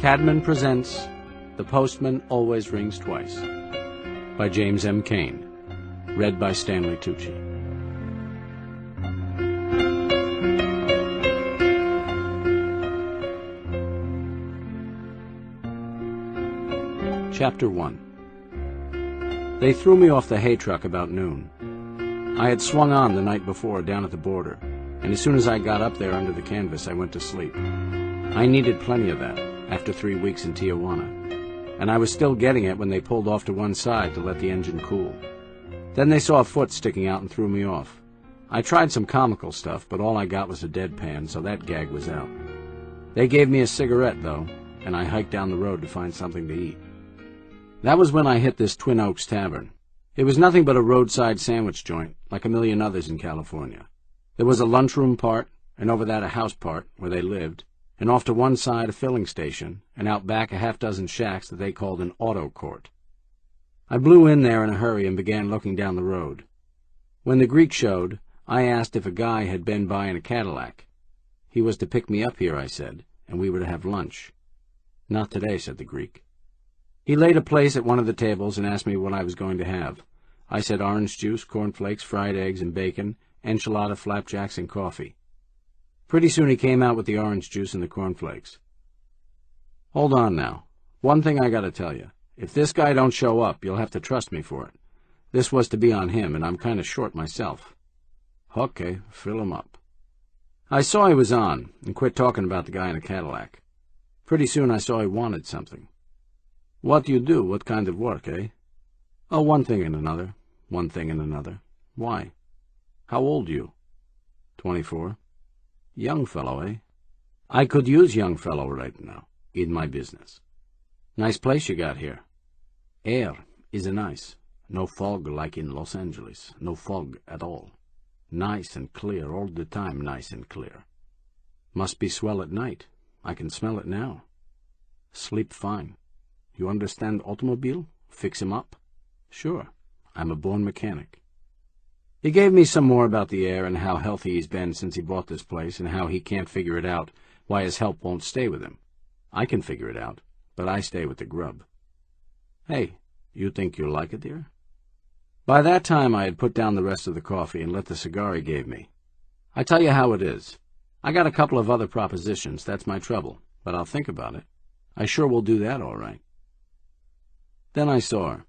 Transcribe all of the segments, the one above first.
Cadman presents The Postman Always Rings Twice by James M. Cain, read by Stanley Tucci. Chapter 1. They threw me off the hay truck about noon. I had swung on the night before down at the border, and as soon as I got up there under the canvas, I went to sleep. I needed plenty of that after 3 weeks in Tijuana, and I was still getting it when they pulled off to one side to let the engine cool. Then they saw a foot sticking out and threw me off. I tried some comical stuff, but all I got was a deadpan, so that gag was out. They gave me a cigarette, though, and I hiked down the road to find something to eat. That was when I hit this Twin Oaks Tavern. It was nothing but a roadside sandwich joint, like a million others in California. There was a lunchroom part, and over that a house part, where they lived, and off to one side a filling station, and out back a half-dozen shacks that they called an auto court. I blew in there in a hurry and began looking down the road. When the Greek showed, I asked if a guy had been by in a Cadillac. He was to pick me up here, I said, and we were to have lunch. Not today, said the Greek. He laid a place at one of the tables and asked me what I was going to have. I said orange juice, cornflakes, fried eggs and bacon, enchilada, flapjacks, and coffee. Pretty soon he came out with the orange juice and the cornflakes. Hold on now. One thing I gotta tell you. If this guy don't show up, you'll have to trust me for it. This was to be on him, and I'm kind of short myself. Okay, fill him up. I saw he was on, and quit talking about the guy in a Cadillac. Pretty soon I saw he wanted something. What do you do? What kind of work, eh? Oh, one thing and another. One thing and another. Why? How old you? 24. Young fellow, eh? I could use young fellow right now, in my business. Nice place you got here. Air is nice. No fog like in Los Angeles. No fog at all. Nice and clear all the time, nice and clear. Must be swell at night. I can smell it now. Sleep fine. You understand automobile? Fix him up? Sure. I'm a born mechanic. He gave me some more about the air and how healthy he's been since he bought this place and how he can't figure it out, why his help won't stay with him. I can figure it out, but I stay with the grub. Hey, you think you'll like it, dear? By that time I had put down the rest of the coffee and lit the cigar he gave me. I tell you how it is. I got a couple of other propositions, that's my trouble, but I'll think about it. I sure will do that all right. Then I saw her.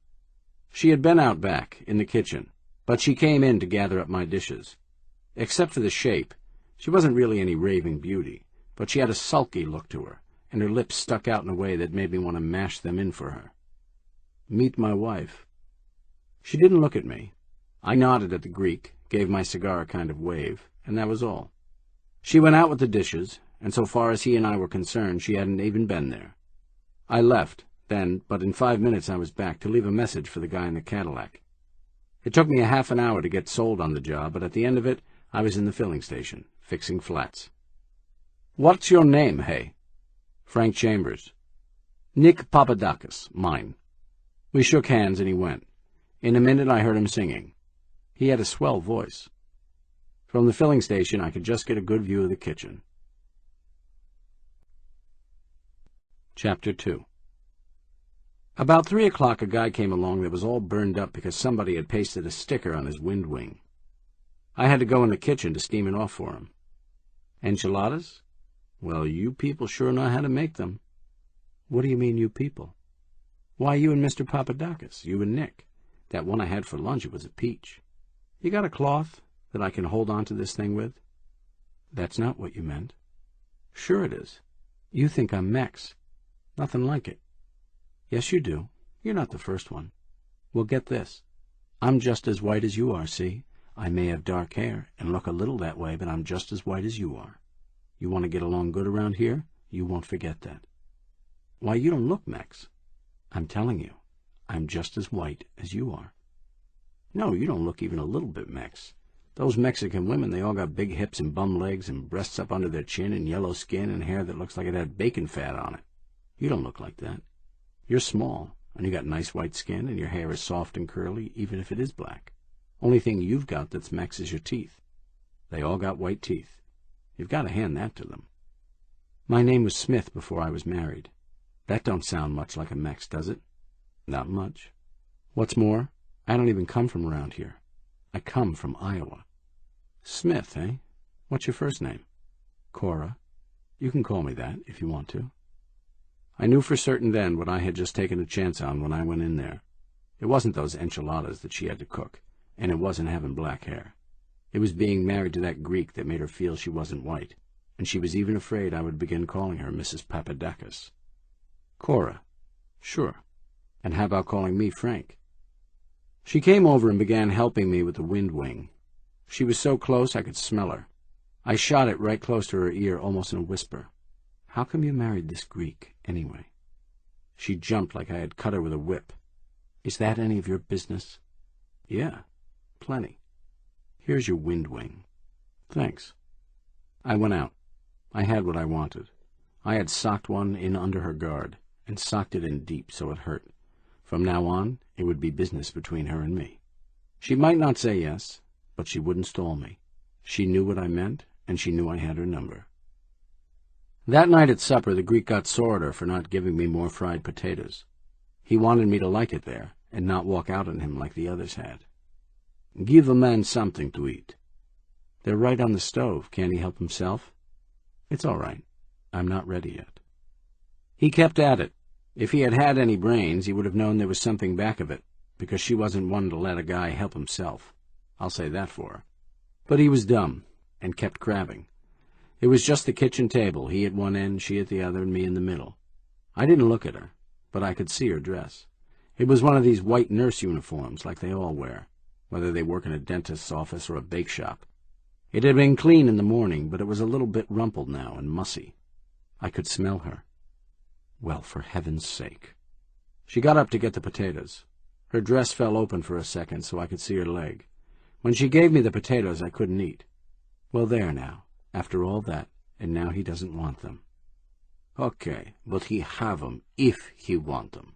She had been out back, in the kitchen, but she came in to gather up my dishes. Except for the shape, she wasn't really any raving beauty, but she had a sulky look to her, and her lips stuck out in a way that made me want to mash them in for her. Meet my wife. She didn't look at me. I nodded at the Greek, gave my cigar a kind of wave, and that was all. She went out with the dishes, and so far as he and I were concerned, she hadn't even been there. I left, then, but in 5 minutes I was back to leave a message for the guy in the Cadillac. It took me a half an hour to get sold on the job, but at the end of it, I was in the filling station, fixing flats. What's your name, hey? Frank Chambers. Nick Papadakis, mine. We shook hands and he went. In a minute I heard him singing. He had a swell voice. From the filling station I could just get a good view of the kitchen. Chapter 2. About 3 o'clock a guy came along that was all burned up because somebody had pasted a sticker on his wind wing. I had to go in the kitchen to steam it off for him. Enchiladas? Well, you people sure know how to make them. What do you mean, you people? Why, you and Mr. Papadakis, you and Nick. That one I had for lunch, it was a peach. You got a cloth that I can hold on to this thing with? That's not what you meant. Sure it is. You think I'm Mex. Nothing like it. Yes, you do. You're not the first one. Well, get this. I'm just as white as you are, see? I may have dark hair and look a little that way, but I'm just as white as you are. You want to get along good around here? You won't forget that. Why, you don't look Mex. I'm telling you, I'm just as white as you are. No, you don't look even a little bit Mex. Those Mexican women, they all got big hips and bum legs and breasts up under their chin and yellow skin and hair that looks like it had bacon fat on it. You don't look like that. You're small, and you got nice white skin, and your hair is soft and curly, even if it is black. Only thing you've got that's Mex is your teeth. They all got white teeth. You've got to hand that to them. My name was Smith before I was married. That don't sound much like a Mex, does it? Not much. What's more, I don't even come from around here. I come from Iowa. Smith, eh? What's your first name? Cora. You can call me that, if you want to. I knew for certain then what I had just taken a chance on when I went in there. It wasn't those enchiladas that she had to cook, and it wasn't having black hair. It was being married to that Greek that made her feel she wasn't white, and she was even afraid I would begin calling her Mrs. Papadakis. Cora. Sure. And how about calling me Frank? She came over and began helping me with the wind wing. She was so close I could smell her. I shot it right close to her ear, almost in a whisper. How come you married this Greek, anyway? She jumped like I had cut her with a whip. Is that any of your business? Yeah, plenty. Here's your wind wing. Thanks. I went out. I had what I wanted. I had socked one in under her guard, and socked it in deep so it hurt. From now on, it would be business between her and me. She might not say yes, but she wouldn't stall me. She knew what I meant, and she knew I had her number. That night at supper, the Greek got sore at her for not giving me more fried potatoes. He wanted me to like it there, and not walk out on him like the others had. Give a man something to eat. They're right on the stove. Can't he help himself? It's all right. I'm not ready yet. He kept at it. If he had had any brains, he would have known there was something back of it, because she wasn't one to let a guy help himself. I'll say that for her. But he was dumb, and kept crabbing. It was just the kitchen table, he at one end, she at the other, and me in the middle. I didn't look at her, but I could see her dress. It was one of these white nurse uniforms, like they all wear, whether they work in a dentist's office or a bake shop. It had been clean in the morning, but it was a little bit rumpled now and mussy. I could smell her. Well, for heaven's sake. She got up to get the potatoes. Her dress fell open for a second so I could see her leg. When she gave me the potatoes, I couldn't eat. Well, there now, after all that, and now he doesn't want them. Okay, but he have 'em if he want 'em.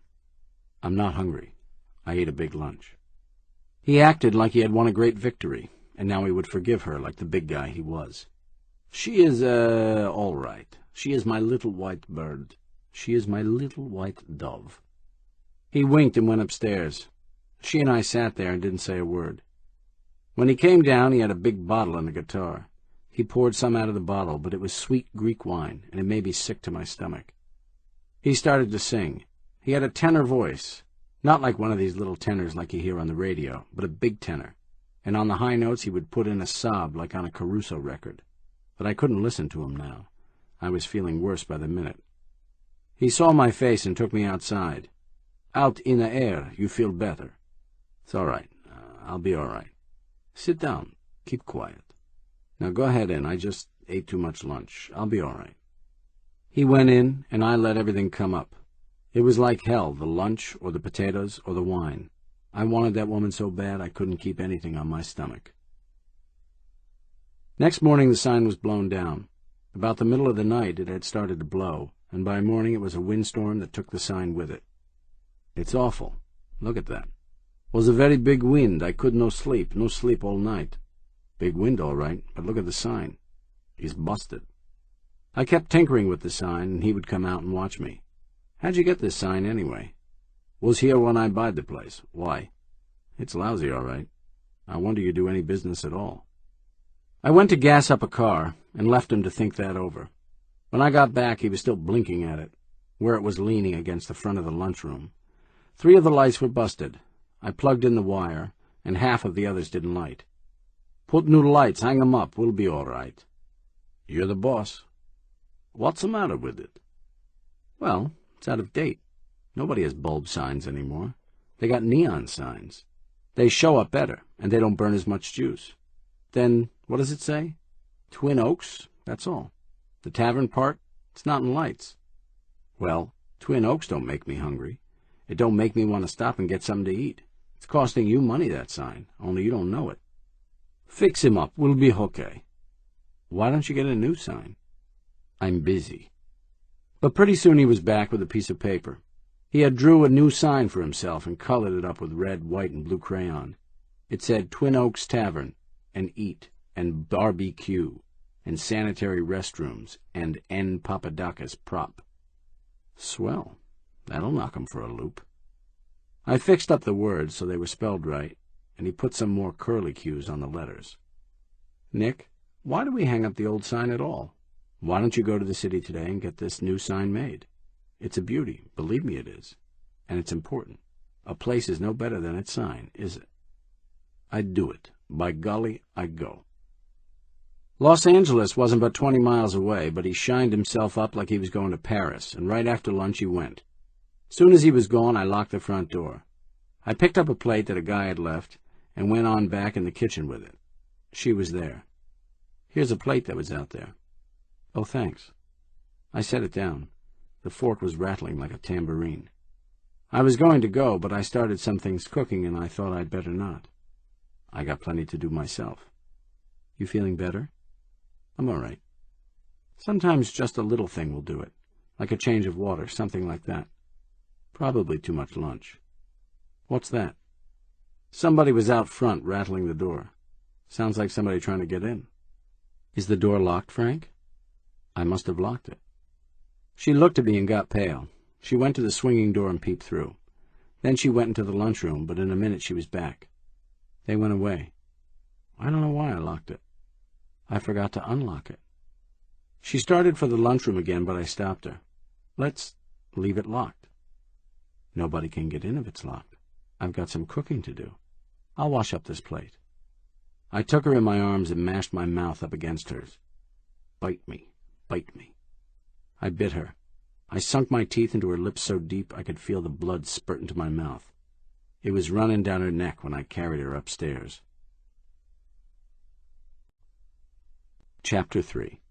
I'm not hungry. I ate a big lunch. He acted like he had won a great victory, and now he would forgive her like the big guy he was. She is, all right. She is my little white bird. She is my little white dove. He winked and went upstairs. She and I sat there and didn't say a word. When he came down, he had a big bottle and a guitar. He poured some out of the bottle, but it was sweet Greek wine, and it made me sick to my stomach. He started to sing. He had a tenor voice, not like one of these little tenors like you hear on the radio, but a big tenor, and on the high notes he would put in a sob like on a Caruso record. But I couldn't listen to him now. I was feeling worse by the minute. He saw my face and took me outside. Out in the air, you feel better. It's all right. I'll be all right. Sit down. Keep quiet. Now go ahead in. I just ate too much lunch. I'll be all right. He went in, and I let everything come up. It was like hell, the lunch, or the potatoes, or the wine. I wanted that woman so bad I couldn't keep anything on my stomach. Next morning the sign was blown down. About the middle of the night it had started to blow, and by morning it was a windstorm that took the sign with it. It's awful. Look at that. Was a very big wind. I could no sleep all night. Big wind, all right, but look at the sign. He's busted. I kept tinkering with the sign, and he would come out and watch me. How'd you get this sign, anyway? Was here when I buyed the place. Why? It's lousy, all right. I wonder you do any business at all. I went to gas up a car, and left him to think that over. When I got back, he was still blinking at it, where it was leaning against the front of the lunchroom. 3 of the lights were busted. I plugged in the wire, and half of the others didn't light. Put new lights, hang 'em up, we'll be all right. You're the boss. What's the matter with it? Well, it's out of date. Nobody has bulb signs anymore. They got neon signs. They show up better, and they don't burn as much juice. Then, what does it say? Twin Oaks, that's all. The tavern part, it's not in lights. Well, Twin Oaks don't make me hungry. It don't make me want to stop and get something to eat. It's costing you money, that sign, only you don't know it. Fix him up, we'll be okay. Why don't you get a new sign? I'm busy. But pretty soon he was back with a piece of paper. He had drew a new sign for himself and colored it up with red, white, and blue crayon. It said Twin Oaks Tavern, and Eat, and Barbecue, and Sanitary Restrooms, and N. Papadakis Prop. Swell. That'll knock 'em for a loop. I fixed up the words so they were spelled right, and he put some more curlicues on the letters. Nick, why do we hang up the old sign at all? Why don't you go to the city today and get this new sign made? It's a beauty, believe me it is. And it's important. A place is no better than its sign, is it? I'd do it. By golly, I'd go. Los Angeles wasn't but 20 miles away, but he shined himself up like he was going to Paris, and right after lunch he went. Soon as he was gone, I locked the front door. I picked up a plate that a guy had left and went on back in the kitchen with it. She was there. Here's a plate that was out there. Oh, thanks. I set it down. The fork was rattling like a tambourine. I was going to go, but I started some things cooking, and I thought I'd better not. I got plenty to do myself. You feeling better? I'm all right. Sometimes just a little thing will do it, like a change of water, something like that. Probably too much lunch. What's that? Somebody was out front rattling the door. Sounds like somebody trying to get in. Is the door locked, Frank? I must have locked it. She looked at me and got pale. She went to the swinging door and peeped through. Then she went into the lunchroom, but in a minute she was back. They went away. I don't know why I locked it. I forgot to unlock it. She started for the lunchroom again, but I stopped her. Let's leave it locked. Nobody can get in if it's locked. I've got some cooking to do. I'll wash up this plate. I took her in my arms and mashed my mouth up against hers. Bite me, bite me. I bit her. I sunk my teeth into her lips so deep I could feel the blood spurt into my mouth. It was running down her neck when I carried her upstairs. Chapter 3.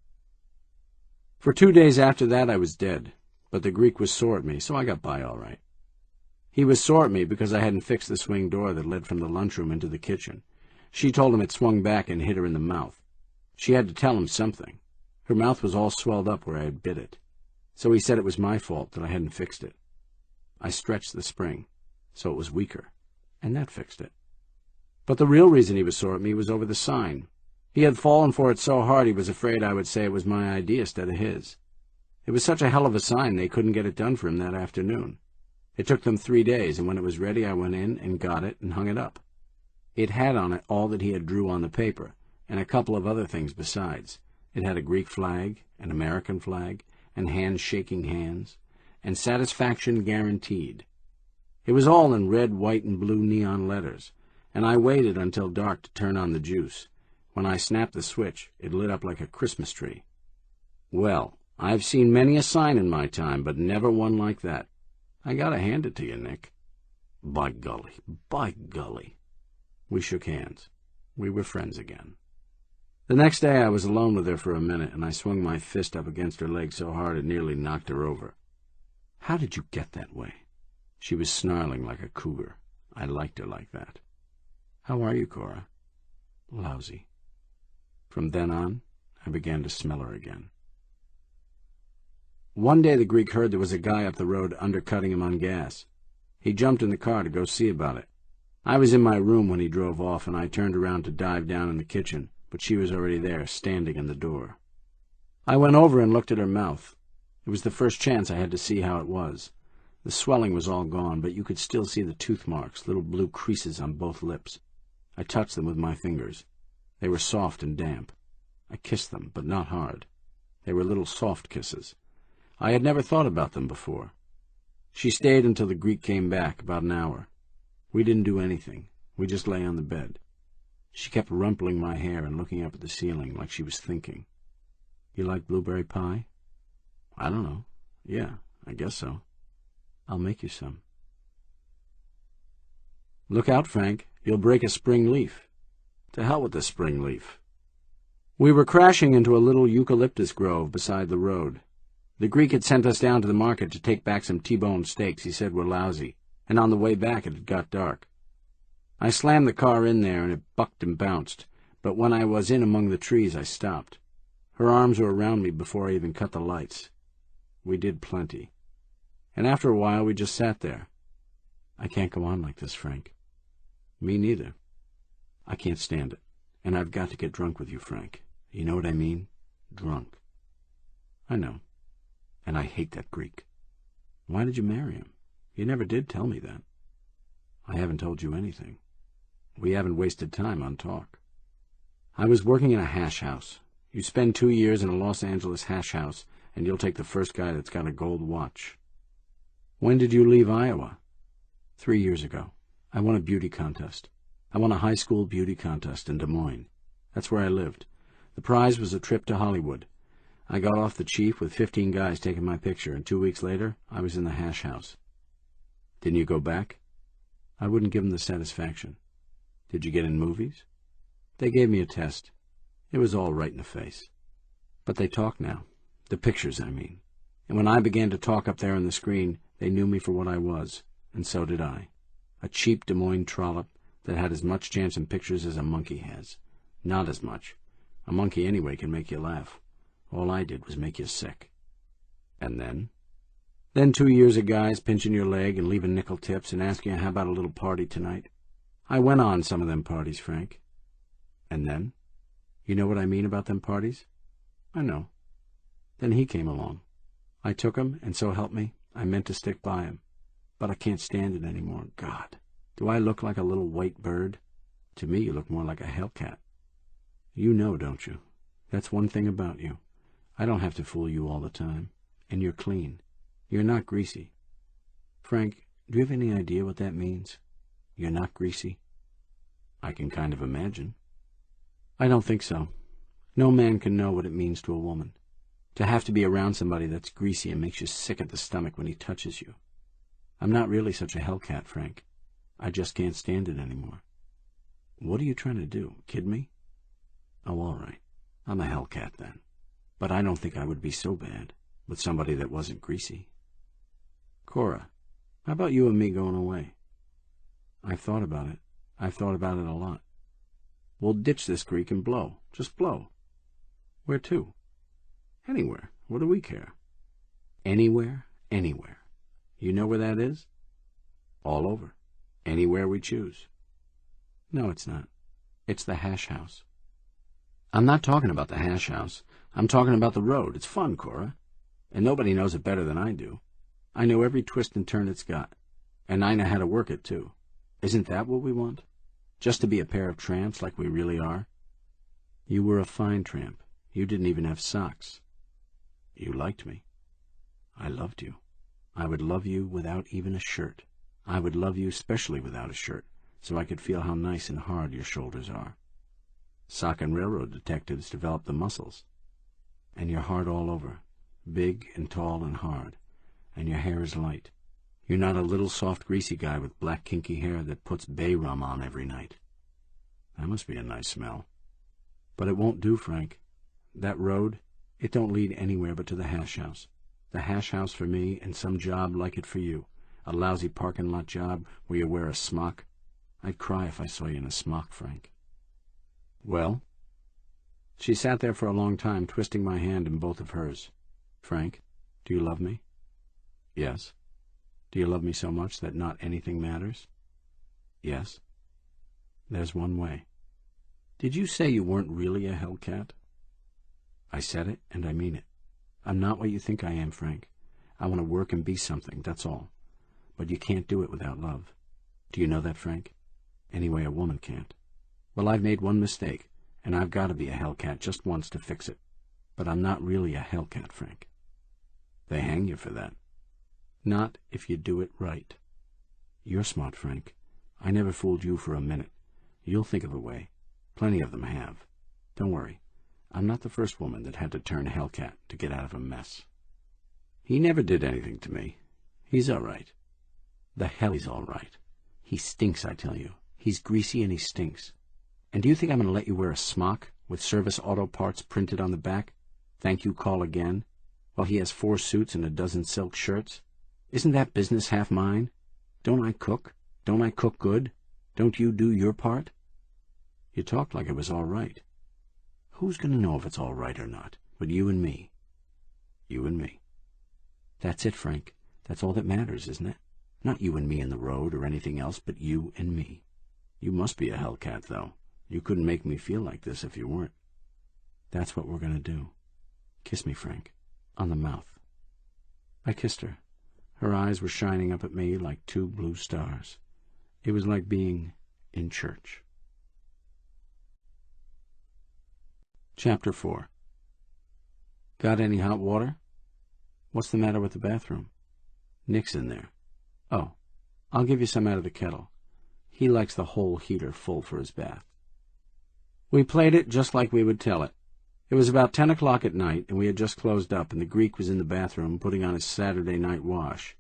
For 2 days after that I was dead, but the Greek was sore at me, so I got by all right. He was sore at me because I hadn't fixed the swing door that led from the lunchroom into the kitchen. She told him it swung back and hit her in the mouth. She had to tell him something. Her mouth was all swelled up where I had bit it. So he said it was my fault that I hadn't fixed it. I stretched the spring, so it was weaker, and that fixed it. But the real reason he was sore at me was over the sign. He had fallen for it so hard he was afraid I would say it was my idea instead of his. It was such a hell of a sign they couldn't get it done for him that afternoon. It took them 3 days, and when it was ready I went in and got it and hung it up. It had on it all that he had drew on the paper, and a couple of other things besides. It had a Greek flag, an American flag, and hands shaking hands, and satisfaction guaranteed. It was all in red, white, and blue neon letters, and I waited until dark to turn on the juice. When I snapped the switch, it lit up like a Christmas tree. Well, I've seen many a sign in my time, but never one like that. I gotta hand it to you, Nick. By golly, by golly. We shook hands. We were friends again. The next day I was alone with her for a minute, and I swung my fist up against her leg so hard it nearly knocked her over. How did you get that way? She was snarling like a cougar. I liked her like that. How are you, Cora? Lousy. From then on, I began to smell her again. One day the Greek heard there was a guy up the road undercutting him on gas. He jumped in the car to go see about it. I was in my room when he drove off, and I turned around to dive down in the kitchen, but she was already there, standing in the door. I went over and looked at her mouth. It was the first chance I had to see how it was. The swelling was all gone, but you could still see the tooth marks, little blue creases on both lips. I touched them with my fingers. They were soft and damp. I kissed them, but not hard. They were little soft kisses. I had never thought about them before. She stayed until the Greek came back, about an hour. We didn't do anything. We just lay on the bed. She kept rumpling my hair and looking up at the ceiling like she was thinking. You like blueberry pie? I don't know. Yeah, I guess so. I'll make you some. Look out, Frank. You'll break a spring leaf. To hell with the spring leaf. We were crashing into a little eucalyptus grove beside the road. The Greek had sent us down to the market to take back some T-bone steaks he said were lousy, and on the way back it had got dark. I slammed the car in there, and it bucked and bounced, but when I was in among the trees I stopped. Her arms were around me before I even cut the lights. We did plenty. And after a while we just sat there. I can't go on like this, Frank. Me neither. I can't stand it, and I've got to get drunk with you, Frank. You know what I mean? Drunk. I know. And I hate that Greek. Why did you marry him? You never did tell me that. I haven't told you anything. We haven't wasted time on talk. I was working in a hash house. You spend 2 years in a Los Angeles hash house, and you'll take the first guy that's got a gold watch. When did you leave Iowa? 3 years ago. I won a beauty contest. I won a high school beauty contest in Des Moines. That's where I lived. The prize was a trip to Hollywood. I got off the chief with 15 guys taking my picture, and 2 weeks later, I was in the hash house. Didn't you go back? I wouldn't give them the satisfaction. Did you get in movies? They gave me a test. It was all right in the face. But they talk now. The pictures, I mean. And when I began to talk up there on the screen, they knew me for what I was, and so did I. A cheap Des Moines trollop that had as much chance in pictures as a monkey has. Not as much. A monkey anyway can make you laugh. All I did was make you sick. And then? Then 2 years of guys pinching your leg and leaving nickel tips and asking you how about a little party tonight. I went on some of them parties, Frank. And then? You know what I mean about them parties? I know. Then he came along. I took him, and so help me, I meant to stick by him. But I can't stand it anymore. God, do I look like a little white bird? To me, you look more like a hellcat. You know, don't you? That's one thing about you. I don't have to fool you all the time. And you're clean. You're not greasy. Frank, do you have any idea what that means? You're not greasy? I can kind of imagine. I don't think so. No man can know what it means to a woman. To have to be around somebody that's greasy and makes you sick at the stomach when he touches you. I'm not really such a hellcat, Frank. I just can't stand it anymore. What are you trying to do? Kid me? Oh, all right. I'm a hellcat then. But I don't think I would be so bad with somebody that wasn't greasy. Cora, how about you and me going away? I've thought about it. I've thought about it a lot. We'll ditch this creek and blow. Just blow. Where to? Anywhere. What do we care? Anywhere, anywhere. You know where that is? All over. Anywhere we choose. No, it's not. It's the hash house. I'm not talking about the hash house. I'm talking about the road. It's fun, Cora. And nobody knows it better than I do. I know every twist and turn it's got. And I know how to work it, too. Isn't that what we want? Just to be a pair of tramps like we really are? You were a fine tramp. You didn't even have socks. You liked me. I loved you. I would love you without even a shirt. I would love you especially without a shirt, so I could feel how nice and hard your shoulders are. Sock and railroad detectives develop the muscles. And you're hard all over, big and tall and hard, and your hair is light. You're not a little soft greasy guy with black kinky hair that puts bay rum on every night. That must be a nice smell. But it won't do, Frank. That road, it don't lead anywhere but to the hash house. The hash house for me and some job like it for you. A lousy parking lot job where you wear a smock. I'd cry if I saw you in a smock, Frank. Well? She sat there for a long time, twisting my hand in both of hers. Frank, do you love me? Yes. Do you love me so much that not anything matters? Yes. There's one way. Did you say you weren't really a hellcat? I said it, and I mean it. I'm not what you think I am, Frank. I want to work and be something, that's all. But you can't do it without love. Do you know that, Frank? Anyway, a woman can't. Well, I've made one mistake, and I've got to be a hellcat just once to fix it. But I'm not really a hellcat, Frank. They hang you for that. Not if you do it right. You're smart, Frank. I never fooled you for a minute. You'll think of a way. Plenty of them have. Don't worry. I'm not the first woman that had to turn hellcat to get out of a mess. He never did anything to me. He's all right. The hell he's all right. He stinks, I tell you. He's greasy and he stinks. And do you think I'm going to let you wear a smock with Service Auto Parts printed on the back? Thank you, call again. While he has 4 suits and a dozen silk shirts? Isn't that business half mine? Don't I cook? Don't I cook good? Don't you do your part? You talked like it was all right. Who's going to know if it's all right or not? But you and me. You and me. That's it, Frank. That's all that matters, isn't it? Not you and me in the road or anything else, but you and me. You must be a hellcat, though. You couldn't make me feel like this if you weren't. That's what we're going to do. Kiss me, Frank. On the mouth. I kissed her. Her eyes were shining up at me like two blue stars. It was like being in church. Chapter 4. Got any hot water? What's the matter with the bathroom? Nick's in there. Oh, I'll give you some out of the kettle. He likes the whole heater full for his bath. We played it just like we would tell it. It was about 10 o'clock at night, and we had just closed up, and the Greek was in the bathroom putting on his Saturday night wash.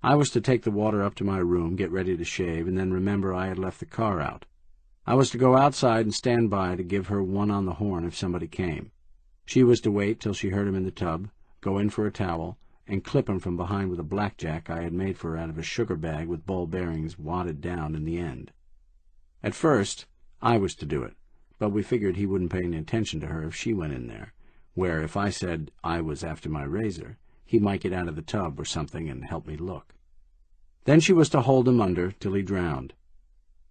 I was to take the water up to my room, get ready to shave, and then remember I had left the car out. I was to go outside and stand by to give her one on the horn if somebody came. She was to wait till she heard him in the tub, go in for a towel, and clip him from behind with a blackjack I had made for her out of a sugar bag with ball bearings wadded down in the end. At first, I was to do it, but we figured he wouldn't pay any attention to her if she went in there, where if I said I was after my razor, he might get out of the tub or something and help me look. Then she was to hold him under till he drowned.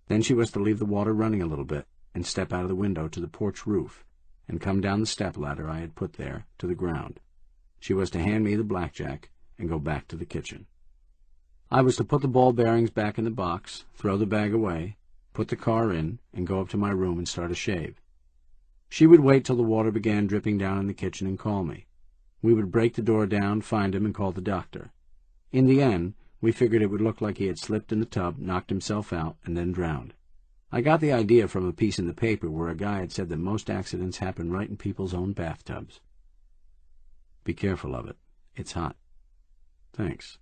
Then she was to leave the water running a little bit and step out of the window to the porch roof and come down the stepladder I had put there to the ground. She was to hand me the blackjack and go back to the kitchen. I was to put the ball bearings back in the box, throw the bag away, put the car in, and go up to my room and start a shave. She would wait till the water began dripping down in the kitchen and call me. We would break the door down, find him, and call the doctor. In the end, we figured it would look like he had slipped in the tub, knocked himself out, and then drowned. I got the idea from a piece in the paper where a guy had said that most accidents happen right in people's own bathtubs. Be careful of it. It's hot. Thanks.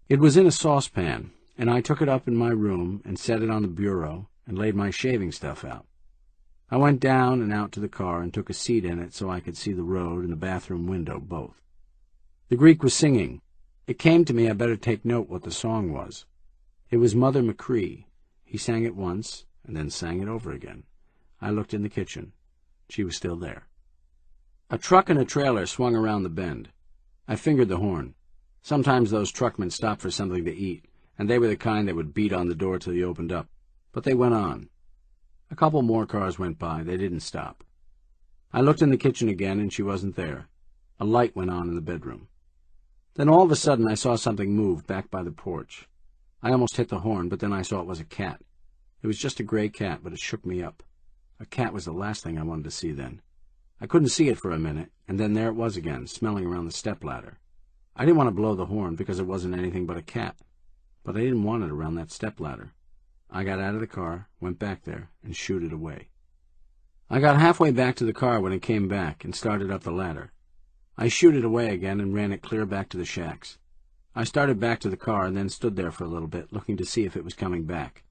It was in a saucepan, and I took it up in my room and set it on the bureau and laid my shaving stuff out. I went down and out to the car and took a seat in it so I could see the road and the bathroom window both. The Greek was singing. It came to me I better take note what the song was. It was Mother McCree. He sang it once and then sang it over again. I looked in the kitchen. She was still there. A truck and a trailer swung around the bend. I fingered the horn. Sometimes those truckmen stopped for something to eat, and they were the kind that would beat on the door till you opened up. But they went on. A couple more cars went by. They didn't stop. I looked in the kitchen again, and she wasn't there. A light went on in the bedroom. Then all of a sudden I saw something move back by the porch. I almost hit the horn, but then I saw it was a cat. It was just a gray cat, but it shook me up. A cat was the last thing I wanted to see then. I couldn't see it for a minute, and then there it was again, smelling around the stepladder. I didn't want to blow the horn because it wasn't anything but a cat, but I didn't want it around that stepladder. I got out of the car, went back there, and shooed it away. I got halfway back to the car when it came back and started up the ladder. I shooed it away again and ran it clear back to the shacks. I started back to the car and then stood there for a little bit, looking to see if it was coming back.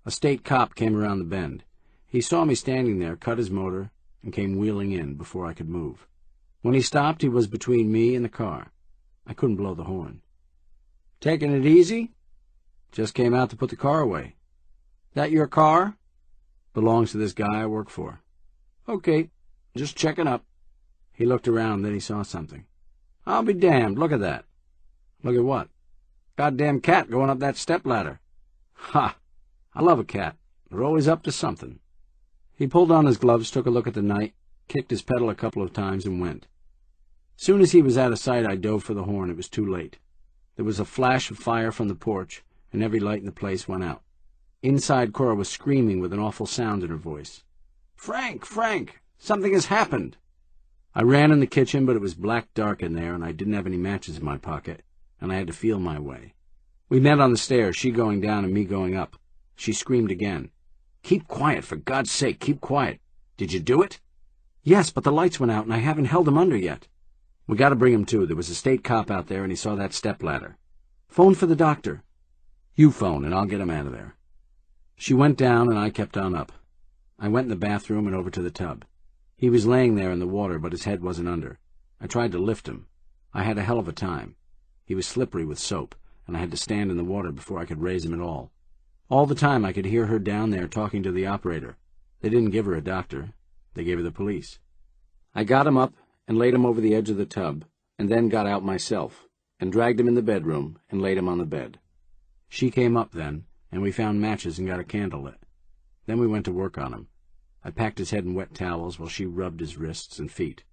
A state cop came around the bend. He saw me standing there, cut his motor, and came wheeling in before I could move. When he stopped, he was between me and the car. I couldn't blow the horn. "Taking it easy?" "Just came out to put the car away." "That your car?" "Belongs to this guy I work for." "Okay, just checking up." He looked around, then he saw something. "I'll be damned, look at that." "Look at what?" "Goddamn cat going up that stepladder." "Ha! I love a cat. They're always up to something." He pulled on his gloves, took a look at the night, kicked his pedal a couple of times, and went. Soon as he was out of sight, I dove for the horn. It was too late. There was a flash of fire from the porch, and every light in the place went out. Inside, Cora was screaming with an awful sound in her voice. "Frank! Frank! Something has happened!" I ran in the kitchen, but it was black dark in there, and I didn't have any matches in my pocket, and I had to feel my way. We met on the stairs, she going down and me going up. She screamed again. "Keep quiet, for God's sake, keep quiet. Did you do it?" "Yes, but the lights went out, and I haven't held him under yet." "We got to bring him to. There was a state cop out there, and he saw that stepladder." "Phone for the doctor." "You phone, and I'll get him out of there." She went down, and I kept on up. I went in the bathroom and over to the tub. He was laying there in the water, but his head wasn't under. I tried to lift him. I had a hell of a time. He was slippery with soap, and I had to stand in the water before I could raise him at all. All the time I could hear her down there talking to the operator. They didn't give her a doctor. They gave her the police. I got him up and laid him over the edge of the tub, and then got out myself, and dragged him in the bedroom and laid him on the bed. She came up then, and we found matches and got a candle lit. Then we went to work on him. I packed his head in wet towels while she rubbed his wrists and feet.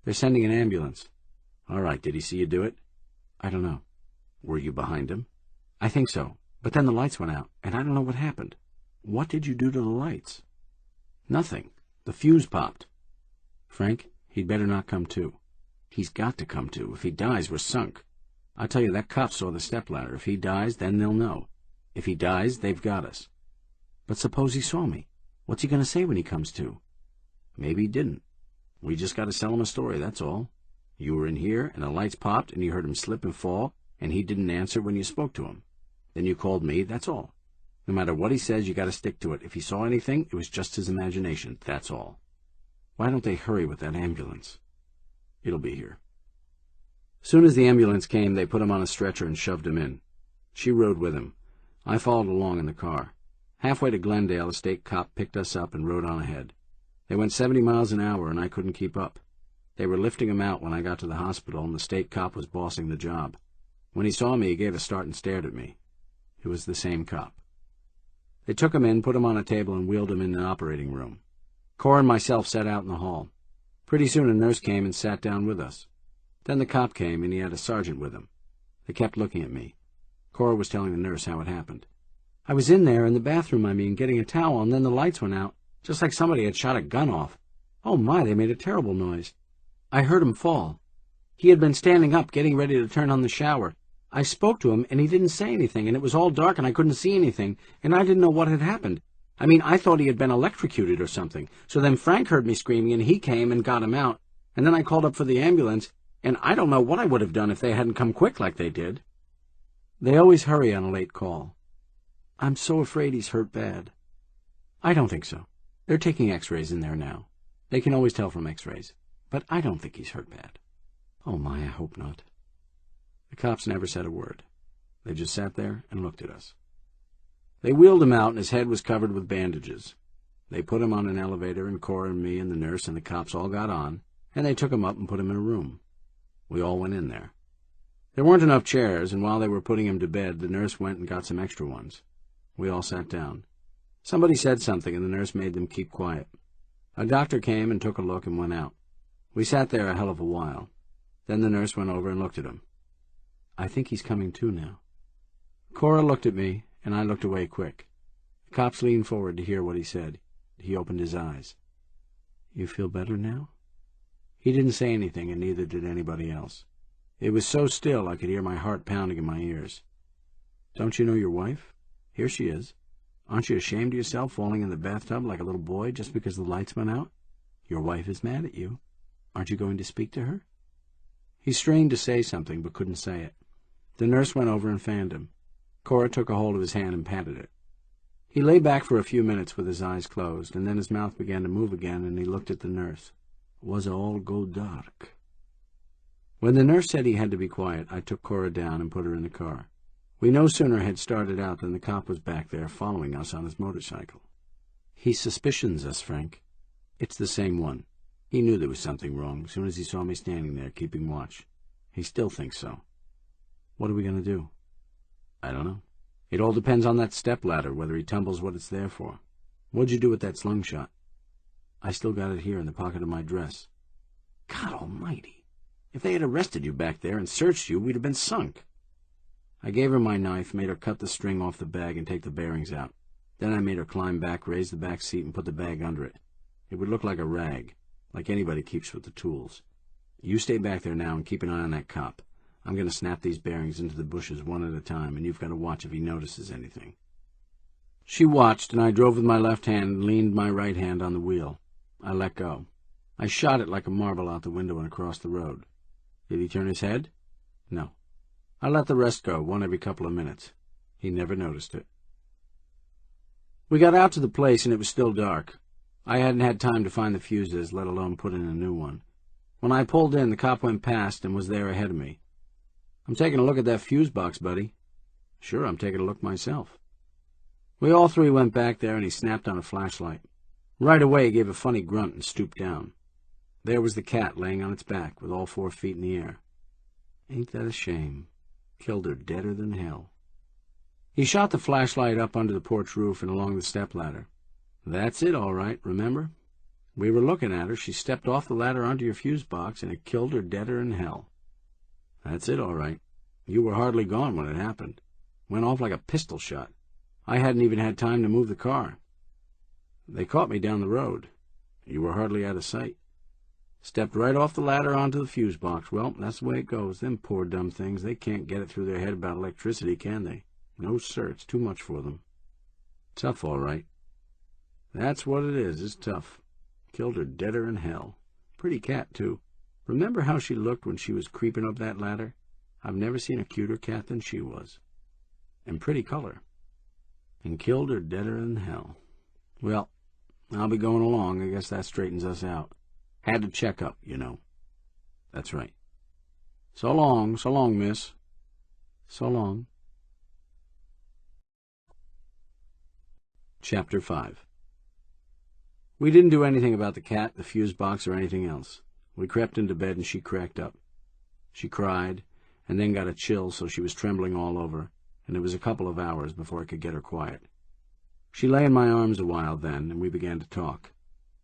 "They're sending an ambulance." "All right, did he see you do it?" "I don't know." Were you behind him? I think so, but then the lights went out, and I don't know what happened. What did you do to the lights? Nothing. The fuse popped. Frank, he'd better not come to. He's got to come to. If he dies, we're sunk. I tell you, that cop saw the stepladder. If he dies, then they'll know. If he dies, they've got us. But suppose he saw me. What's he going to say when he comes to? Maybe he didn't. We just got to sell him a story, that's all. You were in here, and the lights popped, and you heard him slip and fall, and he didn't answer when you spoke to him. Then you called me, that's all. No matter what he says, you got to stick to it. If he saw anything, it was just his imagination, that's all. Why don't they hurry with that ambulance? It'll be here. Soon as the ambulance came, they put him on a stretcher and shoved him in. She rode with him. I followed along in the car. Halfway to Glendale, a state cop picked us up and rode on ahead. They went 70 miles an hour, and I couldn't keep up. They were lifting him out when I got to the hospital, and the state cop was bossing the job. When he saw me, he gave a start and stared at me. It was the same cop. They took him in, put him on a table, and wheeled him in the operating room. Cora and myself sat out in the hall. Pretty soon a nurse came and sat down with us. Then the cop came, and he had a sergeant with him. They kept looking at me. Cora was telling the nurse how it happened. I was in there, in the bathroom, getting a towel, and then the lights went out, just like somebody had shot a gun off. Oh my, they made a terrible noise. I heard him fall. He had been standing up, getting ready to turn on the shower. I spoke to him, and he didn't say anything, and it was all dark, and I couldn't see anything, and I didn't know what had happened. I thought he had been electrocuted or something. So then Frank heard me screaming, and he came and got him out, and then I called up for the ambulance, and I don't know what I would have done if they hadn't come quick like they did. They always hurry on a late call. I'm so afraid he's hurt bad. I don't think so. They're taking x-rays in there now. They can always tell from x-rays. But I don't think he's hurt bad. Oh my, I hope not. The cops never said a word. They just sat there and looked at us. They wheeled him out, and his head was covered with bandages. They put him on an elevator, and Cora and me and the nurse and the cops all got on, and they took him up and put him in a room. We all went in there. There weren't enough chairs, and while they were putting him to bed, the nurse went and got some extra ones. We all sat down. Somebody said something, and the nurse made them keep quiet. A doctor came and took a look and went out. We sat there a hell of a while. Then the nurse went over and looked at him. I think he's coming to now. Cora looked at me, and I looked away quick. The cops leaned forward to hear what he said. He opened his eyes. You feel better now? He didn't say anything, and neither did anybody else. It was so still I could hear my heart pounding in my ears. Don't you know your wife? Here she is. Aren't you ashamed of yourself falling in the bathtub like a little boy just because the lights went out? Your wife is mad at you. Aren't you going to speak to her? He strained to say something, but couldn't say it. The nurse went over and fanned him. Cora took a hold of his hand and patted it. He lay back for a few minutes with his eyes closed, and then his mouth began to move again, and he looked at the nurse. Was all go dark? When the nurse said he had to be quiet, I took Cora down and put her in the car. We no sooner had started out than the cop was back there following us on his motorcycle. He suspicions us, Frank. It's the same one. He knew there was something wrong as soon as he saw me standing there keeping watch. He still thinks so. What are we going to do? I don't know. It all depends on that stepladder, whether he tumbles what it's there for. What'd you do with that slingshot? I still got it here in the pocket of my dress. God almighty! If they had arrested you back there and searched you, we'd have been sunk. I gave her my knife, made her cut the string off the bag and take the bearings out. Then I made her climb back, raise the back seat, and put the bag under it. It would look like a rag, like anybody keeps with the tools. You stay back there now and keep an eye on that cop. I'm going to snap these bearings into the bushes one at a time, and you've got to watch if he notices anything. She watched, and I drove with my left hand and leaned my right hand on the wheel. I let go. I shot it like a marble out the window and across the road. Did he turn his head? No. I let the rest go, one every couple of minutes. He never noticed it. We got out to the place, and it was still dark. I hadn't had time to find the fuses, let alone put in a new one. When I pulled in, the cop went past and was there ahead of me. I'm taking a look at that fuse box, buddy. Sure, I'm taking a look myself. We all three went back there, and he snapped on a flashlight. Right away, he gave a funny grunt and stooped down. There was the cat laying on its back, with all 4 feet in the air. Ain't that a shame? Killed her deader than hell. He shot the flashlight up under the porch roof and along the stepladder. That's it, all right, remember? We were looking at her. She stepped off the ladder onto your fuse box, and it killed her deader than hell. That's it, all right. You were hardly gone when it happened. Went off like a pistol shot. I hadn't even had time to move the car. They caught me down the road. You were hardly out of sight. Stepped right off the ladder onto the fuse box. Well, that's the way it goes. Them poor dumb things, they can't get it through their head about electricity, can they? No, sir, it's too much for them. Tough, all right. That's what it is, it's tough. Killed her deader in hell. Pretty cat, too. Remember how she looked when she was creeping up that ladder? I've never seen a cuter cat than she was. And pretty color. And killed her deader in hell. Well, I'll be going along. I guess that straightens us out. Had to check up, you know. That's right. So long, miss. So long. Chapter 5. We didn't do anything about the cat, the fuse box, or anything else. We crept into bed and she cracked up. She cried, and then got a chill, so she was trembling all over, and it was a couple of hours before I could get her quiet. She lay in my arms a while then, and we began to talk.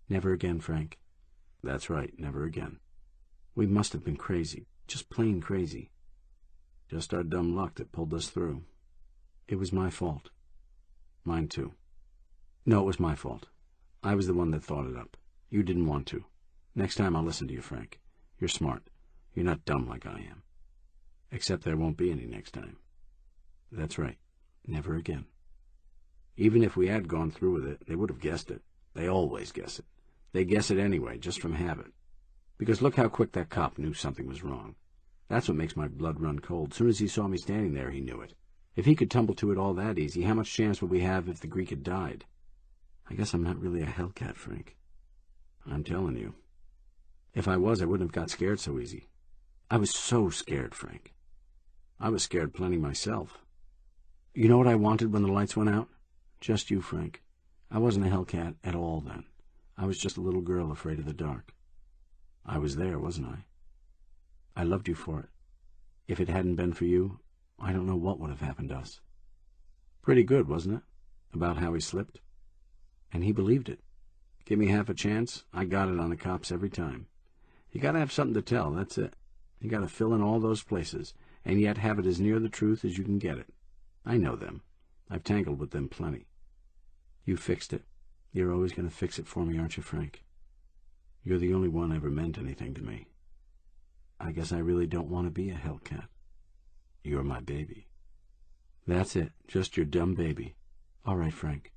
Never again, Frank. That's right, never again. We must have been crazy, just plain crazy. Just our dumb luck that pulled us through. It was my fault. Mine too. No, it was my fault. I was the one that thought it up. You didn't want to. Next time I'll listen to you, Frank. You're smart. You're not dumb like I am. Except there won't be any next time. That's right. Never again. Even if we had gone through with it, they would have guessed it. They always guess it. They guess it anyway, just from habit. Because look how quick that cop knew something was wrong. That's what makes my blood run cold. Soon as he saw me standing there, he knew it. If he could tumble to it all that easy, how much chance would we have if the Greek had died? I guess I'm not really a hellcat, Frank. I'm telling you. If I was, I wouldn't have got scared so easy. I was so scared, Frank. I was scared plenty myself. You know what I wanted when the lights went out? Just you, Frank. I wasn't a hellcat at all then. I was just a little girl afraid of the dark. I was there, wasn't I? I loved you for it. If it hadn't been for you, I don't know what would have happened to us. Pretty good, wasn't it? About how he slipped. And he believed it. Give me half a chance, I got it on the cops every time. You gotta have something to tell, that's it. You gotta fill in all those places, and yet have it as near the truth as you can get it. I know them. I've tangled with them plenty. You fixed it. You're always going to fix it for me, aren't you, Frank? You're the only one ever meant anything to me. I guess I really don't want to be a hellcat. You're my baby. That's it, just your dumb baby. All right, Frank.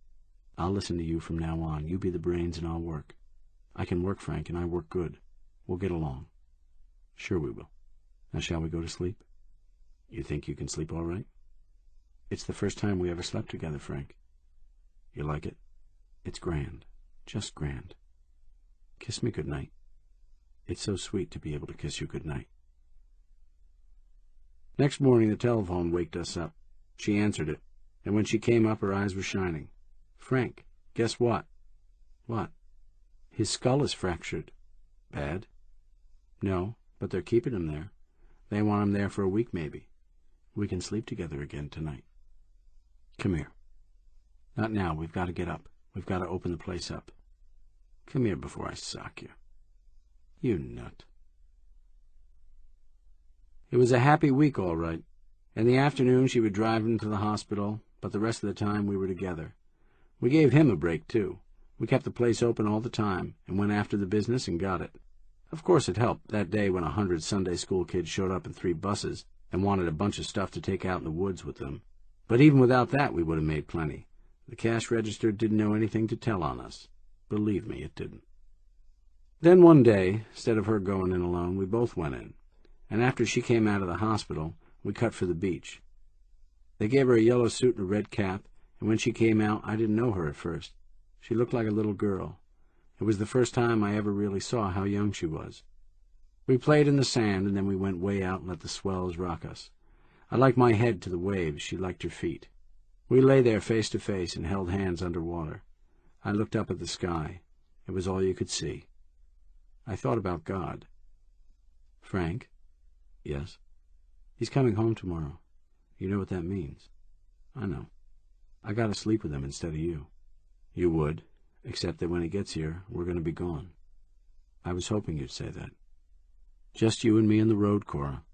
I'll listen to you from now on. You be the brains and I'll work. I can work, Frank, and I work good. We'll get along. Sure we will. Now shall we go to sleep? You think you can sleep all right? It's the first time we ever slept together, Frank. You like it? It's grand. Just grand. Kiss me good night. It's so sweet to be able to kiss you good night. Next morning the telephone waked us up. She answered it, and when she came up her eyes were shining. Frank, guess what? What? His skull is fractured. Bad? No, but they're keeping him there. They want him there for a week maybe. We can sleep together again tonight. Come here. Not now. We've got to get up. We've got to open the place up. Come here before I sock you. You nut. It was a happy week, all right. In the afternoon she would drive him to the hospital, but the rest of the time we were together. We gave him a break, too. We kept the place open all the time, and went after the business and got it. Of course it helped that day when 100 Sunday school kids showed up in 3 buses and wanted a bunch of stuff to take out in the woods with them. But even without that we would have made plenty. The cash register didn't know anything to tell on us. Believe me, it didn't. Then one day, instead of her going in alone, we both went in. And after she came out of the hospital, we cut for the beach. They gave her a yellow suit and a red cap, and when she came out, I didn't know her at first. She looked like a little girl. It was the first time I ever really saw how young she was. We played in the sand, and then we went way out and let the swells rock us. I liked my head to the waves. She liked her feet. We lay there face to face and held hands under water. I looked up at the sky. It was all you could see. I thought about God. Frank? Yes? He's coming home tomorrow. You know what that means. I know. I got to sleep with him instead of you. You would, except that when he gets here, we're going to be gone. I was hoping you'd say that. Just you and me on the road, Cora.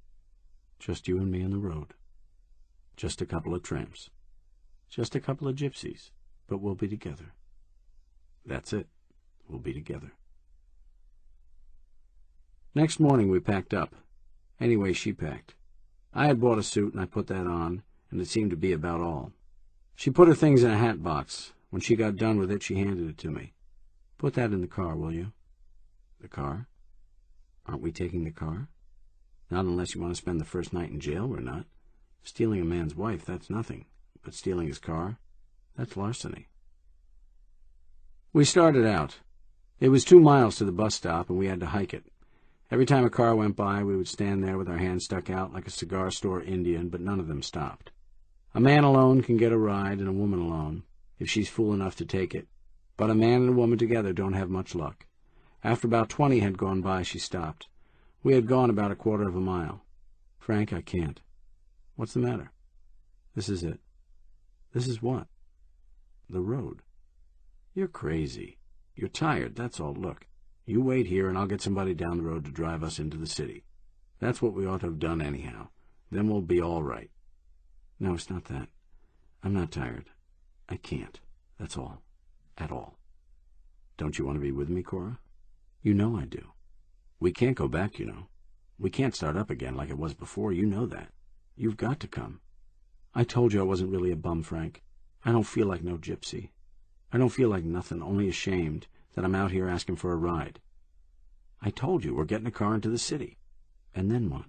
Just you and me on the road. Just a couple of tramps. Just a couple of gypsies. But we'll be together. That's it. We'll be together. Next morning we packed up. Anyway, she packed. I had bought a suit, and I put that on, and it seemed to be about all. She put her things in a hat box. When she got done with it, she handed it to me. Put that in the car, will you? The car? Aren't we taking the car? Not unless you want to spend the first night in jail, we're not. Stealing a man's wife, that's nothing. But stealing his car, that's larceny. We started out. It was 2 miles to the bus stop, and we had to hike it. Every time a car went by, we would stand there with our hands stuck out like a cigar store Indian, but none of them stopped. A man alone can get a ride, and a woman alone, if she's fool enough to take it. But a man and a woman together don't have much luck. After about 20 had gone by, she stopped. We had gone about a quarter of a mile. Frank, I can't. What's the matter? This is it. This is what? The road. You're crazy. You're tired, that's all. Look, you wait here and I'll get somebody down the road to drive us into the city. That's what we ought to have done anyhow. Then we'll be all right. No, it's not that. I'm not tired. I can't. That's all. At all. Don't you want to be with me, Cora? You know I do. We can't go back, you know. We can't start up again like it was before, you know that. You've got to come. I told you I wasn't really a bum, Frank. I don't feel like no gypsy. I don't feel like nothing, only ashamed that I'm out here asking for a ride. I told you we're getting a car into the city. And then what?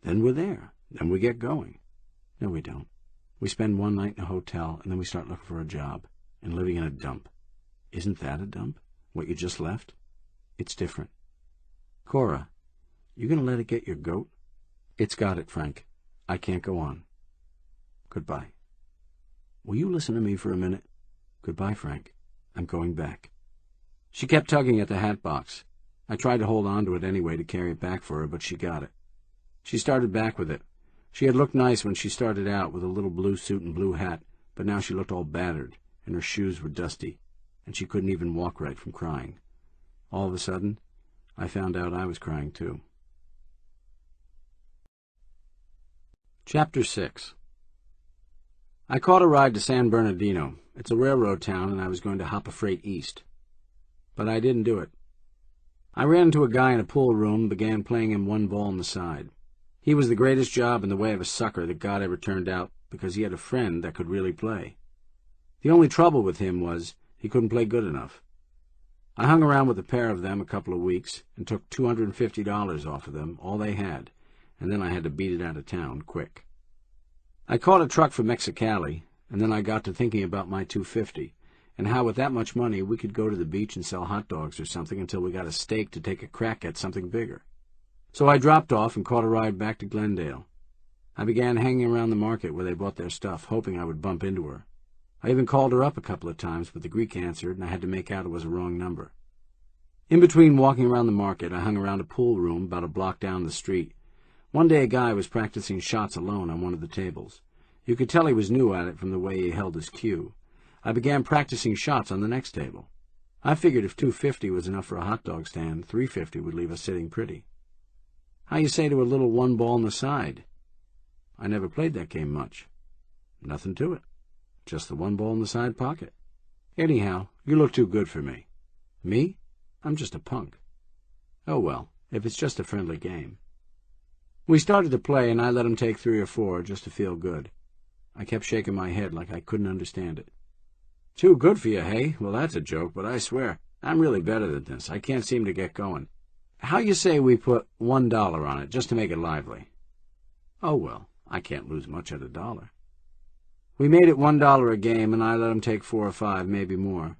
Then we're there. Then we get going. No, we don't. We spend one night in a hotel, and then we start looking for a job, and living in a dump. Isn't that a dump? What you just left? It's different. Cora, you gonna let it get your goat? It's got it, Frank. I can't go on. Goodbye. Will you listen to me for a minute? Goodbye, Frank. I'm going back. She kept tugging at the hat box. I tried to hold on to it anyway to carry it back for her, but she got it. She started back with it. She had looked nice when she started out with a little blue suit and blue hat, but now she looked all battered, and her shoes were dusty, and she couldn't even walk right from crying. All of a sudden, I found out I was crying too. Chapter 6. I caught a ride to San Bernardino. It's a railroad town, and I was going to hop a freight east. But I didn't do it. I ran into a guy in a pool room and began playing him one ball on the side. He was the greatest job in the way of a sucker that God ever turned out, because he had a friend that could really play. The only trouble with him was he couldn't play good enough. I hung around with a pair of them a couple of weeks and took $250 off of them, all they had, and then I had to beat it out of town quick. I caught a truck from Mexicali, and then I got to thinking about my $250, and how with that much money we could go to the beach and sell hot dogs or something until we got a stake to take a crack at something bigger. So I dropped off and caught a ride back to Glendale. I began hanging around the market where they bought their stuff, hoping I would bump into her. I even called her up a couple of times, but the Greek answered, and I had to make out it was a wrong number. In between walking around the market, I hung around a pool room about a block down the street. One day a guy was practicing shots alone on one of the tables. You could tell he was new at it from the way he held his cue. I began practicing shots on the next table. I figured if $250 was enough for a hot dog stand, $350 would leave us sitting pretty. How you say to a little one ball on the side? I never played that game much. Nothing to it. Just the one ball in the side pocket. Anyhow, you look too good for me. Me? I'm just a punk. Oh well, if it's just a friendly game. We started to play, and I let him take 3 or 4 just to feel good. I kept shaking my head like I couldn't understand it. Too good for you, hey? Well, that's a joke, but I swear, I'm really better than this. I can't seem to get going. How you say we put $1 on it, just to make it lively? Oh, well, I can't lose much at $1. We made it $1 a game, and I let him take 4 or 5, maybe more.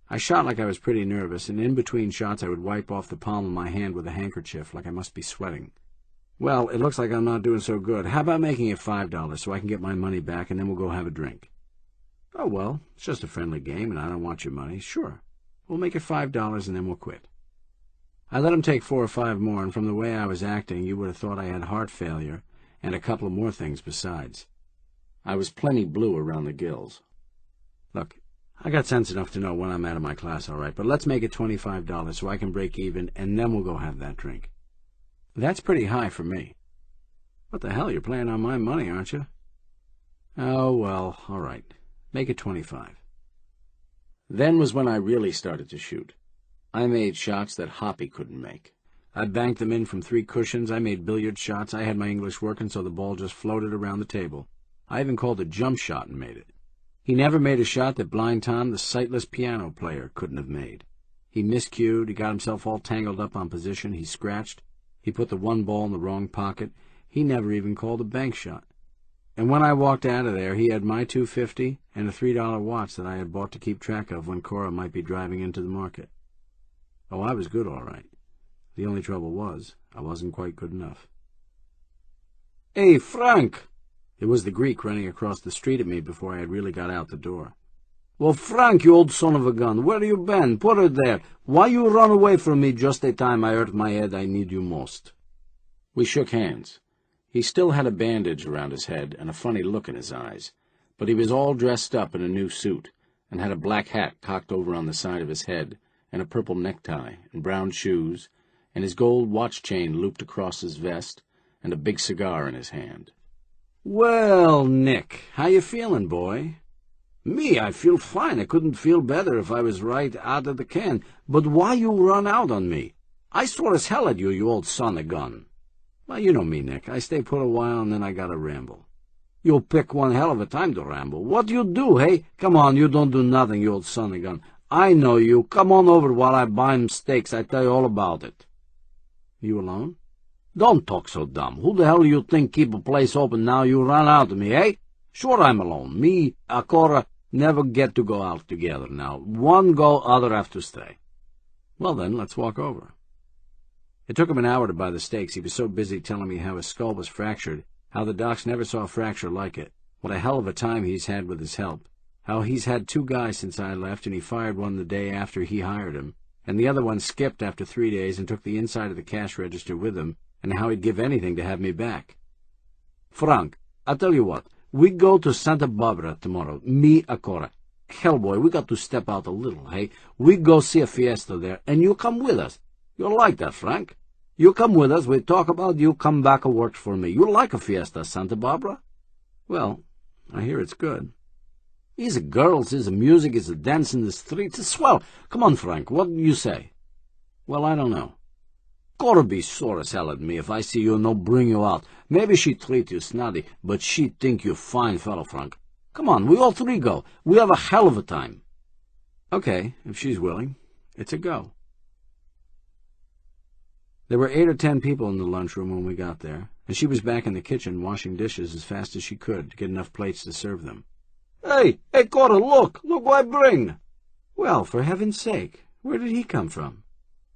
I shot like I was pretty nervous, and in between shots I would wipe off the palm of my hand with a handkerchief like I must be sweating. Well, it looks like I'm not doing so good. How about making it $5 so I can get my money back, and then we'll go have a drink? Oh, well, it's just a friendly game, and I don't want your money. Sure. We'll make it $5, and then we'll quit. I let him take 4 or 5 more, and from the way I was acting, you would have thought I had heart failure, and a couple of more things besides. I was plenty blue around the gills. Look, I got sense enough to know when I'm out of my class, all right, but let's make it $25 so I can break even, and then we'll go have that drink. That's pretty high for me. What the hell, you're playing on my money, aren't you? Oh, well, all right. Make it 25. Then was when I really started to shoot. I made shots that Hoppy couldn't make. I banked them in from 3 cushions, I made billiard shots, I had my English working so the ball just floated around the table. I even called a jump shot and made it. He never made a shot that Blind Tom, the sightless piano player, couldn't have made. He miscued, he got himself all tangled up on position, he scratched, he put the one ball in the wrong pocket, he never even called a bank shot. And when I walked out of there, he had my $2.50 and a $3 watch that I had bought to keep track of when Cora might be driving into the market. Oh, I was good, all right. The only trouble was, I wasn't quite good enough. "Hey, Frank!" It was the Greek running across the street at me before I had really got out the door. "Well, Frank, you old son of a gun, where you been? Put it there. Why you run away from me just the time I hurt my head I need you most?" We shook hands. He still had a bandage around his head and a funny look in his eyes, but he was all dressed up in a new suit, and had a black hat cocked over on the side of his head, and a purple necktie, and brown shoes, and his gold watch chain looped across his vest, and a big cigar in his hand. "Well, Nick, how you feeling, boy?" "Me, I feel fine. I couldn't feel better if I was right out of the can. But why you run out on me? I swore as hell at you, you old son of a gun." "Well, you know me, Nick. I stay put a while and then I gotta ramble." "You pick one hell of a time to ramble. What you do, hey? Come on, you don't do nothing, you old son of a gun. I know you. Come on over while I buy 'em steaks. I tell you all about it." "You alone?" "Don't talk so dumb. Who the hell do you think keep a place open now you run out of me, eh? Sure I'm alone. Me, Cora, never get to go out together now. One go, other have to stay." "Well then, let's walk over." It took him an hour to buy the steaks. He was so busy telling me how his skull was fractured, how the docs never saw a fracture like it, what a hell of a time he's had with his help, how he's had 2 guys since I left and he fired one the day after he hired him, and the other one skipped after 3 days and took the inside of the cash register with him, and how he'd give anything to have me back. "Frank, I'll tell you what. We go to Santa Barbara tomorrow, me, Cora. Hell, boy, we got to step out a little, hey? We go see a fiesta there, and you come with us. You'll like that, Frank. You come with us, we talk about you come back and work for me. You like a fiesta, Santa Barbara?" "Well, I hear it's good." "Is the girls, is the music, is the dance in the streets. It's swell. Come on, Frank, what do you say?" "Well, I don't know." "Cora be sore as hell at me if I see you no bring you out. Maybe she treat you snotty, but she think you fine fellow, Frank. Come on, we all 3 go. We have a hell of a time." "Okay, if she's willing. It's a go." There were 8 or 10 people in the lunchroom when we got there, and she was back in the kitchen washing dishes as fast as she could to get enough plates to serve them. Hey, Cora, look what I bring." "Well, for heaven's sake, where did he come from?"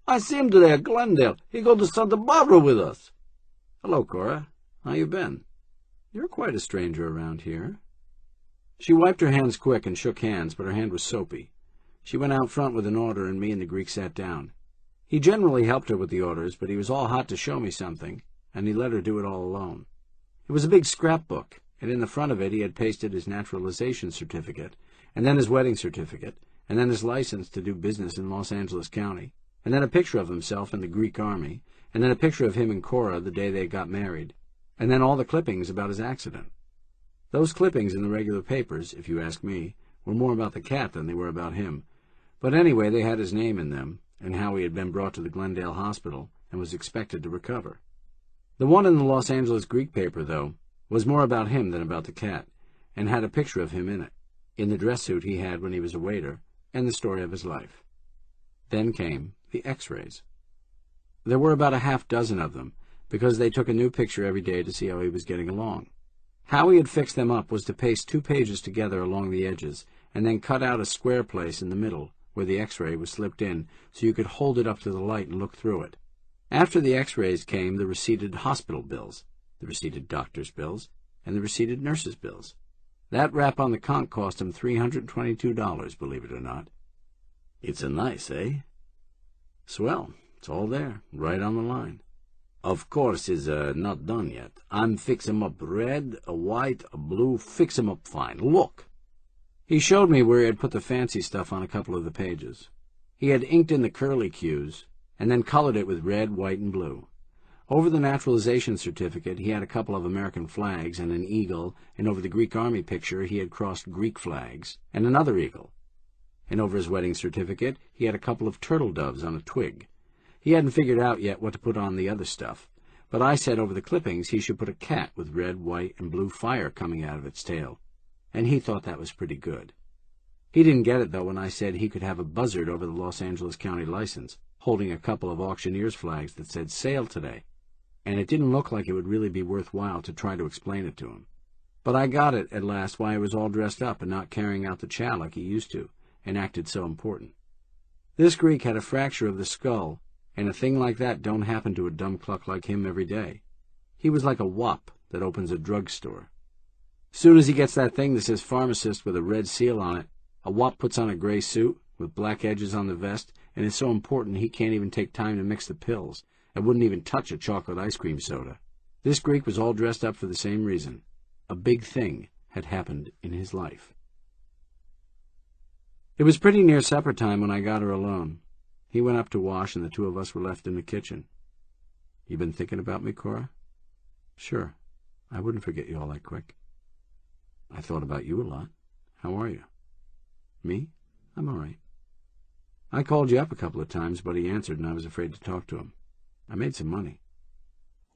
"I see him today at Glendale. He go to Santa Barbara with us." "Hello, Cora. How you been? You're quite a stranger around here." She wiped her hands quick and shook hands, but her hand was soapy. She went out front with an order, and me and the Greek sat down. He generally helped her with the orders, but he was all hot to show me something, and he let her do it all alone. It was a big scrapbook, and in the front of it he had pasted his naturalization certificate, and then his wedding certificate, and then his license to do business in Los Angeles County, and then a picture of himself in the Greek army, and then a picture of him and Cora the day they got married, and then all the clippings about his accident. Those clippings in the regular papers, if you ask me, were more about the cat than they were about him, but anyway they had his name in them, and how he had been brought to the Glendale hospital and was expected to recover. The one in the Los Angeles Greek paper, though, was more about him than about the cat, and had a picture of him in it, in the dress suit he had when he was a waiter, and the story of his life. Then came the X-rays. There were about a half-dozen of them, because they took a new picture every day to see how he was getting along. How he had fixed them up was to paste 2 pages together along the edges, and then cut out a square place in the middle, where the X-ray was slipped in, so you could hold it up to the light and look through it. After the X-rays came the receipted hospital bills, the receipted doctor's bills, and the receipted nurse's bills. That rap on the conch cost him $322, believe it or not. It's a nice, eh? Swell. It's all there, right on the line. Of course, is not done yet. I'm fix 'em up red, a white, a blue, fix 'em up fine. Look. He showed me where he had put the fancy stuff on a couple of the pages. He had inked in the curly cues, and then colored it with red, white, and blue. Over the naturalization certificate, he had a couple of American flags and an eagle, and over the Greek army picture, he had crossed Greek flags and another eagle. And over his wedding certificate, he had a couple of turtle doves on a twig. He hadn't figured out yet what to put on the other stuff, but I said over the clippings he should put a cat with red, white, and blue fire coming out of its tail, and he thought that was pretty good. He didn't get it, though, when I said he could have a buzzard over the Los Angeles County license, holding a couple of auctioneer's flags that said "Sale Today," and it didn't look like it would really be worthwhile to try to explain it to him. But I got it at last why he was all dressed up and not carrying out the chow like he used to, and acted so important. This Greek had a fracture of the skull, and a thing like that don't happen to a dumb cluck like him every day. He was like a wop that opens a drugstore. Soon as he gets that thing that says pharmacist with a red seal on it, a wop puts on a gray suit with black edges on the vest, and is so important he can't even take time to mix the pills, and wouldn't even touch a chocolate ice cream soda. This Greek was all dressed up for the same reason. A big thing had happened in his life. It was pretty near supper time when I got her alone. He went up to wash, and the two of us were left in the kitchen. "You been thinking about me, Cora?" "Sure. I wouldn't forget you all that quick." "I thought about you a lot. How are you?" "Me? I'm all right." "I called you up a couple of times, but he answered, and I was afraid to talk to him. I made some money."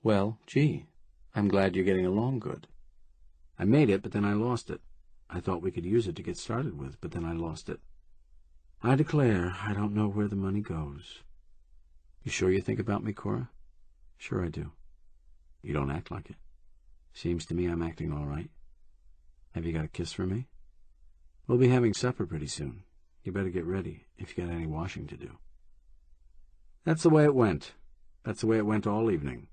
"Well, gee, I'm glad you're getting along good." "I made it, but then I lost it. I thought we could use it to get started with, but then I lost it. I declare, I don't know where the money goes." "You sure you think about me, Cora?" "Sure I do." "You don't act like it." "Seems to me I'm acting all right." "Have you got a kiss for me?" "We'll be having supper pretty soon. You better get ready, if you got any washing to do." That's the way it went. That's the way it went all evening.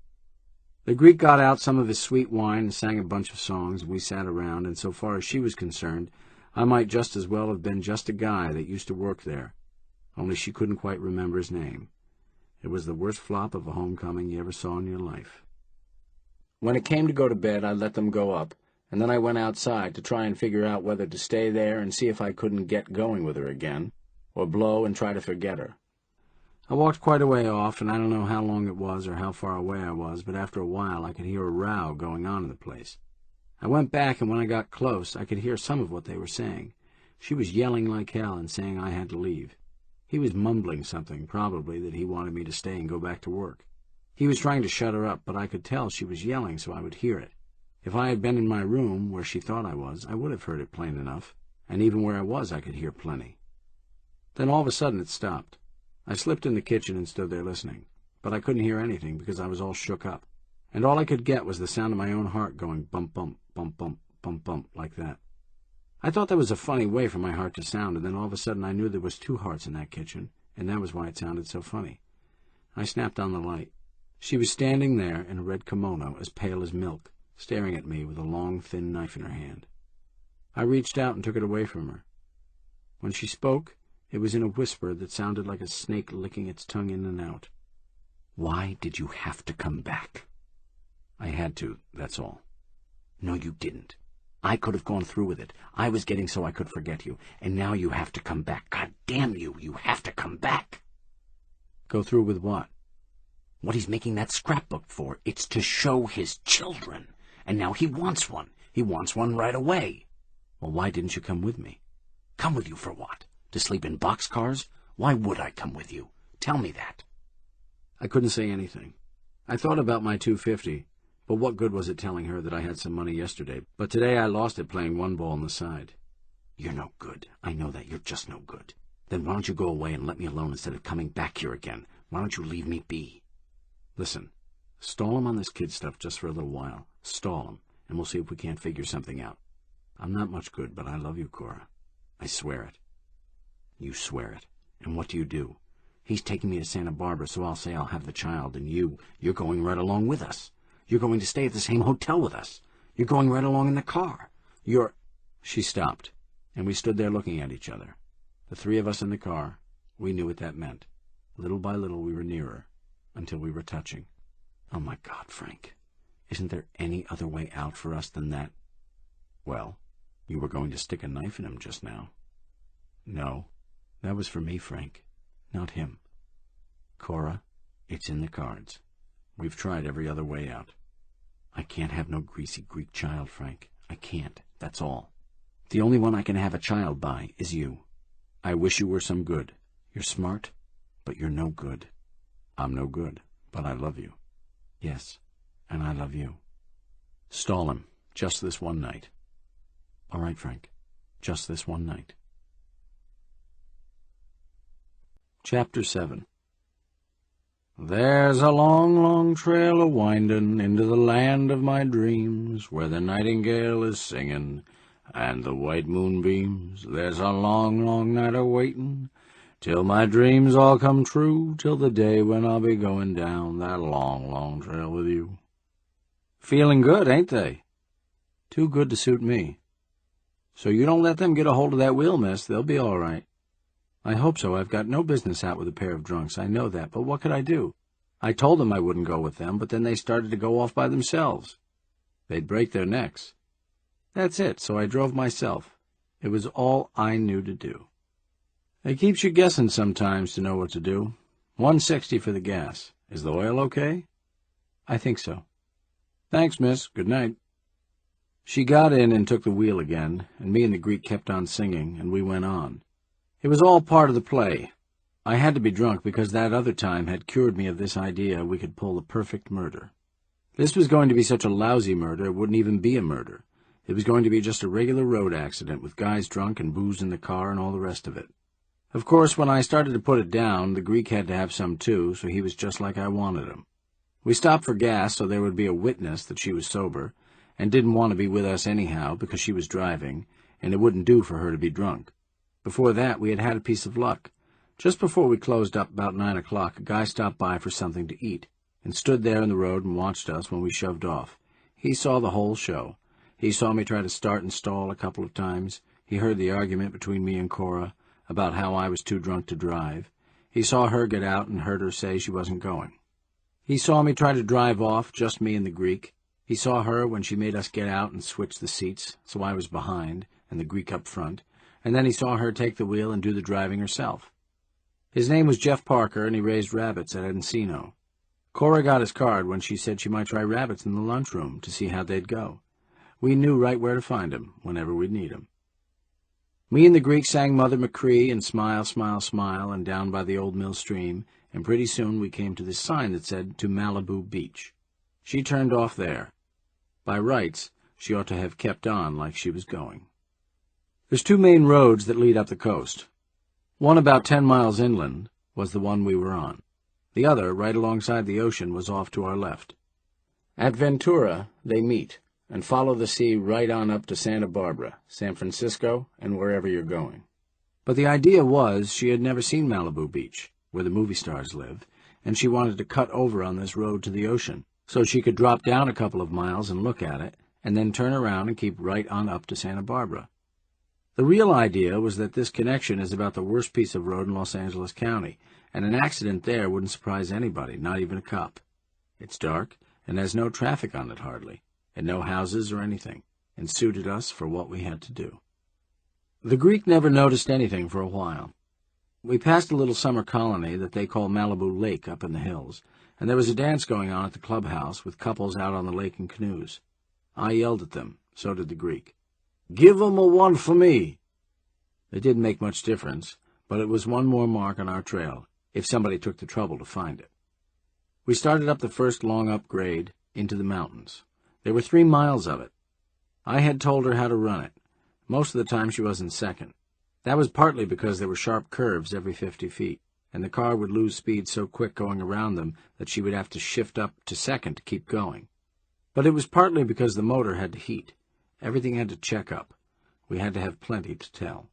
The Greek got out some of his sweet wine and sang a bunch of songs, and we sat around, and so far as she was concerned, I might just as well have been just a guy that used to work there, only she couldn't quite remember his name. It was the worst flop of a homecoming you ever saw in your life. When it came to go to bed, I let them go up, and then I went outside to try and figure out whether to stay there and see if I couldn't get going with her again, or blow and try to forget her. I walked quite a way off, and I don't know how long it was or how far away I was, but after a while I could hear a row going on in the place. I went back, and when I got close, I could hear some of what they were saying. She was yelling like hell and saying I had to leave. He was mumbling something, probably that he wanted me to stay and go back to work. He was trying to shut her up, but I could tell she was yelling so I would hear it. If I had been in my room, where she thought I was, I would have heard it plain enough, and even where I was I could hear plenty. Then all of a sudden it stopped. I slipped in the kitchen and stood there listening, but I couldn't hear anything because I was all shook up, and all I could get was the sound of my own heart going bump, bump, bump, bump, bump, bump, like that. I thought that was a funny way for my heart to sound, and then all of a sudden I knew there was two hearts in that kitchen, and that was why it sounded so funny. I snapped on the light. She was standing there in a red kimono, as pale as milk, staring at me with a long, thin knife in her hand. I reached out and took it away from her. When she spoke, it was in a whisper that sounded like a snake licking its tongue in and out. "Why did you have to come back?" "I had to, that's all." "No, you didn't. I could have gone through with it. I was getting so I could forget you, and now you have to come back. God damn you, you have to come back." "Go through with what?" "What he's making that scrapbook for. It's to show his children. And now he wants one. He wants one right away." "Well, why didn't you come with me?" "Come with you for what? To sleep in boxcars? Why would I come with you? Tell me that." I couldn't say anything. I thought about my $250, but what good was it telling her that I had some money yesterday? But today I lost it playing one ball on the side. "You're no good. I know that. You're just no good. Then why don't you go away and let me alone instead of coming back here again? Why don't you leave me be?" "Listen, stall him on this kid stuff just for a little while. Stall him, and we'll see if we can't figure something out. I'm not much good, but I love you, Cora. I swear it." "You swear it. And what do? He's taking me to Santa Barbara, so I'll say I'll have the child, and you're going right along with us. You're going to stay at the same hotel with us. You're going right along in the car. You're—" She stopped, and we stood there looking at each other. The three of us in the car. We knew what that meant. Little by little we were nearer, until we were touching. Oh, my God, Frank. Isn't there any other way out for us than that? "Well, you were going to stick a knife in him just now." "No, that was for me, Frank, not him." "Cora, it's in the cards. We've tried every other way out. I can't have no greasy Greek child, Frank. I can't, that's all. The only one I can have a child by is you. I wish you were some good. You're smart, but you're no good. I'm no good, but I love you. Yes, and I love you. Stall him, just this one night. All right, Frank, just this one night. Chapter 7. There's a long, long trail a-windin' into the land of my dreams, where the nightingale is singin' and the white moon beams. There's a long, long night a-waitin' till my dreams all come true, till the day when I'll be going down that long, long trail with you. Feeling good, ain't they? Too good to suit me. So you don't let them get a hold of that wheel, miss. They'll be all right. I hope so. I've got no business out with a pair of drunks. I know that, but what could I do? I told them I wouldn't go with them, but then they started to go off by themselves. They'd break their necks. That's it, so I drove myself. It was all I knew to do. It keeps you guessing sometimes to know what to do. $1.60 for the gas. Is the oil okay? I think so. Thanks, miss. Good night. She got in and took the wheel again, and me and the Greek kept on singing, and we went on. It was all part of the play. I had to be drunk because that other time had cured me of this idea we could pull the perfect murder. This was going to be such a lousy murder it wouldn't even be a murder. It was going to be just a regular road accident with guys drunk and booze in the car and all the rest of it. Of course, when I started to put it down, the Greek had to have some too, so he was just like I wanted him. We stopped for gas so there would be a witness that she was sober, and didn't want to be with us anyhow because she was driving, and it wouldn't do for her to be drunk. Before that, we had had a piece of luck. Just before we closed up about 9 o'clock, a guy stopped by for something to eat, and stood there in the road and watched us when we shoved off. He saw the whole show. He saw me try to start and stall a couple of times. He heard the argument between me and Cora about how I was too drunk to drive. He saw her get out and heard her say she wasn't going. He saw me try to drive off, just me and the Greek. He saw her when she made us get out and switch the seats, so I was behind and the Greek up front. And then he saw her take the wheel and do the driving herself. His name was Jeff Parker, and he raised rabbits at Encino. Cora got his card when she said she might try rabbits in the lunchroom to see how they'd go. We knew right where to find him whenever we'd need him. Me and the Greek sang Mother Machree and Smile, Smile, Smile, and down by the old mill stream, and pretty soon we came to this sign that said, to Malibu Beach. She turned off there. By rights, she ought to have kept on like she was going. There's 2 main roads that lead up the coast. One about 10 miles inland was the one we were on. The other, right alongside the ocean, was off to our left. At Ventura, they meet, and follow the sea right on up to Santa Barbara, San Francisco, and wherever you're going. But the idea was she had never seen Malibu Beach, where the movie stars live, and she wanted to cut over on this road to the ocean, so she could drop down a couple of miles and look at it, and then turn around and keep right on up to Santa Barbara. The real idea was that this connection is about the worst piece of road in Los Angeles County, and an accident there wouldn't surprise anybody, not even a cop. It's dark, and there's no traffic on it hardly, and no houses or anything, and suited us for what we had to do. The Greek never noticed anything for a while. We passed a little summer colony that they call Malibu Lake up in the hills, and there was a dance going on at the clubhouse with couples out on the lake in canoes. I yelled at them, so did the Greek. "Give 'em a one for me." It didn't make much difference, but it was one more mark on our trail, if somebody took the trouble to find it. We started up the first long upgrade into the mountains. There were 3 miles of it. I had told her how to run it. Most of the time she was in second. That was partly because there were sharp curves every 50 feet, and the car would lose speed so quick going around them that she would have to shift up to second to keep going. But it was partly because the motor had to heat. Everything had to check up. We had to have plenty to tell.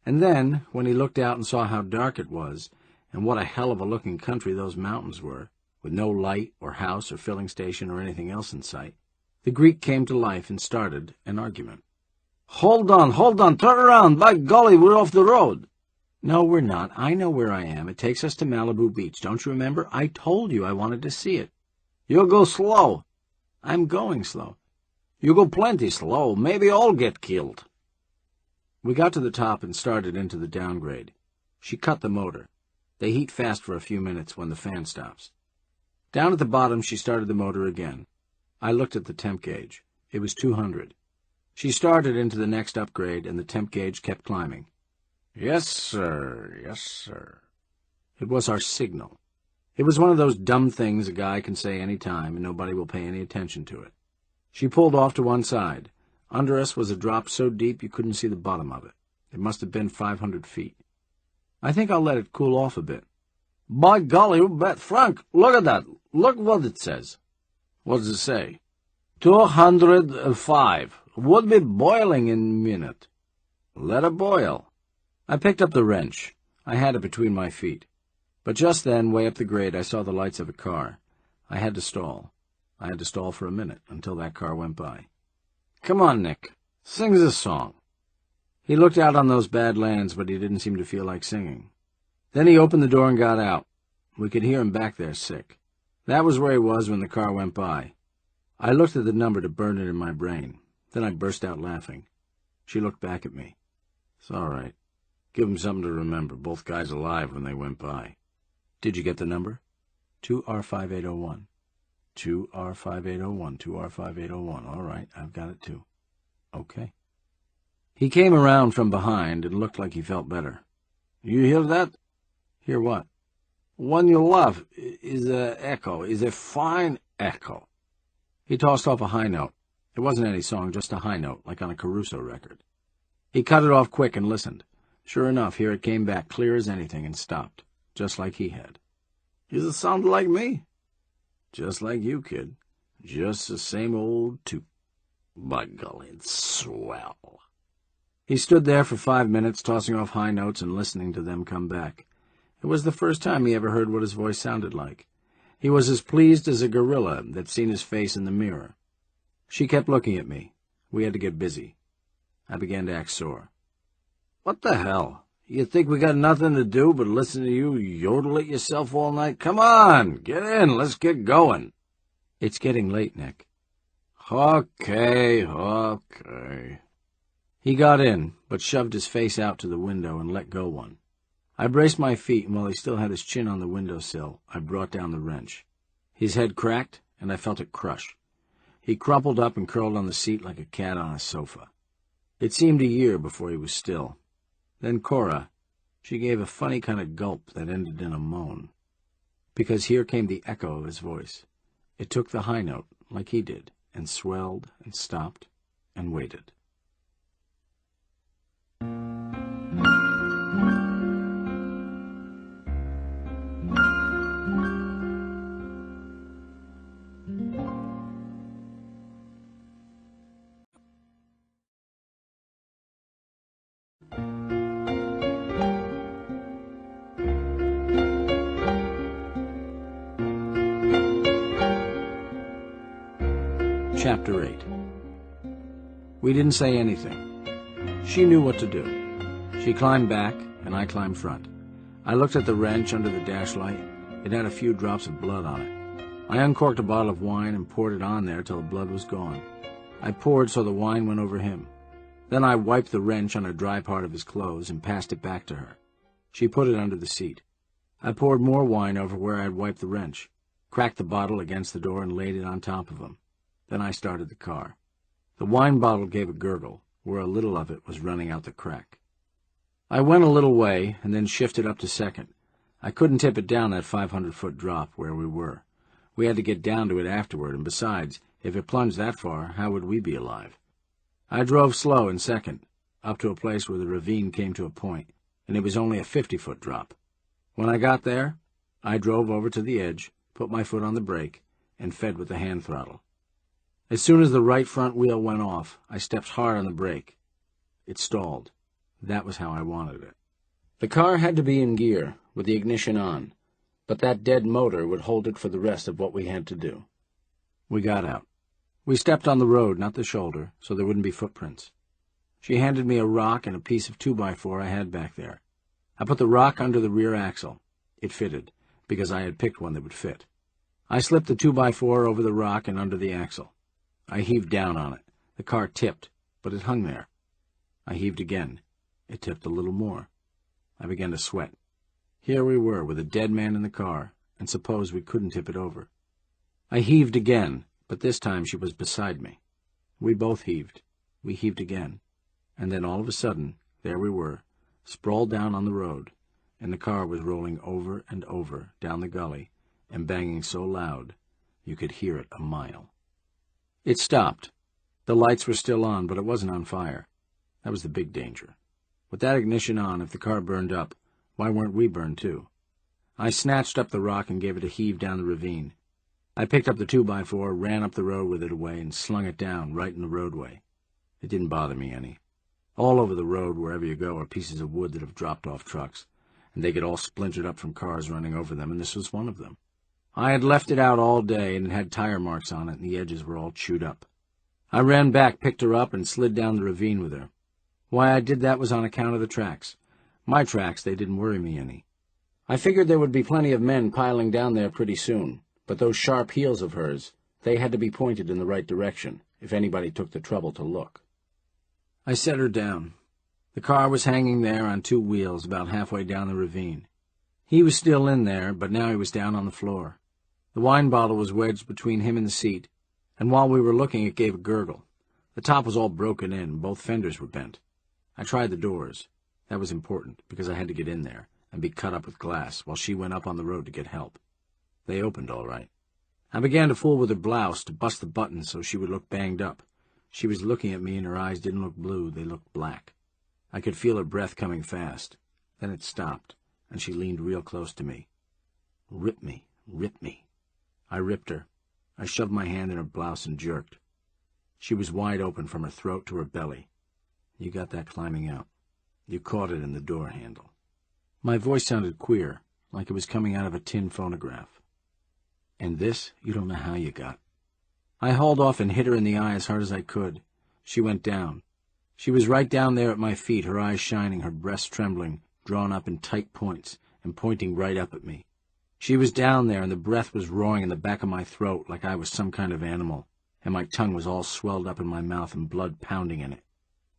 And then, when he looked out and saw how dark it was, and what a hell of a looking country those mountains were, with no light or house or filling station or anything else in sight, the Greek came to life and started an argument. Hold on, turn around, by golly, we're off the road." "No, we're not. I know where I am. It takes us to Malibu Beach. Don't you remember? I told you I wanted to see it." "You go slow." "I'm going slow." "You go plenty slow. Maybe I'll get killed." We got to the top and started into the downgrade. She cut the motor. They heat fast for a few minutes when the fan stops. Down at the bottom, she started the motor again. I looked at the temp gauge. It was 200. She started into the next upgrade, and the temp gauge kept climbing. Yes, sir. Yes, sir. It was our signal. It was one of those dumb things a guy can say any time, and nobody will pay any attention to it. She pulled off to one side. Under us was a drop so deep you couldn't see the bottom of it. It must have been 500 feet. I think I'll let it cool off a bit. By golly, you bet. Frank, look at that. Look what it says. What does it say? 205. Would be boiling in a minute. Let it boil. I picked up the wrench. I had it between my feet. But just then, way up the grade, I saw the lights of a car. I had to stall. I had to stall for a minute, until that car went by. Come on, Nick. Sing this song. He looked out on those bad lands, but he didn't seem to feel like singing. Then he opened the door and got out. We could hear him back there, sick. That was where he was when the car went by. I looked at the number to burn it in my brain. Then I burst out laughing. She looked back at me. It's all right. Give him something to remember. Both guys alive when they went by. Did you get the number? 2R5801. 2R5801. 2R5801. All right, I've got it too. Okay. He came around from behind and looked like he felt better. You hear that? Hear what? When you laugh, is an echo, is a fine echo. He tossed off a high note. It wasn't any song, just a high note, like on a Caruso record. He cut it off quick and listened. Sure enough, here it came back clear as anything and stopped, just like he had. Does it sound like me? Just like you, kid. Just the same old toot. By golly, it's swell. He stood there for 5 minutes, tossing off high notes and listening to them come back. It was the first time he ever heard what his voice sounded like. He was as pleased as a gorilla that's seen his face in the mirror. She kept looking at me. We had to get busy. I began to act sore. What the hell? You think we got nothing to do but listen to you yodel at yourself all night? Come on, get in, let's get going. It's getting late, Nick. Okay. He got in, but shoved his face out to the window and let go one. I braced my feet, and while he still had his chin on the windowsill, I brought down the wrench. His head cracked, and I felt it crush. He crumpled up and curled on the seat like a cat on a sofa. It seemed a year before he was still. Then Cora, she gave a funny kind of gulp that ended in a moan. Because here came the echo of his voice. It took the high note, like he did, and swelled and stopped and waited. Chapter 8. We didn't say anything. She knew what to do. She climbed back, and I climbed front. I looked at the wrench under the dash light. It had a few drops of blood on it. I uncorked a bottle of wine and poured it on there till the blood was gone. I poured so the wine went over him. Then I wiped the wrench on a dry part of his clothes and passed it back to her. She put it under the seat. I poured more wine over where I had wiped the wrench, cracked the bottle against the door and laid it on top of him. Then I started the car. The wine bottle gave a gurgle, where a little of it was running out the crack. I went a little way, and then shifted up to second. I couldn't tip it down that 500-foot drop where we were. We had to get down to it afterward, and besides, if it plunged that far, how would we be alive? I drove slow in second, up to a place where the ravine came to a point, and it was only a 50-foot drop. When I got there, I drove over to the edge, put my foot on the brake, and fed with the hand throttle. As soon as the right front wheel went off, I stepped hard on the brake. It stalled. That was how I wanted it. The car had to be in gear, with the ignition on, but that dead motor would hold it for the rest of what we had to do. We got out. We stepped on the road, not the shoulder, so there wouldn't be footprints. She handed me a rock and a piece of 2x4 I had back there. I put the rock under the rear axle. It fitted, because I had picked one that would fit. I slipped the 2x4 over the rock and under the axle. I heaved down on it. The car tipped, but it hung there. I heaved again. It tipped a little more. I began to sweat. Here we were, with a dead man in the car, and suppose we couldn't tip it over. I heaved again, but this time she was beside me. We both heaved. We heaved again. And then all of a sudden, there we were, sprawled down on the road, and the car was rolling over and over down the gully and banging so loud you could hear it a mile. It stopped. The lights were still on, but it wasn't on fire. That was the big danger. With that ignition on, if the car burned up, why weren't we burned too? I snatched up the rock and gave it a heave down the ravine. I picked up the 2x4, ran up the road with it away, and slung it down right in the roadway. It didn't bother me any. All over the road, wherever you go, are pieces of wood that have dropped off trucks, and they get all splintered up from cars running over them, and this was one of them. I had left it out all day, and it had tire marks on it, and the edges were all chewed up. I ran back, picked her up, and slid down the ravine with her. Why I did that was on account of the tracks. My tracks, they didn't worry me any. I figured there would be plenty of men piling down there pretty soon, but those sharp heels of hers, they had to be pointed in the right direction, if anybody took the trouble to look. I set her down. The car was hanging there on 2 wheels about halfway down the ravine. He was still in there, but now he was down on the floor. The wine bottle was wedged between him and the seat, and while we were looking it gave a gurgle. The top was all broken in, both fenders were bent. I tried the doors. That was important, because I had to get in there and be cut up with glass while she went up on the road to get help. They opened all right. I began to fool with her blouse to bust the buttons so she would look banged up. She was looking at me and her eyes didn't look blue, they looked black. I could feel her breath coming fast. Then it stopped, and she leaned real close to me. Rip me, rip me. I ripped her. I shoved my hand in her blouse and jerked. She was wide open from her throat to her belly. You got that climbing out. You caught it in the door handle. My voice sounded queer, like it was coming out of a tin phonograph. And this, you don't know how you got. I hauled off and hit her in the eye as hard as I could. She went down. She was right down there at my feet, her eyes shining, her breasts trembling, drawn up in tight points, and pointing right up at me. She was down there, and the breath was roaring in the back of my throat like I was some kind of animal, and my tongue was all swelled up in my mouth and blood pounding in it.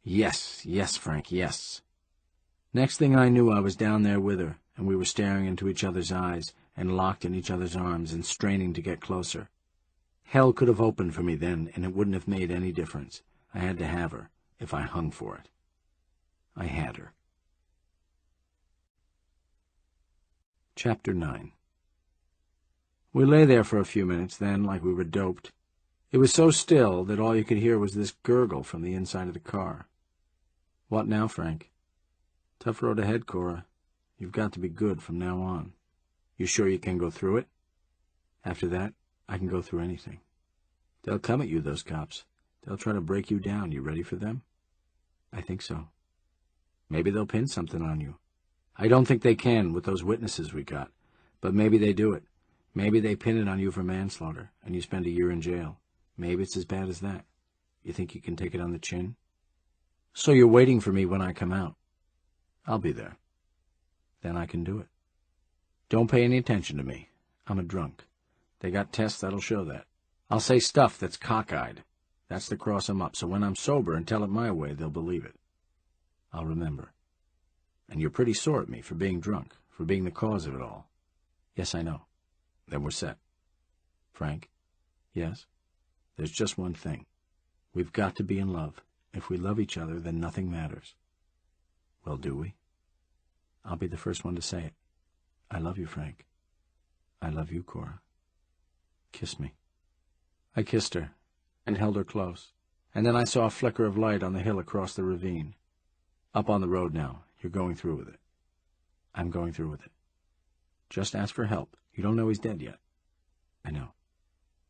Yes, yes, Frank, yes. Next thing I knew, I was down there with her, and we were staring into each other's eyes, and locked in each other's arms, and straining to get closer. Hell could have opened for me then, and it wouldn't have made any difference. I had to have her, if I hung for it. I had her. Chapter 9. We lay there for a few minutes, then, like we were doped. It was so still that all you could hear was this gurgle from the inside of the car. What now, Frank? Tough road ahead, Cora. You've got to be good from now on. You sure you can go through it? After that, I can go through anything. They'll come at you, those cops. They'll try to break you down. You ready for them? I think so. Maybe they'll pin something on you. I don't think they can with those witnesses we got, but maybe they do it. Maybe they pin it on you for manslaughter, and you spend a year in jail. Maybe it's as bad as that. You think you can take it on the chin? So you're waiting for me when I come out. I'll be there. Then I can do it. Don't pay any attention to me. I'm a drunk. They got tests that'll show that. I'll say stuff that's cockeyed. That's to cross 'em up, so when I'm sober and tell it my way, they'll believe it. I'll remember. And you're pretty sore at me for being drunk, for being the cause of it all. Yes, I know. Then we're set. Frank? Yes? There's just one thing. We've got to be in love. If we love each other, then nothing matters. Well, do we? I'll be the first one to say it. I love you, Frank. I love you, Cora. Kiss me. I kissed her, and held her close, and then I saw a flicker of light on the hill across the ravine. Up on the road now. You're going through with it. I'm going through with it. Just ask for help. You don't know he's dead yet. I know.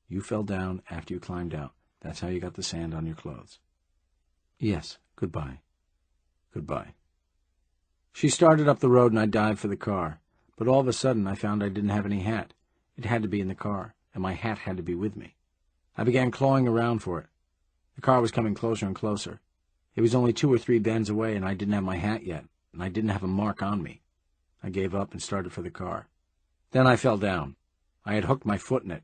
You fell down after you climbed out. That's how you got the sand on your clothes. Yes, goodbye. Goodbye. She started up the road and I dived for the car, but all of a sudden I found I didn't have any hat. It had to be in the car, and my hat had to be with me. I began clawing around for it. The car was coming closer and closer. It was only 2 or 3 bends away, and I didn't have my hat yet, and I didn't have a mark on me. I gave up and started for the car. Then I fell down. I had hooked my foot in it.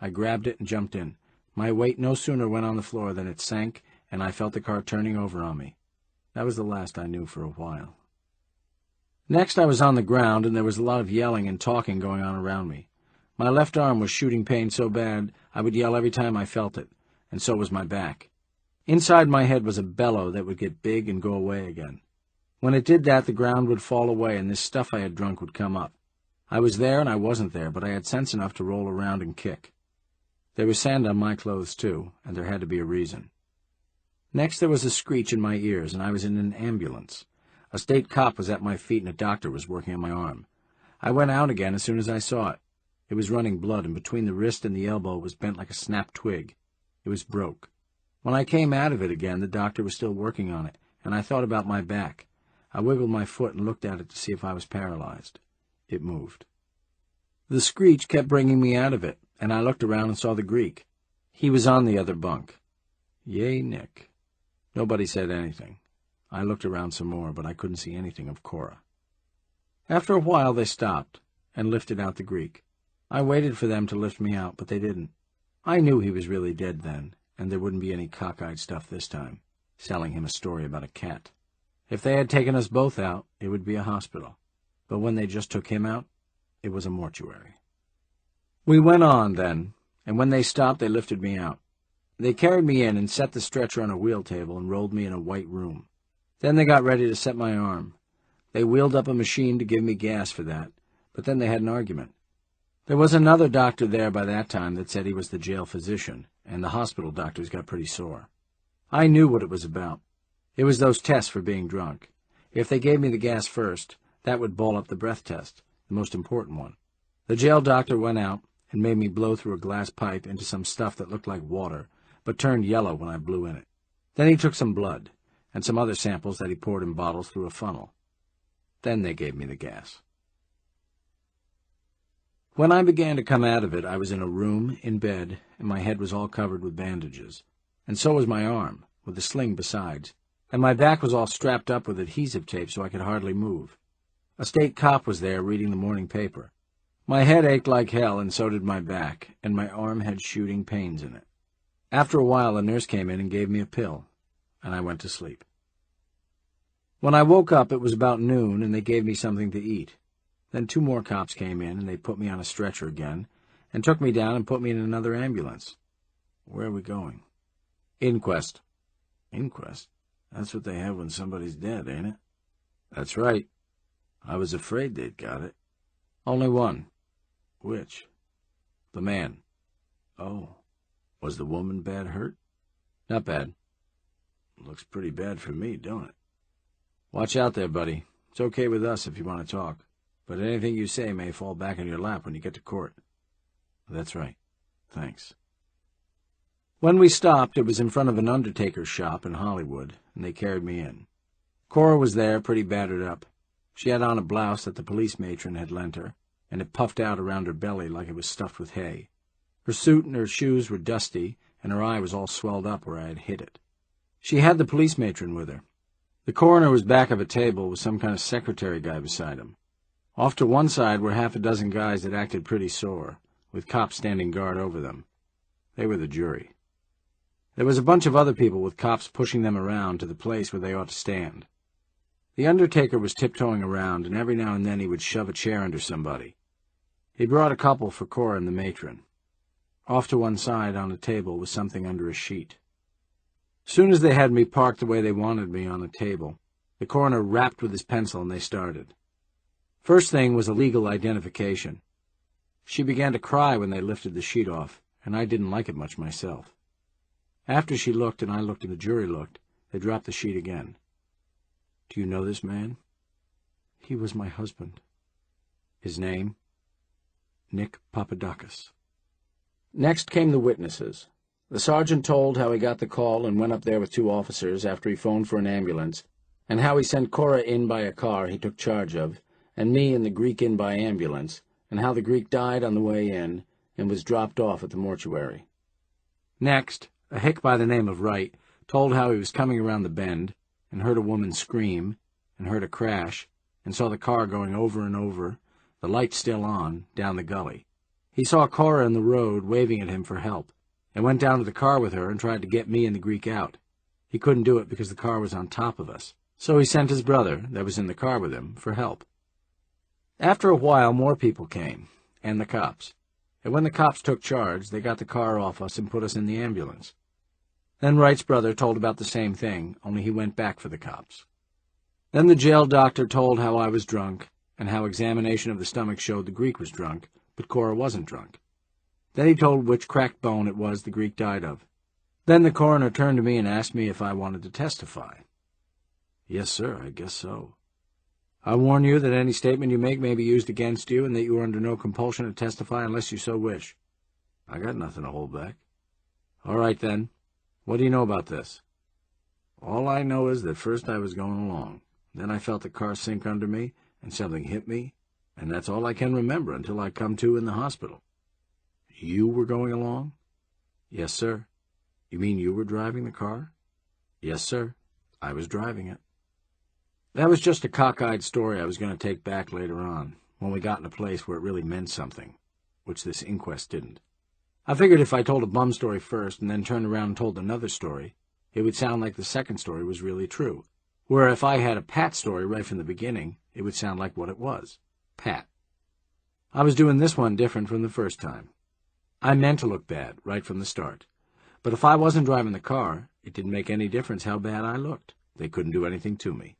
I grabbed it and jumped in. My weight no sooner went on the floor than it sank, and I felt the car turning over on me. That was the last I knew for a while. Next I was on the ground, and there was a lot of yelling and talking going on around me. My left arm was shooting pain so bad I would yell every time I felt it, and so was my back. Inside my head was a bellow that would get big and go away again. When it did that, the ground would fall away and this stuff I had drunk would come up. I was there and I wasn't there, but I had sense enough to roll around and kick. There was sand on my clothes, too, and there had to be a reason. Next there was a screech in my ears, and I was in an ambulance. A state cop was at my feet and a doctor was working on my arm. I went out again as soon as I saw it. It was running blood, and between the wrist and the elbow was bent like a snapped twig. It was broke. When I came out of it again, the doctor was still working on it, and I thought about my back. I wiggled my foot and looked at it to see if I was paralyzed. It moved. The screech kept bringing me out of it, and I looked around and saw the Greek. He was on the other bunk. Yay, Nick. Nobody said anything. I looked around some more, but I couldn't see anything of Cora. After a while they stopped and lifted out the Greek. I waited for them to lift me out, but they didn't. I knew he was really dead then, and there wouldn't be any cockeyed stuff this time, selling him a story about a cat. If they had taken us both out, it would be a hospital. But when they just took him out, it was a mortuary. We went on, then, and when they stopped, they lifted me out. They carried me in and set the stretcher on a wheel table and rolled me in a white room. Then they got ready to set my arm. They wheeled up a machine to give me gas for that, but then they had an argument. There was another doctor there by that time that said he was the jail physician, and the hospital doctors got pretty sore. I knew what it was about. It was those tests for being drunk. If they gave me the gas first, that would ball up the breath test, the most important one. The jail doctor went out and made me blow through a glass pipe into some stuff that looked like water, but turned yellow when I blew in it. Then he took some blood, and some other samples that he poured in bottles through a funnel. Then they gave me the gas. When I began to come out of it, I was in a room, in bed, and my head was all covered with bandages. And so was my arm, with a sling besides, and my back was all strapped up with adhesive tape so I could hardly move. A state cop was there reading the morning paper. My head ached like hell, and so did my back, and my arm had shooting pains in it. After a while, a nurse came in and gave me a pill, and I went to sleep. When I woke up, it was about noon, and they gave me something to eat. Then 2 more cops came in, and they put me on a stretcher again, and took me down and put me in another ambulance. Where are we going? Inquest. Inquest? That's what they have when somebody's dead, ain't it? That's right. I was afraid they'd got it. Only one. Which? The man. Oh. Was the woman bad hurt? Not bad. Looks pretty bad for me, don't it? Watch out there, buddy. It's okay with us if you want to talk, but anything you say may fall back in your lap when you get to court. That's right. Thanks. When we stopped, it was in front of an undertaker's shop in Hollywood, and they carried me in. Cora was there, pretty battered up. She had on a blouse that the police matron had lent her, and it puffed out around her belly like it was stuffed with hay. Her suit and her shoes were dusty, and her eye was all swelled up where I had hit it. She had the police matron with her. The coroner was back of a table with some kind of secretary guy beside him. Off to one side were 6 guys that acted pretty sore, with cops standing guard over them. They were the jury. There was a bunch of other people with cops pushing them around to the place where they ought to stand. The undertaker was tiptoeing around, and every now and then he would shove a chair under somebody. He brought a couple for Cora and the matron. Off to one side on a table was something under a sheet. Soon as they had me parked the way they wanted me on the table, the coroner rapped with his pencil and they started. First thing was a legal identification. She began to cry when they lifted the sheet off, and I didn't like it much myself. After she looked and I looked and the jury looked, they dropped the sheet again. Do you know this man? He was my husband. His name? Nick Papadakis. Next came the witnesses. The sergeant told how he got the call and went up there with 2 officers after he phoned for an ambulance, and how he sent Cora in by a car he took charge of, and me and the Greek in by ambulance, and how the Greek died on the way in and was dropped off at the mortuary. Next, a hick by the name of Wright told how he was coming around the bend, and heard a woman scream, and heard a crash, and saw the car going over and over, the light still on, down the gully. He saw Cora in the road waving at him for help, and went down to the car with her and tried to get me and the Greek out. He couldn't do it because the car was on top of us, so he sent his brother, that was in the car with him, for help. After a while, more people came, and the cops. And when the cops took charge, they got the car off us and put us in the ambulance. Then Wright's brother told about the same thing, only he went back for the cops. Then the jail doctor told how I was drunk, and how examination of the stomach showed the Greek was drunk, but Cora wasn't drunk. Then he told which cracked bone it was the Greek died of. Then the coroner turned to me and asked me if I wanted to testify. Yes, sir, I guess so. I warn you that any statement you make may be used against you and that you are under no compulsion to testify unless you so wish. I got nothing to hold back. All right, then. What do you know about this? All I know is that first I was going along. Then I felt the car sink under me and something hit me, and that's all I can remember until I come to in the hospital. You were going along? Yes, sir. You mean you were driving the car? Yes, sir. I was driving it. That was just a cockeyed story I was going to take back later on, when we got in a place where it really meant something, which this inquest didn't. I figured if I told a bum story first and then turned around and told another story, it would sound like the second story was really true, where if I had a pat story right from the beginning, it would sound like what it was, pat. I was doing this one different from the first time. I meant to look bad right from the start, but if I wasn't driving the car, it didn't make any difference how bad I looked. They couldn't do anything to me.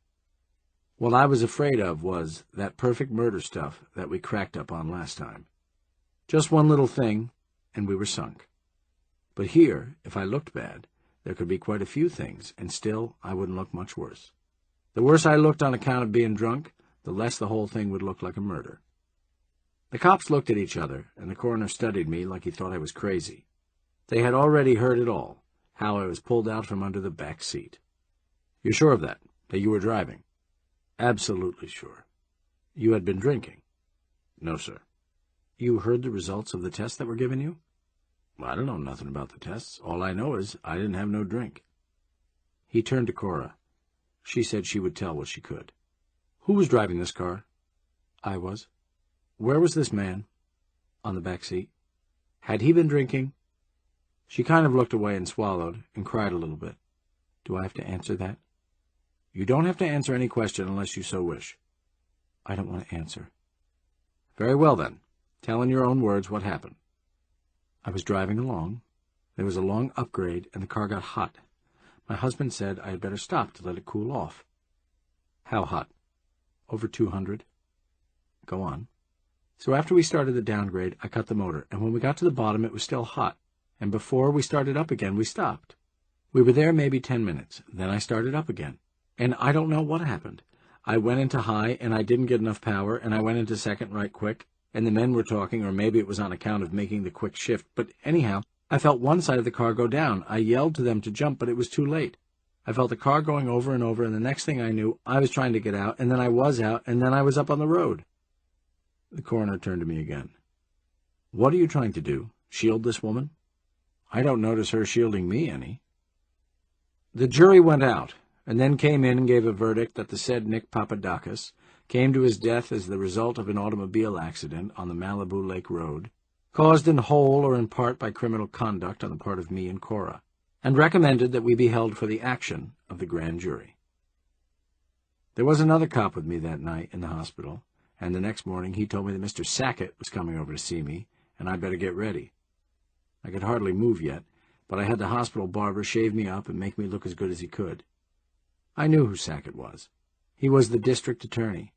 What I was afraid of was that perfect murder stuff that we cracked up on last time. Just one little thing, and we were sunk. But here, if I looked bad, there could be quite a few things, and still I wouldn't look much worse. The worse I looked on account of being drunk, the less the whole thing would look like a murder. The cops looked at each other, and the coroner studied me like he thought I was crazy. They had already heard it all, how I was pulled out from under the back seat. You're sure of that you were driving? Absolutely sure. You had been drinking? No, sir. You heard the results of the tests that were given you? I don't know nothing about the tests. All I know is I didn't have no drink. He turned to Cora. She said she would tell what she could. Who was driving this car? I was. Where was this man? On the back seat. Had he been drinking? She kind of looked away and swallowed and cried a little bit. Do I have to answer that? You don't have to answer any question unless you so wish. I don't want to answer. Very well, then. Tell in your own words what happened. I was driving along. There was a long upgrade, and the car got hot. My husband said I had better stop to let it cool off. How hot? Over 200. Go on. So after we started the downgrade, I cut the motor, and when we got to the bottom, it was still hot. And before we started up again, we stopped. We were there maybe 10 minutes. Then I started up again. And I don't know what happened. I went into high, and I didn't get enough power, and I went into second right quick, and the men were talking, or maybe it was on account of making the quick shift, but anyhow, I felt one side of the car go down. I yelled to them to jump, but it was too late. I felt the car going over and over, and the next thing I knew, I was trying to get out, and then I was out, and then I was up on the road. The coroner turned to me again. What are you trying to do? Shield this woman? I don't notice her shielding me any. The jury went out, and then came in and gave a verdict that the said Nick Papadakis came to his death as the result of an automobile accident on the Malibu Lake Road, caused in whole or in part by criminal conduct on the part of me and Cora, and recommended that we be held for the action of the grand jury. There was another cop with me that night in the hospital, and the next morning he told me that Mr. Sackett was coming over to see me, and I'd better get ready. I could hardly move yet, but I had the hospital barber shave me up and make me look as good as he could. I knew who Sackett was. He was the district attorney.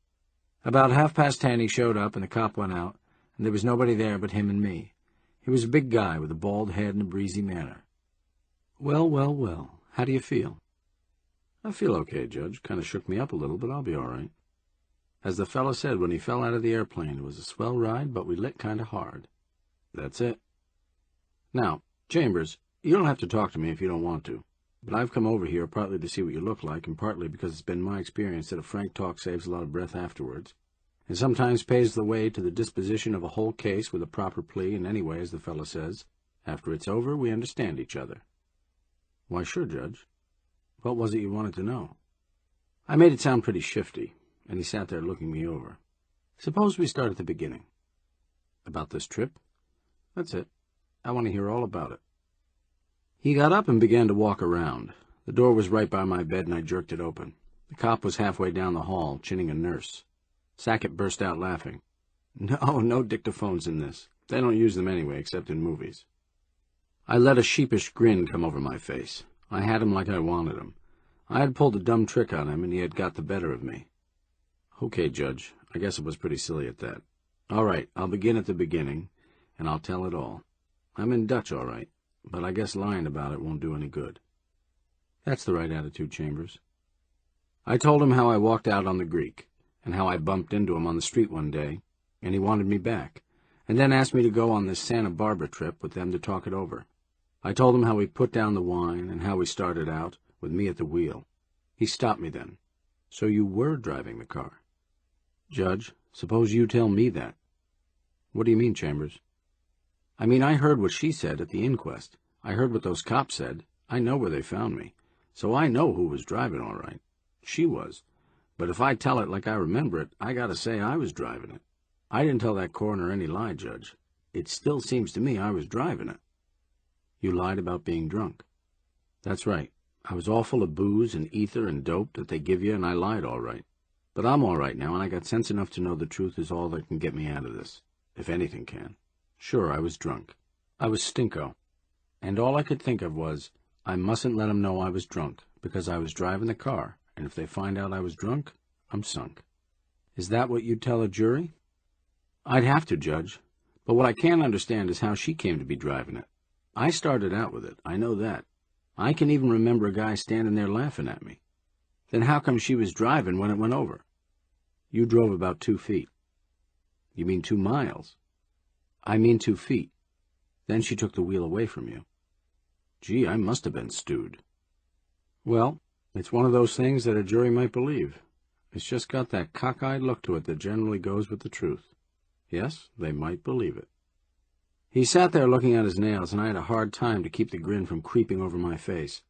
About 10:30 he showed up, and the cop went out, and there was nobody there but him and me. He was a big guy with a bald head and a breezy manner. Well, well, well, how do you feel? I feel okay, Judge. Kind of shook me up a little, but I'll be all right. As the fellow said when he fell out of the airplane, it was a swell ride, but we lit kind of hard. That's it. Now, Chambers, you don't have to talk to me if you don't want to, but I've come over here partly to see what you look like, and partly because it's been my experience that a frank talk saves a lot of breath afterwards, and sometimes paves the way to the disposition of a whole case with a proper plea, and anyway, as the fellow says, after it's over, we understand each other. Why, sure, Judge. What was it you wanted to know? I made it sound pretty shifty, and he sat there looking me over. Suppose we start at the beginning. About this trip? That's it. I want to hear all about it. He got up and began to walk around. The door was right by my bed, and I jerked it open. The cop was halfway down the hall, chinning a nurse. Sackett burst out laughing. No dictaphones in this. They don't use them anyway, except in movies. I let a sheepish grin come over my face. I had him like I wanted him. I had pulled a dumb trick on him, and he had got the better of me. Okay, Judge, I guess it was pretty silly at that. All right, I'll begin at the beginning, and I'll tell it all. I'm in Dutch, all right, but I guess lying about it won't do any good. That's the right attitude, Chambers. I told him how I walked out on the Greek, and how I bumped into him on the street one day, and he wanted me back, and then asked me to go on this Santa Barbara trip with them to talk it over. I told him how we put down the wine, and how we started out, with me at the wheel. He stopped me then. So you were driving the car? Judge, suppose you tell me that. What do you mean, Chambers? I mean, I heard what she said at the inquest. I heard what those cops said. I know where they found me. So I know who was driving all right. She was. But if I tell it like I remember it, I gotta say I was driving it. I didn't tell that coroner any lie, Judge. It still seems to me I was driving it. You lied about being drunk. That's right. I was all full of booze and ether and dope that they give you, and I lied all right. But I'm all right now, and I got sense enough to know the truth is all that can get me out of this, if anything can. Sure, I was drunk. I was stinko. And all I could think of was, I mustn't let 'em know I was drunk, because I was driving the car, and if they find out I was drunk, I'm sunk. Is that what you'd tell a jury? I'd have to, Judge. But what I can't understand is how she came to be driving it. I started out with it, I know that. I can even remember a guy standing there laughing at me. Then how come she was driving when it went over? You drove about 2 feet. You mean 2 miles? I mean 2 feet. Then she took the wheel away from you. Gee, I must have been stewed. Well, it's one of those things that a jury might believe. It's just got that cockeyed look to it that generally goes with the truth. Yes, they might believe it. He sat there looking at his nails, and I had a hard time to keep the grin from creeping over my face.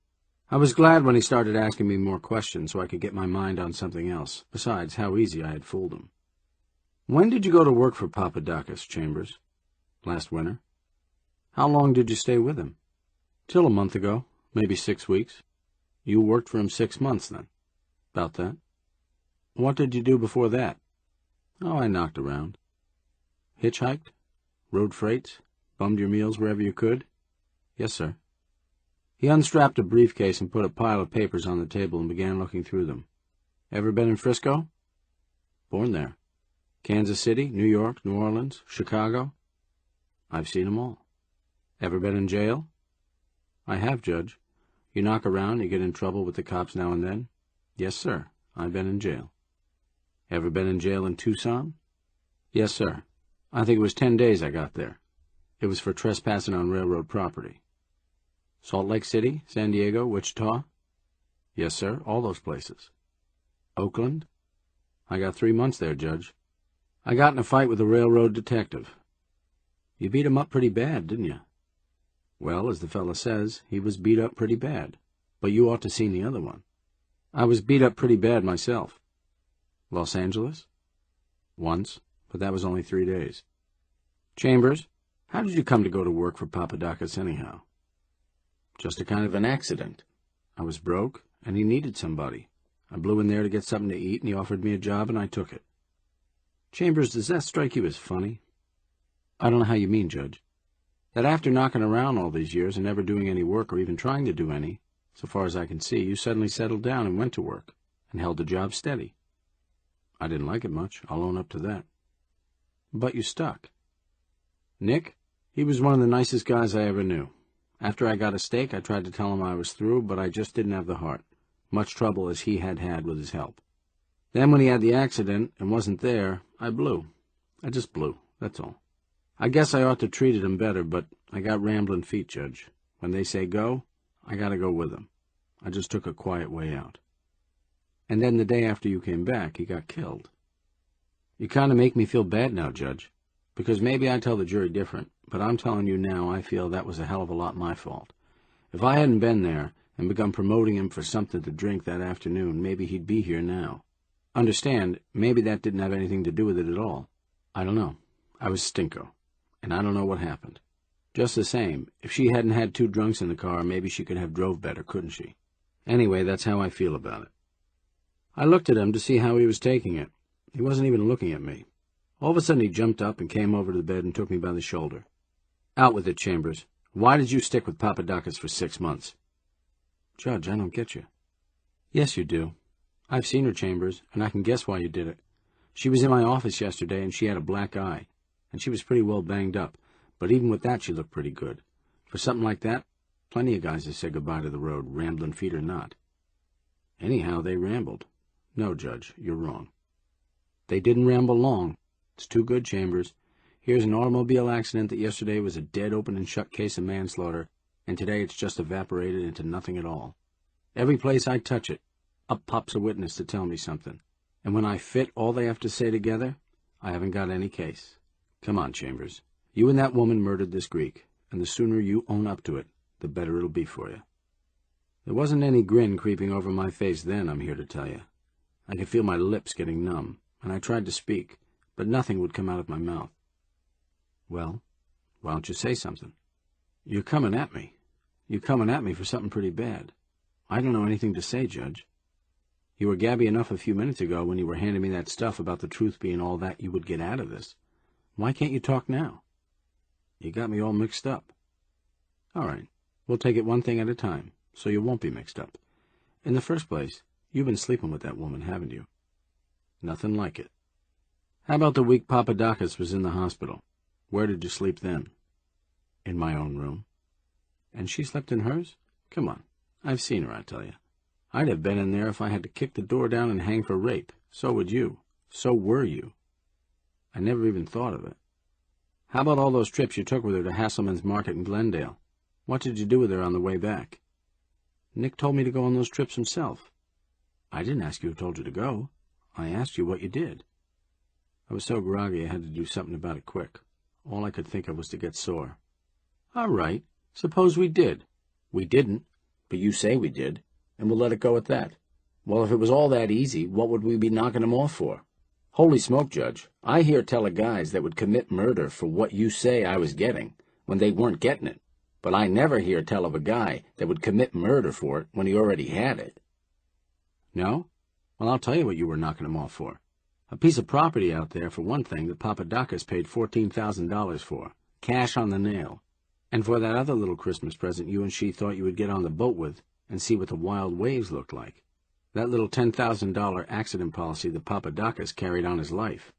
I was glad when he started asking me more questions so I could get my mind on something else, besides how easy I had fooled him. When did you go to work for Papadakis, Chambers? Last winter. How long did you stay with him? Till a month ago, maybe 6 weeks. You worked for him 6 months, then? About that. What did you do before that? Oh, I knocked around. Hitchhiked? Rode freights? Bummed your meals wherever you could? Yes, sir. He unstrapped a briefcase and put a pile of papers on the table and began looking through them. Ever been in Frisco? Born there. Kansas City, New York, New Orleans, Chicago? I've seen 'em all. Ever been in jail? I have, Judge. You knock around, you get in trouble with the cops now and then? Yes, sir. I've been in jail. Ever been in jail in Tucson? Yes, sir. I think it was 10 days I got there. It was for trespassing on railroad property. Salt Lake City, San Diego, Wichita? Yes, sir, all those places. Oakland? I got 3 months there, Judge. I got in a fight with a railroad detective. You beat him up pretty bad, didn't you? Well, as the fella says, he was beat up pretty bad. But you ought to seen the other one. I was beat up pretty bad myself. Los Angeles? Once, but that was only 3 days. Chambers, how did you come to go to work for Papadakis anyhow? Just a kind of an accident. I was broke, and he needed somebody. I blew in there to get something to eat, and he offered me a job, and I took it. Chambers, does that strike you as funny? I don't know how you mean, Judge. That after knocking around all these years and never doing any work or even trying to do any, so far as I can see, you suddenly settled down and went to work, and held the job steady. I didn't like it much, I'll own up to that. But you stuck. Nick, he was one of the nicest guys I ever knew. After I got a steak, I tried to tell him I was through, but I just didn't have the heart. Much trouble as he had had with his help. Then when he had the accident and wasn't there, I blew. I just blew, that's all. I guess I ought to treated him better, but I got rambling feet, Judge. When they say go, I gotta go with them. I just took a quiet way out. And then the day after you came back, he got killed. You kind of make me feel bad now, Judge, because maybe I tell the jury different, but I'm telling you now I feel that was a hell of a lot my fault. If I hadn't been there and begun promoting him for something to drink that afternoon, maybe he'd be here now. Understand, maybe that didn't have anything to do with it at all. I don't know. I was stinko, and I don't know what happened. Just the same, if she hadn't had 2 drunks in the car, maybe she could have drove better, couldn't she? Anyway, that's how I feel about it. I looked at him to see how he was taking it. He wasn't even looking at me. All of a sudden he jumped up and came over to the bed and took me by the shoulder. "Out with it, Chambers. Why did you stick with Papadakis for 6 months?" "Judge, I don't get you." "Yes, you do. I've seen her, Chambers, and I can guess why you did it. She was in my office yesterday, and she had a black eye, and she was pretty well banged up, but even with that she looked pretty good. For something like that, plenty of guys have said goodbye to the road, rambling feet or not." "Anyhow, they rambled." "No, Judge, you're wrong." "They didn't ramble long. It's too good, Chambers. Here's an automobile accident that yesterday was a dead open and shut case of manslaughter, and today it's just evaporated into nothing at all. Every place I touch it, up pops a witness to tell me something. And when I fit all they have to say together, I haven't got any case. Come on, Chambers. You and that woman murdered this Greek, and the sooner you own up to it, the better it'll be for you." There wasn't any grin creeping over my face then, I'm here to tell you. I could feel my lips getting numb, and I tried to speak, but nothing would come out of my mouth. "Well, why don't you say something?" "You're coming at me. You're coming at me for something pretty bad. I don't know anything to say, Judge. You were gabby enough a few minutes ago when you were handing me that stuff about the truth being all that you would get out of this. Why can't you talk now?" "You got me all mixed up." "All right, we'll take it one thing at a time, so you won't be mixed up. In the first place, you've been sleeping with that woman, haven't you?" "Nothing like it." "How about the week Papadakis was in the hospital? Where did you sleep then?" "In my own room." "And she slept in hers? Come on, I've seen her, I tell you. I'd have been in there if I had to kick the door down and hang for rape. So would you. So were you." "I never even thought of it." "How about all those trips you took with her to Hasselman's Market in Glendale? What did you do with her on the way back?" "Nick told me to go on those trips himself." "I didn't ask you who told you to go. I asked you what you did." I was so groggy I had to do something about it quick. All I could think of was to get sore. "All right, suppose we did." "We didn't, but you say we did, and we'll let it go at that. Well, if it was all that easy, what would we be knocking him off for? Holy smoke, Judge, I hear tell of guys that would commit murder for what you say I was getting, when they weren't getting it, but I never hear tell of a guy that would commit murder for it when he already had it." "No? Well, I'll tell you what you were knocking him off for. A piece of property out there, for one thing, that Papadakis paid $14,000 for, cash on the nail. And for that other little Christmas present you and she thought you would get on the boat with and see what the wild waves looked like. That little $10,000 accident policy that Papadakis carried on his life."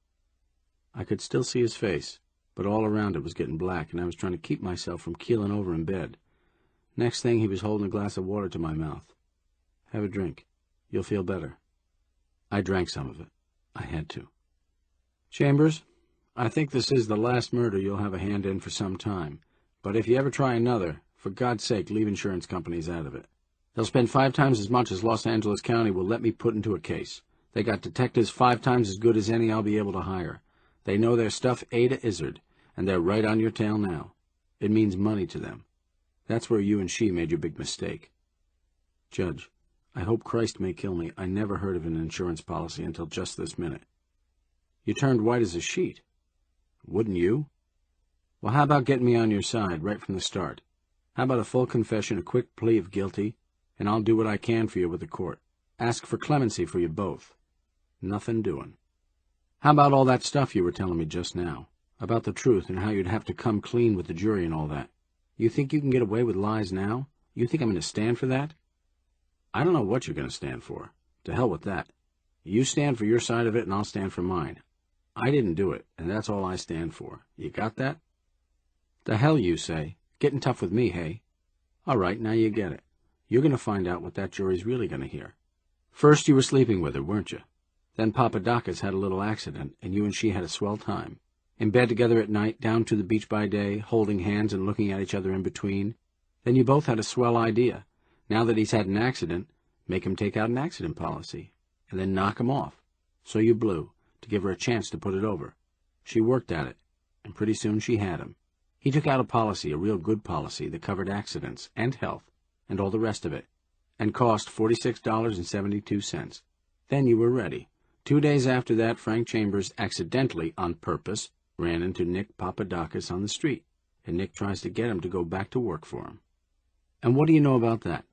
I could still see his face, but all around it was getting black, and I was trying to keep myself from keeling over in bed. Next thing, he was holding a glass of water to my mouth. "Have a drink. You'll feel better." I drank some of it. I had to. "Chambers, I think this is the last murder you'll have a hand in for some time, but if you ever try another, for God's sake, leave insurance companies out of it. They'll spend 5 times as much as Los Angeles County will let me put into a case. They got detectives 5 times as good as any I'll be able to hire. They know their stuff A to Izzard, and they're right on your tail now. It means money to them. That's where you and she made your big mistake. Judge, I hope Christ may kill me. I never heard of an insurance policy until just this minute." "You turned white as a sheet." "Wouldn't you?" "Well, how about getting me on your side right from the start? How about a full confession, a quick plea of guilty, and I'll do what I can for you with the court. Ask for clemency for you both. Nothing doing. How about all that stuff you were telling me just now, about the truth and how you'd have to come clean with the jury and all that? You think you can get away with lies now? You think I'm going to stand for that?" "I don't know what you're going to stand for. To hell with that. You stand for your side of it, and I'll stand for mine. I didn't do it, and that's all I stand for. You got that?" "The hell you say. Getting tough with me, hey? All right, now you get it. You're going to find out what that jury's really going to hear. First you were sleeping with her, weren't you? Then Papadakis had a little accident, and you and she had a swell time. In bed together at night, down to the beach by day, holding hands and looking at each other in between. Then you both had a swell idea. Now that he's had an accident, make him take out an accident policy, and then knock him off. So you blew, to give her a chance to put it over. She worked at it, and pretty soon she had him. He took out a policy, a real good policy, that covered accidents and health, and all the rest of it, and cost $46.72. Then you were ready. 2 days after that, Frank Chambers accidentally, on purpose, ran into Nick Papadakis on the street, and Nick tries to get him to go back to work for him. And what do you know about that?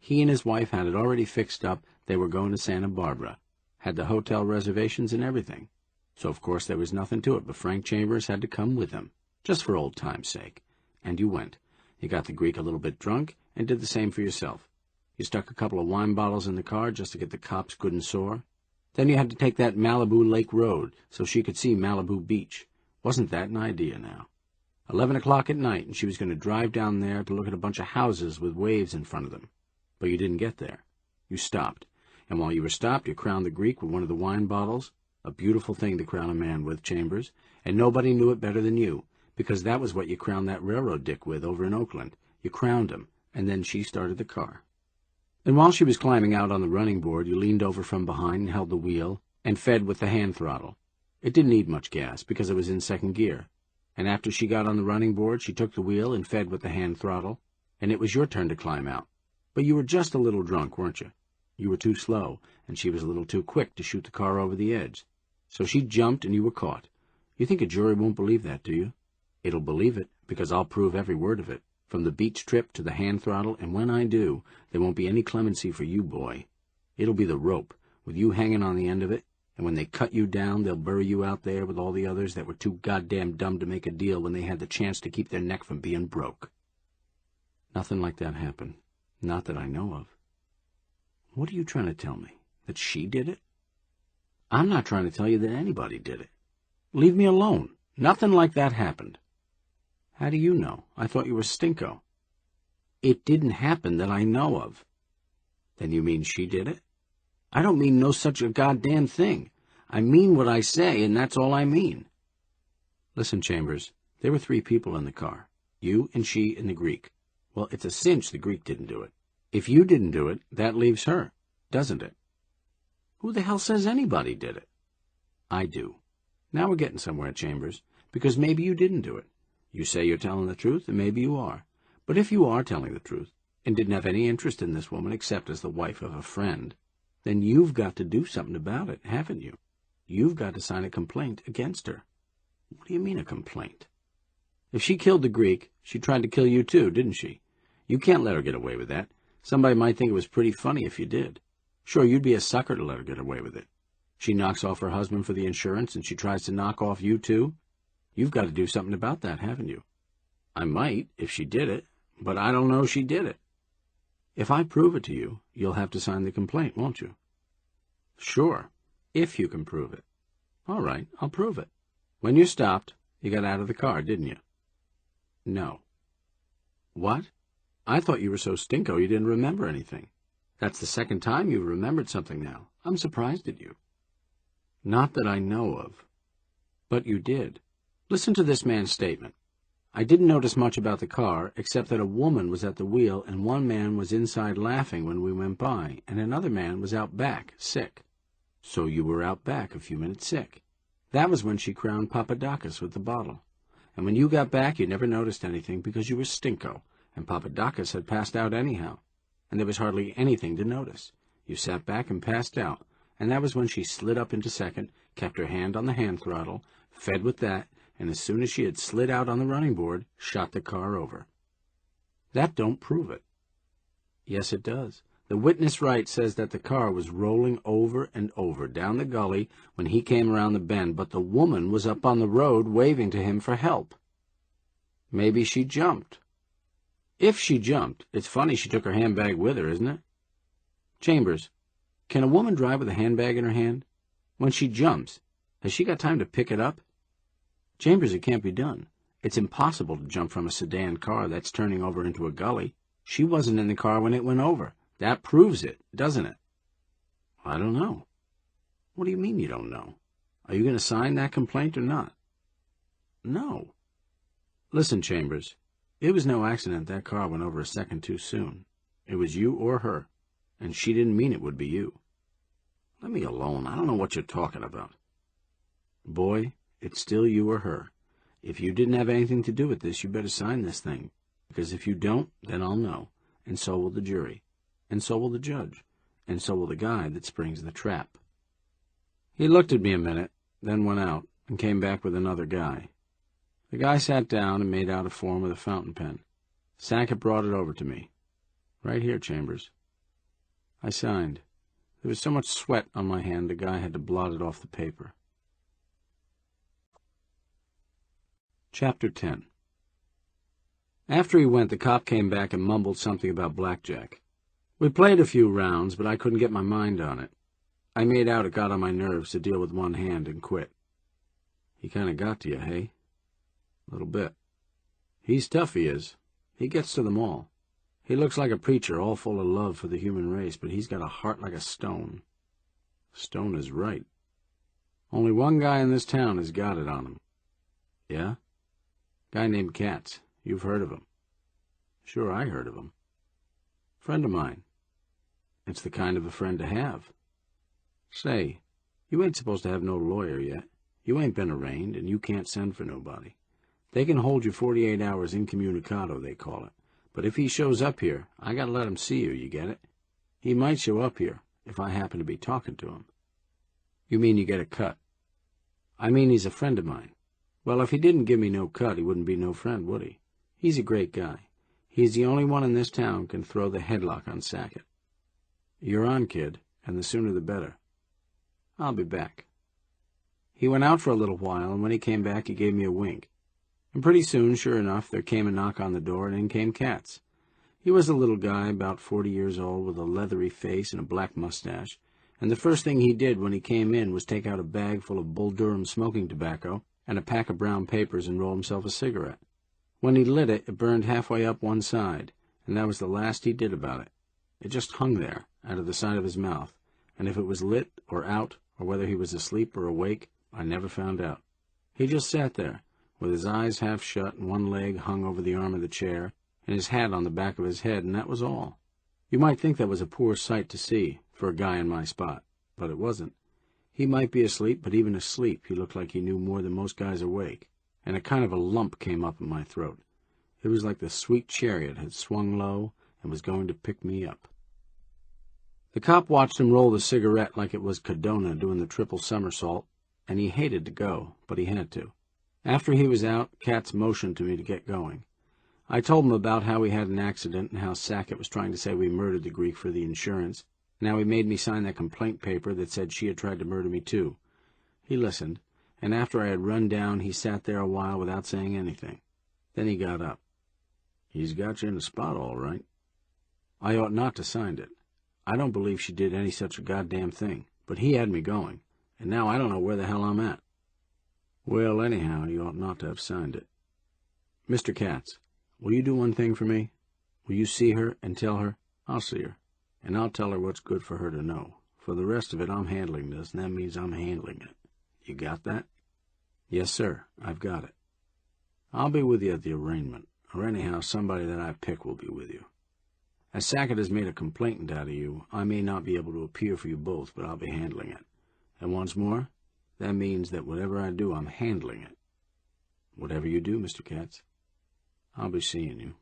He and his wife had it already fixed up. They were going to Santa Barbara, had the hotel reservations and everything. So of course there was nothing to it, but Frank Chambers had to come with him, just for old time's sake. And you went. You got the Greek a little bit drunk, and did the same for yourself. You stuck a couple of wine bottles in the car just to get the cops good and sore. Then you had to take that Malibu Lake Road so she could see Malibu Beach. Wasn't that an idea now? 11 o'clock at night, and she was going to drive down there to look at a bunch of houses with waves in front of them. But you didn't get there. You stopped. And while you were stopped, you crowned the Greek with one of the wine bottles. A beautiful thing to crown a man with, Chambers. And nobody knew it better than you, because that was what you crowned that railroad dick with over in Oakland. You crowned him, and then she started the car. And while she was climbing out on the running board, you leaned over from behind and held the wheel and fed with the hand throttle. It didn't need much gas because it was in second gear. And after she got on the running board, she took the wheel and fed with the hand throttle, and it was your turn to climb out. But you were just a little drunk, weren't you? You were too slow, and she was a little too quick to shoot the car over the edge. So she jumped, and you were caught. You think a jury won't believe that, do you? It'll believe it, because I'll prove every word of it, from the beach trip to the hand throttle, and when I do, there won't be any clemency for you, boy. It'll be the rope, with you hanging on the end of it, and when they cut you down, they'll bury you out there with all the others that were too goddamn dumb to make a deal when they had the chance to keep their neck from being broke. Nothing like that happened. Not that I know of. What are you trying to tell me? That she did it? I'm not trying to tell you that anybody did it. Leave me alone. Nothing like that happened. How do you know? I thought you were stinko. It didn't happen that I know of. Then you mean she did it? I don't mean no such a goddamn thing. I mean what I say, and that's all I mean. Listen, Chambers, there were 3 people in the car. You and she and the Greek. Well, it's a cinch the Greek didn't do it. If you didn't do it, that leaves her, doesn't it? Who the hell says anybody did it? I do. Now we're getting somewhere, Chambers, because maybe you didn't do it. You say you're telling the truth, and maybe you are. But if you are telling the truth, and didn't have any interest in this woman except as the wife of a friend, then you've got to do something about it, haven't you? You've got to sign a complaint against her. What do you mean a complaint? If she killed the Greek, she tried to kill you too, didn't she? You can't let her get away with that. Somebody might think it was pretty funny if you did. Sure, you'd be a sucker to let her get away with it. She knocks off her husband for the insurance, and she tries to knock off you too. You've got to do something about that, haven't you? I might, if she did it, but I don't know she did it. If I prove it to you, you'll have to sign the complaint, won't you? Sure, if you can prove it. All right, I'll prove it. When you stopped, you got out of the car, didn't you? No. What? I thought you were so stinko you didn't remember anything. That's the second time you've remembered something now. I'm surprised at you. Not that I know of. But you did. Listen to this man's statement. I didn't notice much about the car, except that a woman was at the wheel and one man was inside laughing when we went by, and another man was out back, sick. So you were out back a few minutes sick. That was when she crowned Papadakis with the bottle. And when you got back, you never noticed anything because you were stinko, and Papadakis had passed out anyhow, and there was hardly anything to notice. You sat back and passed out, and that was when she slid up into second, kept her hand on the hand throttle, fed with that, and as soon as she had slid out on the running board, shot the car over. That don't prove it. Yes, it does. The witness right says that the car was rolling over and over down the gully when he came around the bend, but the woman was up on the road waving to him for help. Maybe she jumped. If she jumped, it's funny she took her handbag with her, isn't it? Chambers, can a woman drive with a handbag in her hand? When she jumps, has she got time to pick it up? Chambers, it can't be done. It's impossible to jump from a sedan car that's turning over into a gully. She wasn't in the car when it went over. That proves it, doesn't it? I don't know. What do you mean you don't know? Are you going to sign that complaint or not? No. Listen, Chambers, it was no accident that car went over a second too soon. It was you or her, and she didn't mean it would be you. Let me alone. I don't know what you're talking about. Boy, it's still you or her. If you didn't have anything to do with this, you better sign this thing, because if you don't, then I'll know, and so will the jury, and so will the judge, and so will the guy that springs the trap. He looked at me a minute, then went out, and came back with another guy. The guy sat down and made out a form with a fountain pen. Sackett brought it over to me. Right here, Chambers. I signed. There was so much sweat on my hand the guy had to blot it off the paper. Chapter 10. After he went, the cop came back and mumbled something about blackjack. We played a few rounds, but I couldn't get my mind on it. I made out it got on my nerves to deal with one hand and quit. He kind of got to you, hey? A little bit. He's tough, he is. He gets to them all. He looks like a preacher, all full of love for the human race, but he's got a heart like a stone. Stone is right. Only one guy in this town has got it on him. Yeah? Guy named Katz. You've heard of him. Sure, I heard of him. Friend of mine. It's the kind of a friend to have. Say, you ain't supposed to have no lawyer yet. You ain't been arraigned, and you can't send for nobody. They can hold you 48 hours incommunicado, they call it. But if he shows up here, I gotta let him see you, you get it? He might show up here, if I happen to be talking to him. You mean you get a cut? I mean he's a friend of mine. Well, if he didn't give me no cut, he wouldn't be no friend, would he? He's a great guy. He's the only one in this town can throw the headlock on Sackett. You're on, kid, and the sooner the better. I'll be back. He went out for a little while, and when he came back, he gave me a wink. And pretty soon, sure enough, there came a knock on the door, and in came Katz. He was a little guy, about 40 years old, with a leathery face and a black mustache, and the first thing he did when he came in was take out a bag full of Bull Durham smoking tobacco and a pack of brown papers and roll himself a cigarette. When he lit it, it burned halfway up one side, and that was the last he did about it. It just hung there, out of the side of his mouth, and if it was lit or out, or whether he was asleep or awake, I never found out. He just sat there, with his eyes half shut and one leg hung over the arm of the chair, and his hat on the back of his head, and that was all. You might think that was a poor sight to see, for a guy in my spot, but it wasn't. He might be asleep, but even asleep he looked like he knew more than most guys awake, and a kind of a lump came up in my throat. It was like the sweet chariot had swung low and was going to pick me up. The cop watched him roll the cigarette like it was Cadona doing the triple somersault, and he hated to go, but he had to. After he was out, Katz motioned to me to get going. I told him about how we had an accident and how Sackett was trying to say we murdered the Greek for the insurance, and how he made me sign that complaint paper that said she had tried to murder me too. He listened, and after I had run down, he sat there a while without saying anything. Then he got up. He's got you in a spot, all right. I ought not to signed it. I don't believe she did any such a goddamn thing, but he had me going, and now I don't know where the hell I'm at. Well, anyhow, you ought not to have signed it. Mr. Katz, will you do one thing for me? Will you see her and tell her? I'll see her, and I'll tell her what's good for her to know. For the rest of it, I'm handling this, and that means I'm handling it. You got that? Yes, sir, I've got it. I'll be with you at the arraignment, or anyhow somebody that I pick will be with you. As Sackett has made a complainant out of you, I may not be able to appear for you both, but I'll be handling it. And once more, that means that whatever I do, I'm handling it. Whatever you do, Mr. Katz, I'll be seeing you.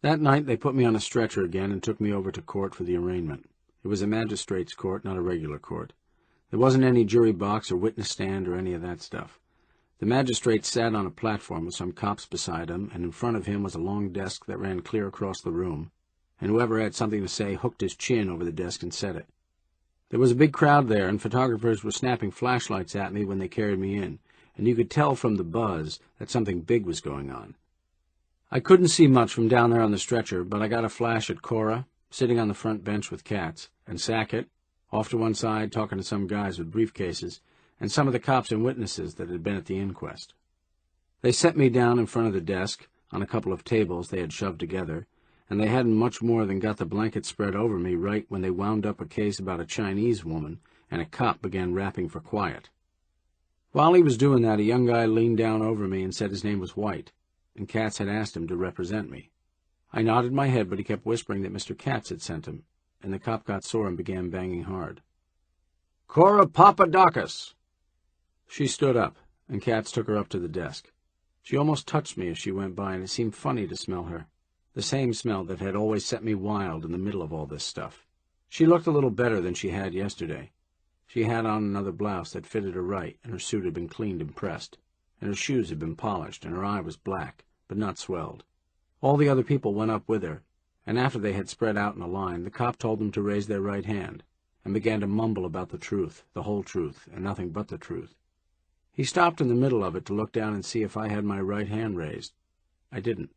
That night they put me on a stretcher again and took me over to court for the arraignment. It was a magistrate's court, not a regular court. There wasn't any jury box or witness stand or any of that stuff. The magistrate sat on a platform with some cops beside him, and in front of him was a long desk that ran clear across the room, and whoever had something to say hooked his chin over the desk and said it. There was a big crowd there, and photographers were snapping flashlights at me when they carried me in, and you could tell from the buzz that something big was going on. I couldn't see much from down there on the stretcher, but I got a flash at Cora, sitting on the front bench with Katz, and Sackett, off to one side talking to some guys with briefcases, and some of the cops and witnesses that had been at the inquest. They set me down in front of the desk, on a couple of tables they had shoved together, and they hadn't much more than got the blanket spread over me right when they wound up a case about a Chinese woman, and a cop began rapping for quiet. While he was doing that, a young guy leaned down over me and said his name was White, and Katz had asked him to represent me. I nodded my head, but he kept whispering that Mr. Katz had sent him, and the cop got sore and began banging hard. "Cora Papadakis!" She stood up, and Katz took her up to the desk. She almost touched me as she went by, and it seemed funny to smell her, the same smell that had always set me wild in the middle of all this stuff. She looked a little better than she had yesterday. She had on another blouse that fitted her right, and her suit had been cleaned and pressed, and her shoes had been polished, and her eye was black, but not swelled. All the other people went up with her, and after they had spread out in a line, the cop told them to raise their right hand, and began to mumble about the truth, the whole truth, and nothing but the truth. He stopped in the middle of it to look down and see if I had my right hand raised. I didn't.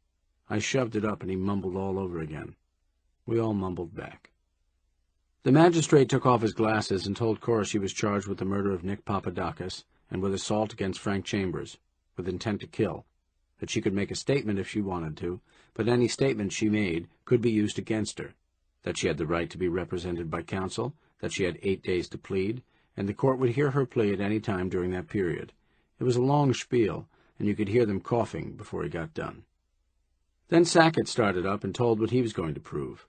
I shoved it up and he mumbled all over again. We all mumbled back. The magistrate took off his glasses and told Cora she was charged with the murder of Nick Papadakis and with assault against Frank Chambers, with intent to kill, that she could make a statement if she wanted to, but any statement she made could be used against her, that she had the right to be represented by counsel, that she had 8 days to plead, and the court would hear her plea at any time during that period. It was a long spiel, and you could hear them coughing before he got done. Then Sackett started up and told what he was going to prove.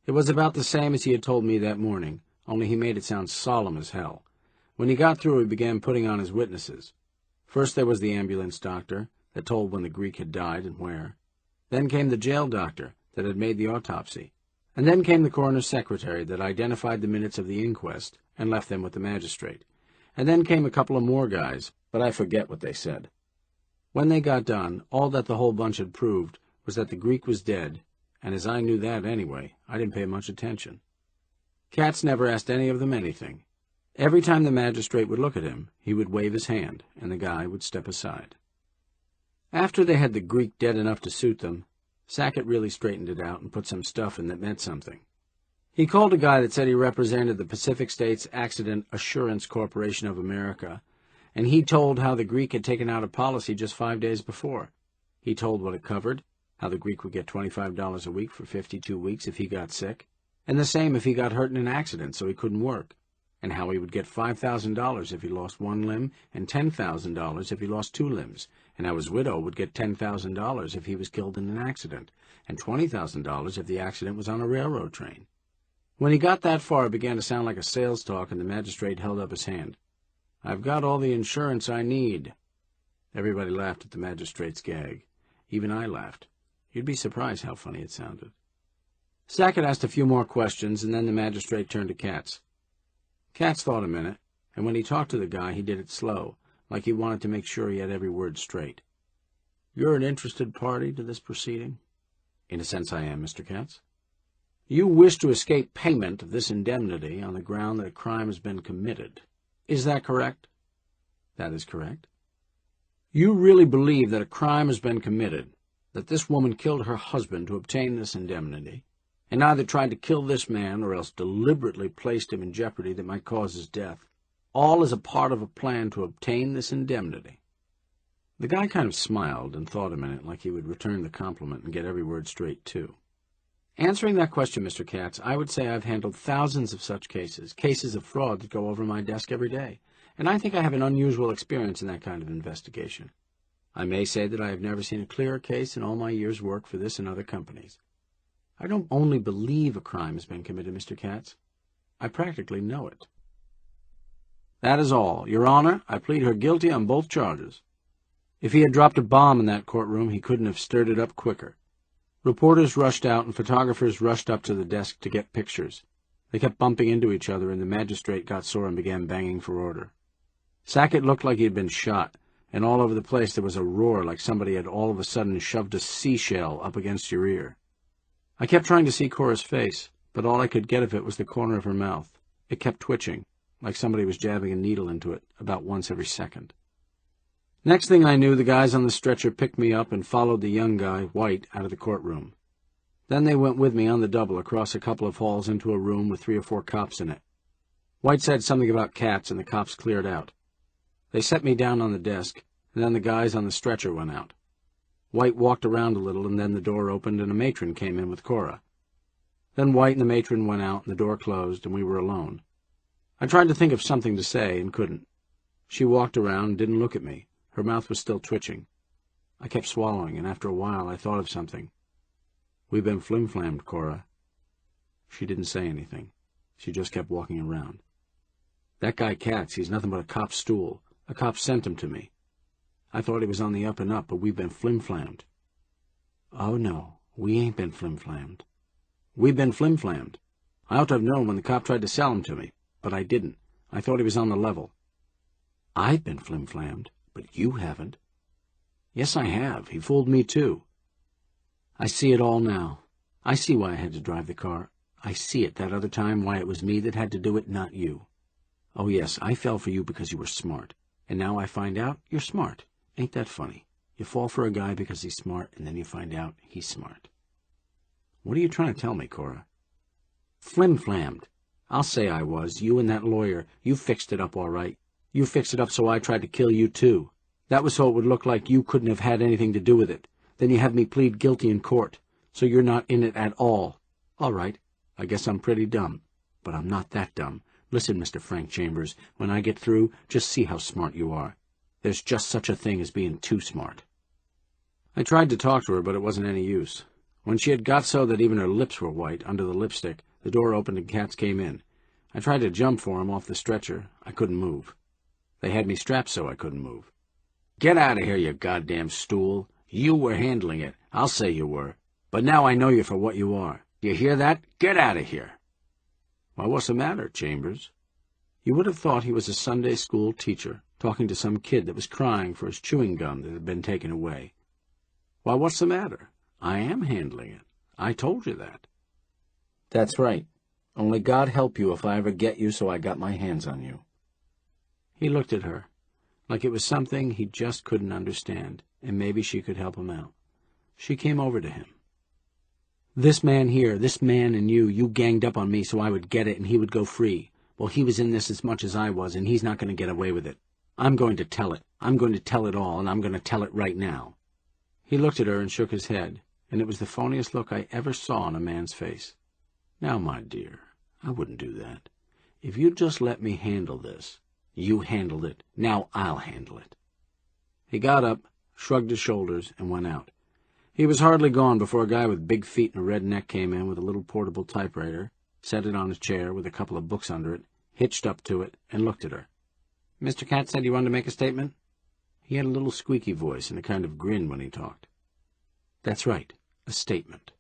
It was about the same as he had told me that morning, only he made it sound solemn as hell. When he got through, he began putting on his witnesses. First there was the ambulance doctor, that told when the Greek had died and where. Then came the jail doctor, that had made the autopsy. And then came the coroner's secretary, that identified the minutes of the inquest and left them with the magistrate. And then came a couple of more guys, but I forget what they said. When they got done, all that the whole bunch had proved was that the Greek was dead, and as I knew that anyway, I didn't pay much attention. Katz never asked any of them anything. Every time the magistrate would look at him, he would wave his hand, and the guy would step aside. After they had the Greek dead enough to suit them, Sackett really straightened it out and put some stuff in that meant something. He called a guy that said he represented the Pacific States Accident Assurance Corporation of America, and he told how the Greek had taken out a policy just 5 days before. He told what it covered, how the Greek would get $25 a week for 52 weeks if he got sick, and the same if he got hurt in an accident so he couldn't work, and how he would get $5,000 if he lost one limb and $10,000 if he lost 2 limbs, and how his widow would get $10,000 if he was killed in an accident, and $20,000 if the accident was on a railroad train. When he got that far, it began to sound like a sales talk, and the magistrate held up his hand. "I've got all the insurance I need." Everybody laughed at the magistrate's gag. Even I laughed. You'd be surprised how funny it sounded. Sackett asked a few more questions, and then the magistrate turned to Katz. Katz thought a minute, and when he talked to the guy, he did it slow, like he wanted to make sure he had every word straight. "You're an interested party to this proceeding?" "In a sense I am, Mr. Katz." "You wish to escape payment of this indemnity on the ground that a crime has been committed. Is that correct?" "That is correct." "You really believe that a crime has been committed, that this woman killed her husband to obtain this indemnity, and either tried to kill this man or else deliberately placed him in jeopardy that might cause his death, all as a part of a plan to obtain this indemnity?" The guy kind of smiled and thought a minute, like he would return the compliment and get every word straight, too. "Answering that question, Mr. Katz, I would say I've handled thousands of such cases of fraud that go over my desk every day, and I think I have an unusual experience in that kind of investigation. I may say that I have never seen a clearer case in all my years' work for this and other companies. I don't only believe a crime has been committed, Mr. Katz. I practically know it." "That is all. Your Honor, I plead her guilty on both charges." If he had dropped a bomb in that courtroom, he couldn't have stirred it up quicker. Reporters rushed out and photographers rushed up to the desk to get pictures. They kept bumping into each other, and the magistrate got sore and began banging for order. Sackett looked like he had been shot, and all over the place there was a roar like somebody had all of a sudden shoved a seashell up against your ear. I kept trying to see Cora's face, but all I could get of it was the corner of her mouth. It kept twitching, like somebody was jabbing a needle into it about once every second. Next thing I knew, the guys on the stretcher picked me up and followed the young guy, White, out of the courtroom. Then they went with me on the double across a couple of halls into a room with 3 or 4 cops in it. White said something about Katz, and the cops cleared out. They set me down on the desk, and then the guys on the stretcher went out. White walked around a little, and then the door opened, and a matron came in with Cora. Then White and the matron went out, and the door closed, and we were alone. I tried to think of something to say, and couldn't. She walked around and didn't look at me. Her mouth was still twitching. I kept swallowing, and after a while I thought of something. "We've been flim-flammed, Cora." She didn't say anything. She just kept walking around. "That guy Katz, he's nothing but a cop's stool. A cop sent him to me. I thought he was on the up and up, but we've been flim-flammed." "Oh, no, we ain't been flim-flammed." "We've been flim-flammed. I ought to have known when the cop tried to sell him to me, but I didn't. I thought he was on the level." "I've been flim-flammed, but you haven't." "Yes, I have. He fooled me, too." "I see it all now. I see why I had to drive the car. I see it that other time why it was me that had to do it, not you. Oh, yes, I fell for you because you were smart. And now I find out you're smart. Ain't that funny? You fall for a guy because he's smart, and then you find out he's smart. What are you trying to tell me, Cora? Flim-flammed. I'll say I was. You and that lawyer, you fixed it up all right. You fixed it up so I tried to kill you, too. That was so it would look like you couldn't have had anything to do with it. Then you have me plead guilty in court, so you're not in it at all. All right, I guess I'm pretty dumb. But I'm not that dumb. Listen, Mr. Frank Chambers, when I get through, just see how smart you are. There's just such a thing as being too smart. I tried to talk to her, but it wasn't any use. When she had got so that even her lips were white under the lipstick, the door opened and Katz came in. I tried to jump for him off the stretcher. I couldn't move. They had me strapped so I couldn't move. Get out of here, you goddamn stool. You were handling it. I'll say you were. But now I know you for what you are. You hear that? Get out of here. Why, what's the matter, Chambers? You would have thought he was a Sunday school teacher, talking to some kid that was crying for his chewing gum that had been taken away. Why, what's the matter? I am handling it. I told you that. That's right. Only God help you if I ever get you so I got my hands on you. He looked at her, like it was something he just couldn't understand, and maybe she could help him out. She came over to him. This man here, this man and you ganged up on me so I would get it and he would go free. Well, he was in this as much as I was, and he's not going to get away with it. I'm going to tell it. I'm going to tell it all, and I'm going to tell it right now. He looked at her and shook his head, and it was the phoniest look I ever saw on a man's face. Now, my dear, I wouldn't do that. If you'd just let me handle this. You handled it. Now I'll handle it. He got up, shrugged his shoulders, and went out. He was hardly gone before a guy with big feet and a red neck came in with a little portable typewriter, set it on a chair with a couple of books under it, hitched up to it, and looked at her. Mr. Katz said you wanted to make a statement? He had a little squeaky voice and a kind of grin when he talked. That's right, a statement.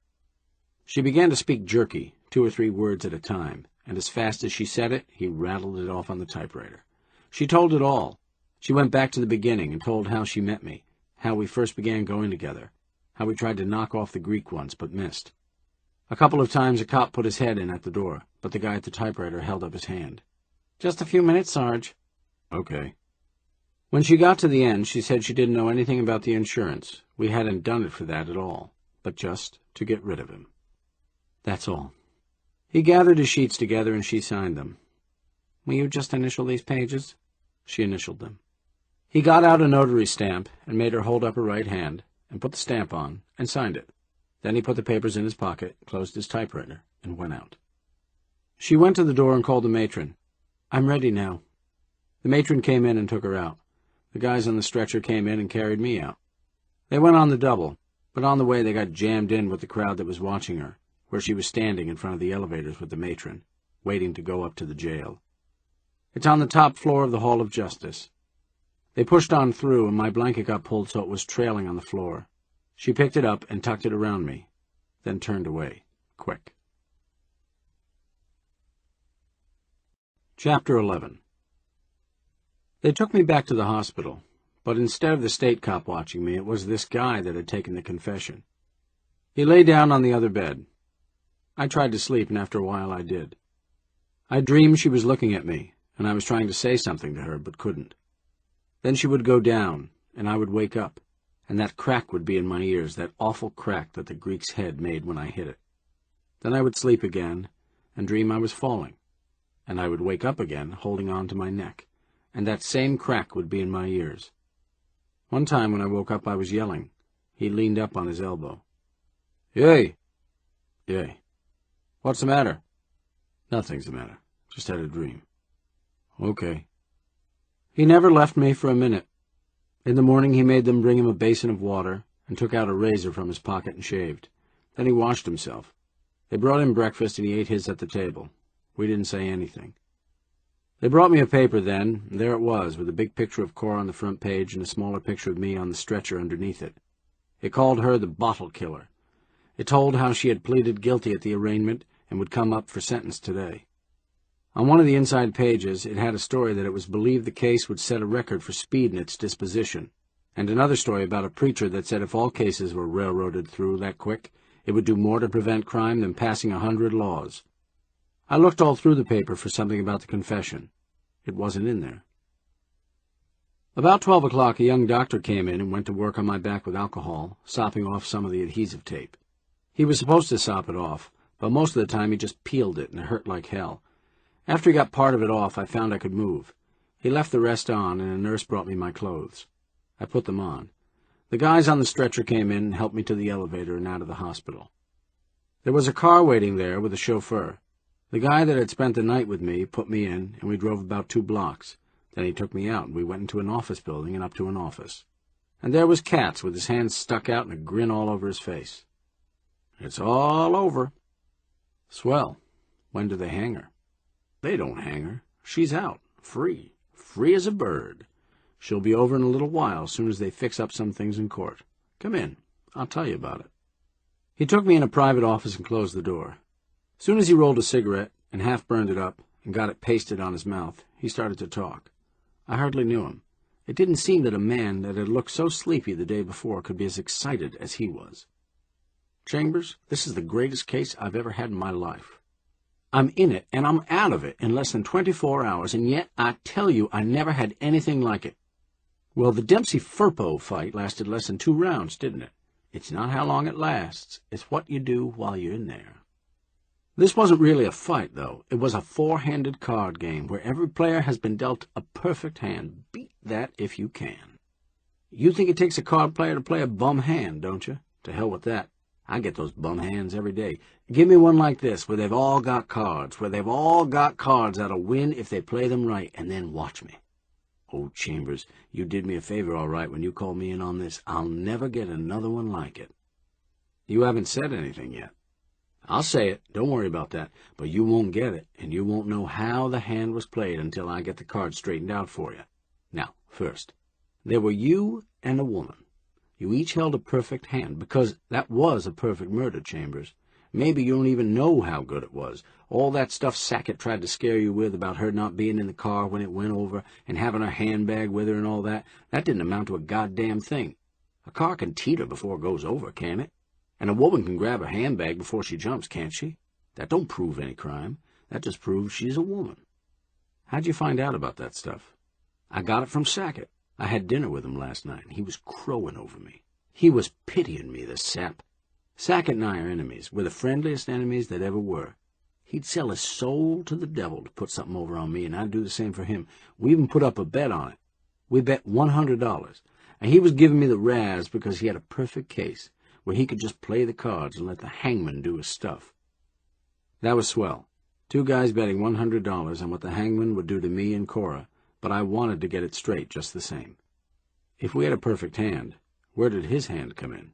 She began to speak jerky, 2 or 3 words at a time, and as fast as she said it, he rattled it off on the typewriter. She told it all. She went back to the beginning and told how she met me, how we first began going together, how we tried to knock off the Greek once but missed. A couple of times a cop put his head in at the door, but the guy at the typewriter held up his hand. Just a few minutes, Sarge. Okay. When she got to the end, she said she didn't know anything about the insurance. We hadn't done it for that at all, but just to get rid of him. That's all. He gathered his sheets together and she signed them. Will you just initial these pages? She initialed them. He got out a notary stamp and made her hold up her right hand and put the stamp on and signed it. Then he put the papers in his pocket, closed his typewriter, and went out. She went to the door and called the matron. I'm ready now. The matron came in and took her out. The guys on the stretcher came in and carried me out. They went on the double, but on the way they got jammed in with the crowd that was watching her, where she was standing in front of the elevators with the matron, waiting to go up to the jail. It's on the top floor of the Hall of Justice. They pushed on through, and my blanket got pulled so it was trailing on the floor. She picked it up and tucked it around me, then turned away, quick. Chapter 11. They took me back to the hospital, but instead of the state cop watching me, it was this guy that had taken the confession. He lay down on the other bed. I tried to sleep, and after a while I did. I dreamed she was looking at me, and I was trying to say something to her, but couldn't. Then she would go down, and I would wake up, and that crack would be in my ears, that awful crack that the Greek's head made when I hit it. Then I would sleep again, and dream I was falling, and I would wake up again, holding on to my neck, and that same crack would be in my ears. One time when I woke up I was yelling. He leaned up on his elbow. Yay! Yay. What's the matter? Nothing's the matter. Just had a dream. Okay. He never left me for a minute. In the morning he made them bring him a basin of water and took out a razor from his pocket and shaved. Then he washed himself. They brought him breakfast and he ate his at the table. We didn't say anything. They brought me a paper then, and there it was, with a big picture of Cora on the front page and a smaller picture of me on the stretcher underneath it. It called her the bottle killer. It told how she had pleaded guilty at the arraignment and would come up for sentence today. On one of the inside pages, it had a story that it was believed the case would set a record for speed in its disposition, and another story about a preacher that said if all cases were railroaded through that quick, it would do more to prevent crime than passing 100 laws. I looked all through the paper for something about the confession. It wasn't in there. About 12 o'clock, a young doctor came in and went to work on my back with alcohol, sopping off some of the adhesive tape. He was supposed to sop it off, but most of the time he just peeled it and it hurt like hell. After he got part of it off, I found I could move. He left the rest on, and a nurse brought me my clothes. I put them on. The guys on the stretcher came in and helped me to the elevator and out of the hospital. There was a car waiting there with a chauffeur. The guy that had spent the night with me put me in, and we drove about 2 blocks. Then he took me out, and we went into an office building and up to an office. And there was Katz with his hands stuck out and a grin all over his face. "It's all over." "Swell. When do they hang her?" "They don't hang her. She's out, free as a bird. She'll be over in a little while, as soon as they fix up some things in court. Come in. I'll tell you about it." He took me in a private office and closed the door. As soon as he rolled a cigarette and half burned it up and got it pasted on his mouth, he started to talk. I hardly knew him. It didn't seem that a man that had looked so sleepy the day before could be as excited as he was. "Chambers, this is the greatest case I've ever had in my life. I'm in it, and I'm out of it in less than 24 hours, and yet I tell you I never had anything like it." "Well, the Dempsey-Firpo fight lasted less than 2 rounds, didn't it?" "It's not how long it lasts. It's what you do while you're in there." This wasn't really a fight, though. It was a 4-handed card game where every player has been dealt a perfect hand. Beat that if you can. You think it takes a card player to play a bum hand, don't you? To hell with that. I get those bum hands every day. Give me one like this, where they've all got cards, that'll win if they play them right, and then watch me. Oh, Chambers, you did me a favor all right when you called me in on this. I'll never get another one like it. You haven't said anything yet. I'll say it, don't worry about that, but you won't get it, and you won't know how the hand was played until I get the cards straightened out for you. Now, first, there were you and a woman. You each held a perfect hand, because that was a perfect murder, Chambers. Maybe you don't even know how good it was. All that stuff Sackett tried to scare you with about her not being in the car when it went over and having her handbag with her and all that, that didn't amount to a goddamn thing. A car can teeter before it goes over, can't it? And a woman can grab her handbag before she jumps, can't she? That don't prove any crime. That just proves she's a woman. How'd you find out about that stuff? I got it from Sackett. I had dinner with him last night, and he was crowing over me. He was pitying me, the sap. Sackett and I are enemies. We're the friendliest enemies that ever were. He'd sell his soul to the devil to put something over on me, and I'd do the same for him. We even put up a bet on it. We bet $100, and he was giving me the razz because he had a perfect case, where he could just play the cards and let the hangman do his stuff. That was swell. 2 guys betting $100 on what the hangman would do to me and Cora, but I wanted to get it straight just the same. If we had a perfect hand, where did his hand come in?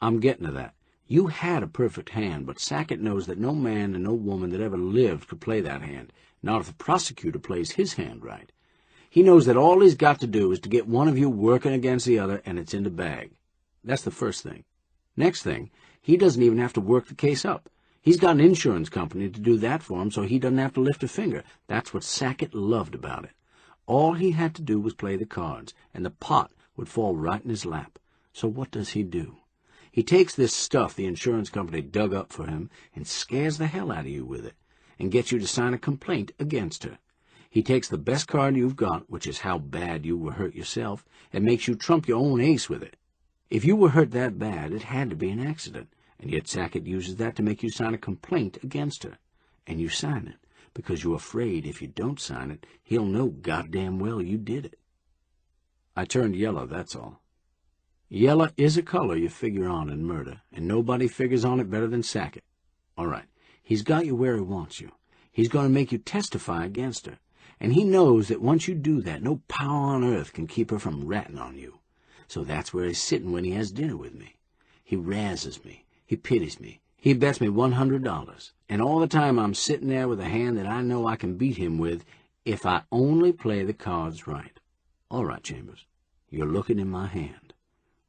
I'm getting to that. You had a perfect hand, but Sackett knows that no man and no woman that ever lived could play that hand, not if the prosecutor plays his hand right. He knows that all he's got to do is to get one of you working against the other, and it's in the bag. That's the first thing. Next thing, he doesn't even have to work the case up. He's got an insurance company to do that for him, so he doesn't have to lift a finger. That's what Sackett loved about it. All he had to do was play the cards, and the pot would fall right in his lap. So what does he do? He takes this stuff the insurance company dug up for him and scares the hell out of you with it, and gets you to sign a complaint against her. He takes the best card you've got, which is how bad you were hurt yourself, and makes you trump your own ace with it. If you were hurt that bad, it had to be an accident, and yet Sackett uses that to make you sign a complaint against her. And you sign it, because you're afraid if you don't sign it, he'll know goddamn well you did it. I turned yellow, that's all. Yellow is a color you figure on in murder, and nobody figures on it better than Sackett. All right, he's got you where he wants you. He's going to make you testify against her, and he knows that once you do that, no power on earth can keep her from ratting on you. So that's where he's sitting when he has dinner with me. He razzes me. He pities me. He bets me $100, and all the time I'm sitting there with a hand that I know I can beat him with if I only play the cards right. All right, Chambers, you're looking in my hand.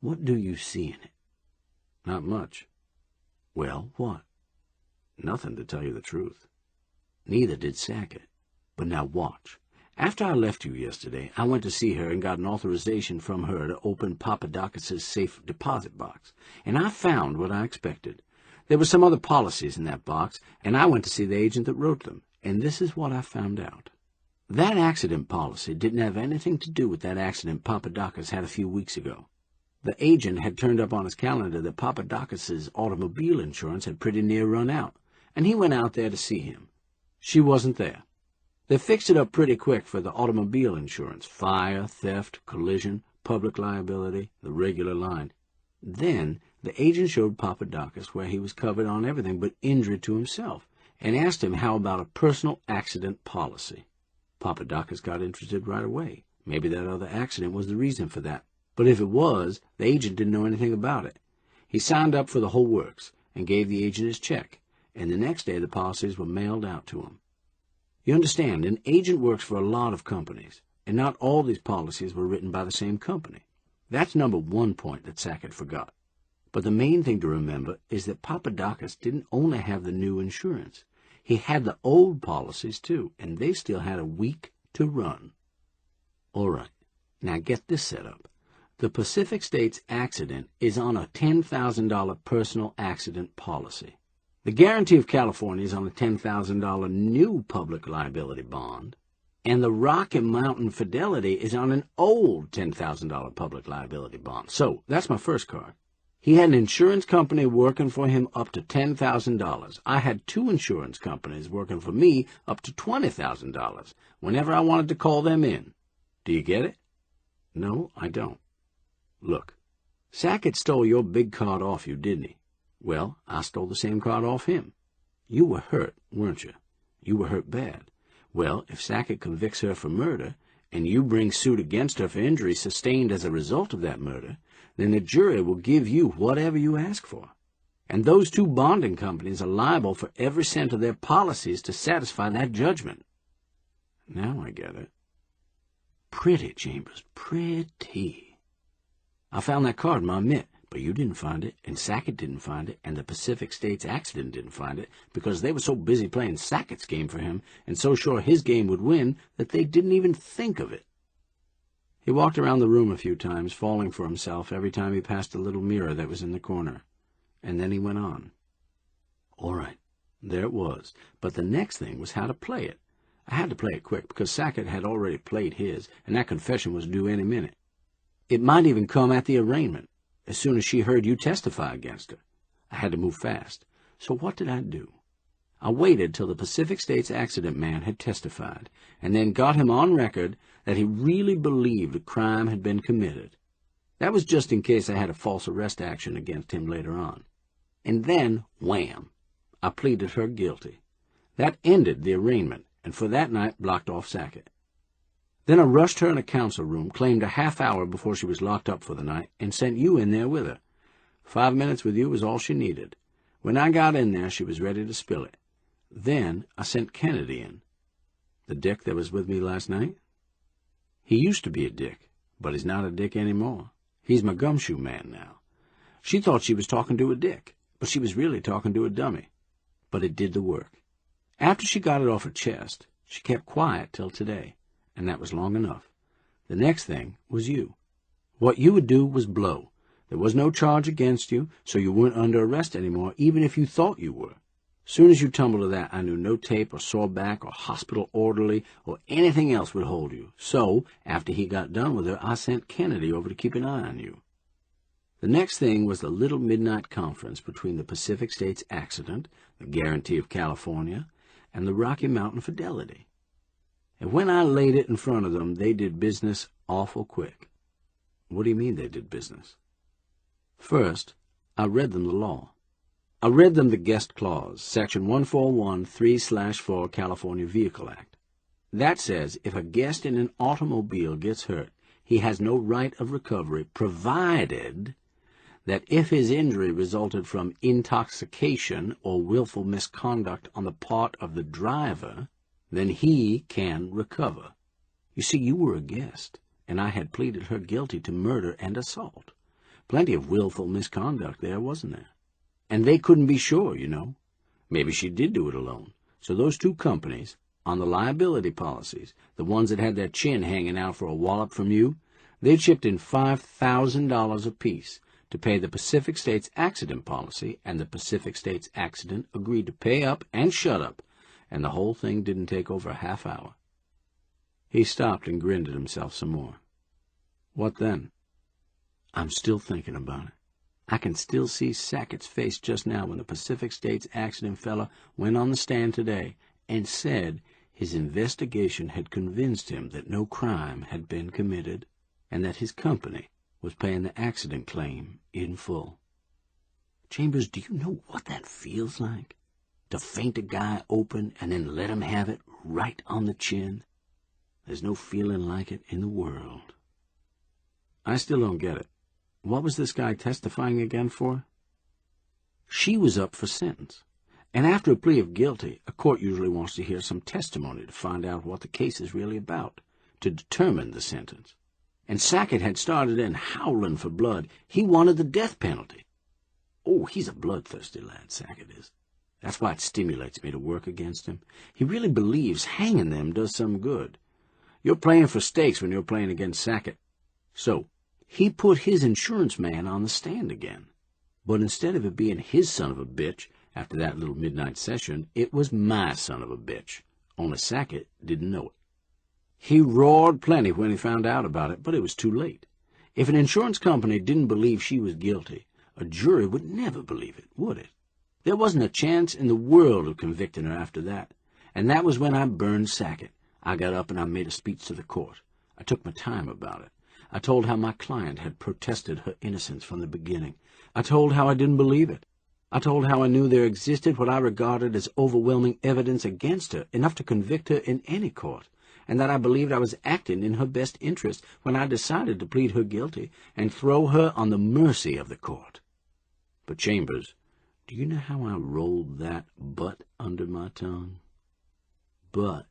What do you see in it? Not much. Well, what? Nothing, to tell you the truth. Neither did Sackett. But now watch. After I left you yesterday, I went to see her and got an authorization from her to open Papadakis' safe deposit box, and I found what I expected. There were some other policies in that box, and I went to see the agent that wrote them, and this is what I found out. That accident policy didn't have anything to do with that accident Papadakis had a few weeks ago. The agent had turned up on his calendar that Papadakis's automobile insurance had pretty near run out, and he went out there to see him. She wasn't there. They fixed it up pretty quick for the automobile insurance: fire, theft, collision, public liability, the regular line. Then the agent showed Papadakis where he was covered on everything but injury to himself, and asked him how about a personal accident policy. Papadakis got interested right away. Maybe that other accident was the reason for that. But if it was, the agent didn't know anything about it. He signed up for the whole works and gave the agent his check, and the next day the policies were mailed out to him. You understand, an agent works for a lot of companies, and not all these policies were written by the same company. That's number one point that Sackett forgot. But the main thing to remember is that Papadakis didn't only have the new insurance. He had the old policies, too, and they still had a week to run. All right, now get this set up. The Pacific States accident is on a $10,000 personal accident policy. The Guarantee of California is on a $10,000 new public liability bond, and the Rocky Mountain Fidelity is on an old $10,000 public liability bond. So that's my first card. He had an insurance company working for him up to $10,000. I had two insurance companies working for me up to $20,000 whenever I wanted to call them in. Do you get it? No, I don't. Look, Sackett stole your big card off you, didn't he? Well, I stole the same card off him. You were hurt, weren't you? You were hurt bad. Well, if Sackett convicts her for murder, and you bring suit against her for injury sustained as a result of that murder, then the jury will give you whatever you ask for. And those two bonding companies are liable for every cent of their policies to satisfy that judgment. Now I get it. Pretty, Chambers, pretty. I found that card in my mitt, but you didn't find it, and Sackett didn't find it, and the Pacific States accident didn't find it, because they were so busy playing Sackett's game for him, and so sure his game would win, that they didn't even think of it. He walked around the room a few times, falling for himself every time he passed a little mirror that was in the corner. And then he went on. All right, there it was, but the next thing was how to play it. I had to play it quick, because Sackett had already played his, and that confession was due any minute. It might even come at the arraignment, as soon as she heard you testify against her. I had to move fast. So what did I do? I waited till the Pacific States accident man had testified, and then got him on record that he really believed a crime had been committed. That was just in case I had a false arrest action against him later on. And then, wham, I pleaded her guilty. That ended the arraignment, and for that night blocked off Sackett. Then I rushed her in a council room, claimed a half hour before she was locked up for the night, and sent you in there with her. 5 minutes with you was all she needed. When I got in there, she was ready to spill it. Then I sent Kennedy in. The dick that was with me last night? He used to be a dick, but he's not a dick anymore. He's my gumshoe man now. She thought she was talking to a dick, but she was really talking to a dummy. But it did the work. After she got it off her chest, she kept quiet till today, and that was long enough. The next thing was you. What you would do was blow. There was no charge against you, so you weren't under arrest anymore, even if you thought you were. Soon as you tumbled to that, I knew no tape or sore back or hospital orderly or anything else would hold you. So, after he got done with her, I sent Kennedy over to keep an eye on you. The next thing was the little midnight conference between the Pacific States accident, the Guarantee of California, and the Rocky Mountain Fidelity. And when I laid it in front of them, they did business awful quick. What do you mean they did business? First, I read them the law. I read them the guest clause, Section 141(3)/4 California Vehicle Act. That says if a guest in an automobile gets hurt, he has no right of recovery, provided that if his injury resulted from intoxication or willful misconduct on the part of the driver, then he can recover. You see, you were a guest, and I had pleaded her guilty to murder and assault. Plenty of willful misconduct there, wasn't there? And they couldn't be sure, you know. Maybe she did do it alone. So those two companies, on the liability policies, the ones that had their chin hanging out for a wallop from you, they chipped in $5,000 apiece to pay the Pacific States accident policy, and the Pacific States accident agreed to pay up and shut up, and the whole thing didn't take over a half hour. He stopped and grinned at himself some more. What then? I'm still thinking about it. I can still see Sackett's face just now when the Pacific States accident fella went on the stand today and said his investigation had convinced him that no crime had been committed and that his company was paying the accident claim in full. Chambers, do you know what that feels like? To faint a guy open and then let him have it right on the chin? There's no feeling like it in the world. I still don't get it. What was this guy testifying again for? She was up for sentence, and after a plea of guilty, a court usually wants to hear some testimony to find out what the case is really about, to determine the sentence. And Sackett had started in howling for blood. He wanted the death penalty. Oh, he's a bloodthirsty lad, Sackett is. That's why it stimulates me to work against him. He really believes hanging them does some good. You're playing for stakes when you're playing against Sackett. So, he put his insurance man on the stand again. But instead of it being his son of a bitch after that little midnight session, it was my son of a bitch, only Sackett didn't know it. He roared plenty when he found out about it, but it was too late. If an insurance company didn't believe she was guilty, a jury would never believe it, would it? There wasn't a chance in the world of convicting her after that, and that was when I burned Sackett. I got up and I made a speech to the court. I took my time about it. I told how my client had protested her innocence from the beginning. I told how I didn't believe it. I told how I knew there existed what I regarded as overwhelming evidence against her, enough to convict her in any court, and that I believed I was acting in her best interest when I decided to plead her guilty and throw her on the mercy of the court. But, Chambers, do you know how I rolled that "but" under my tongue? But,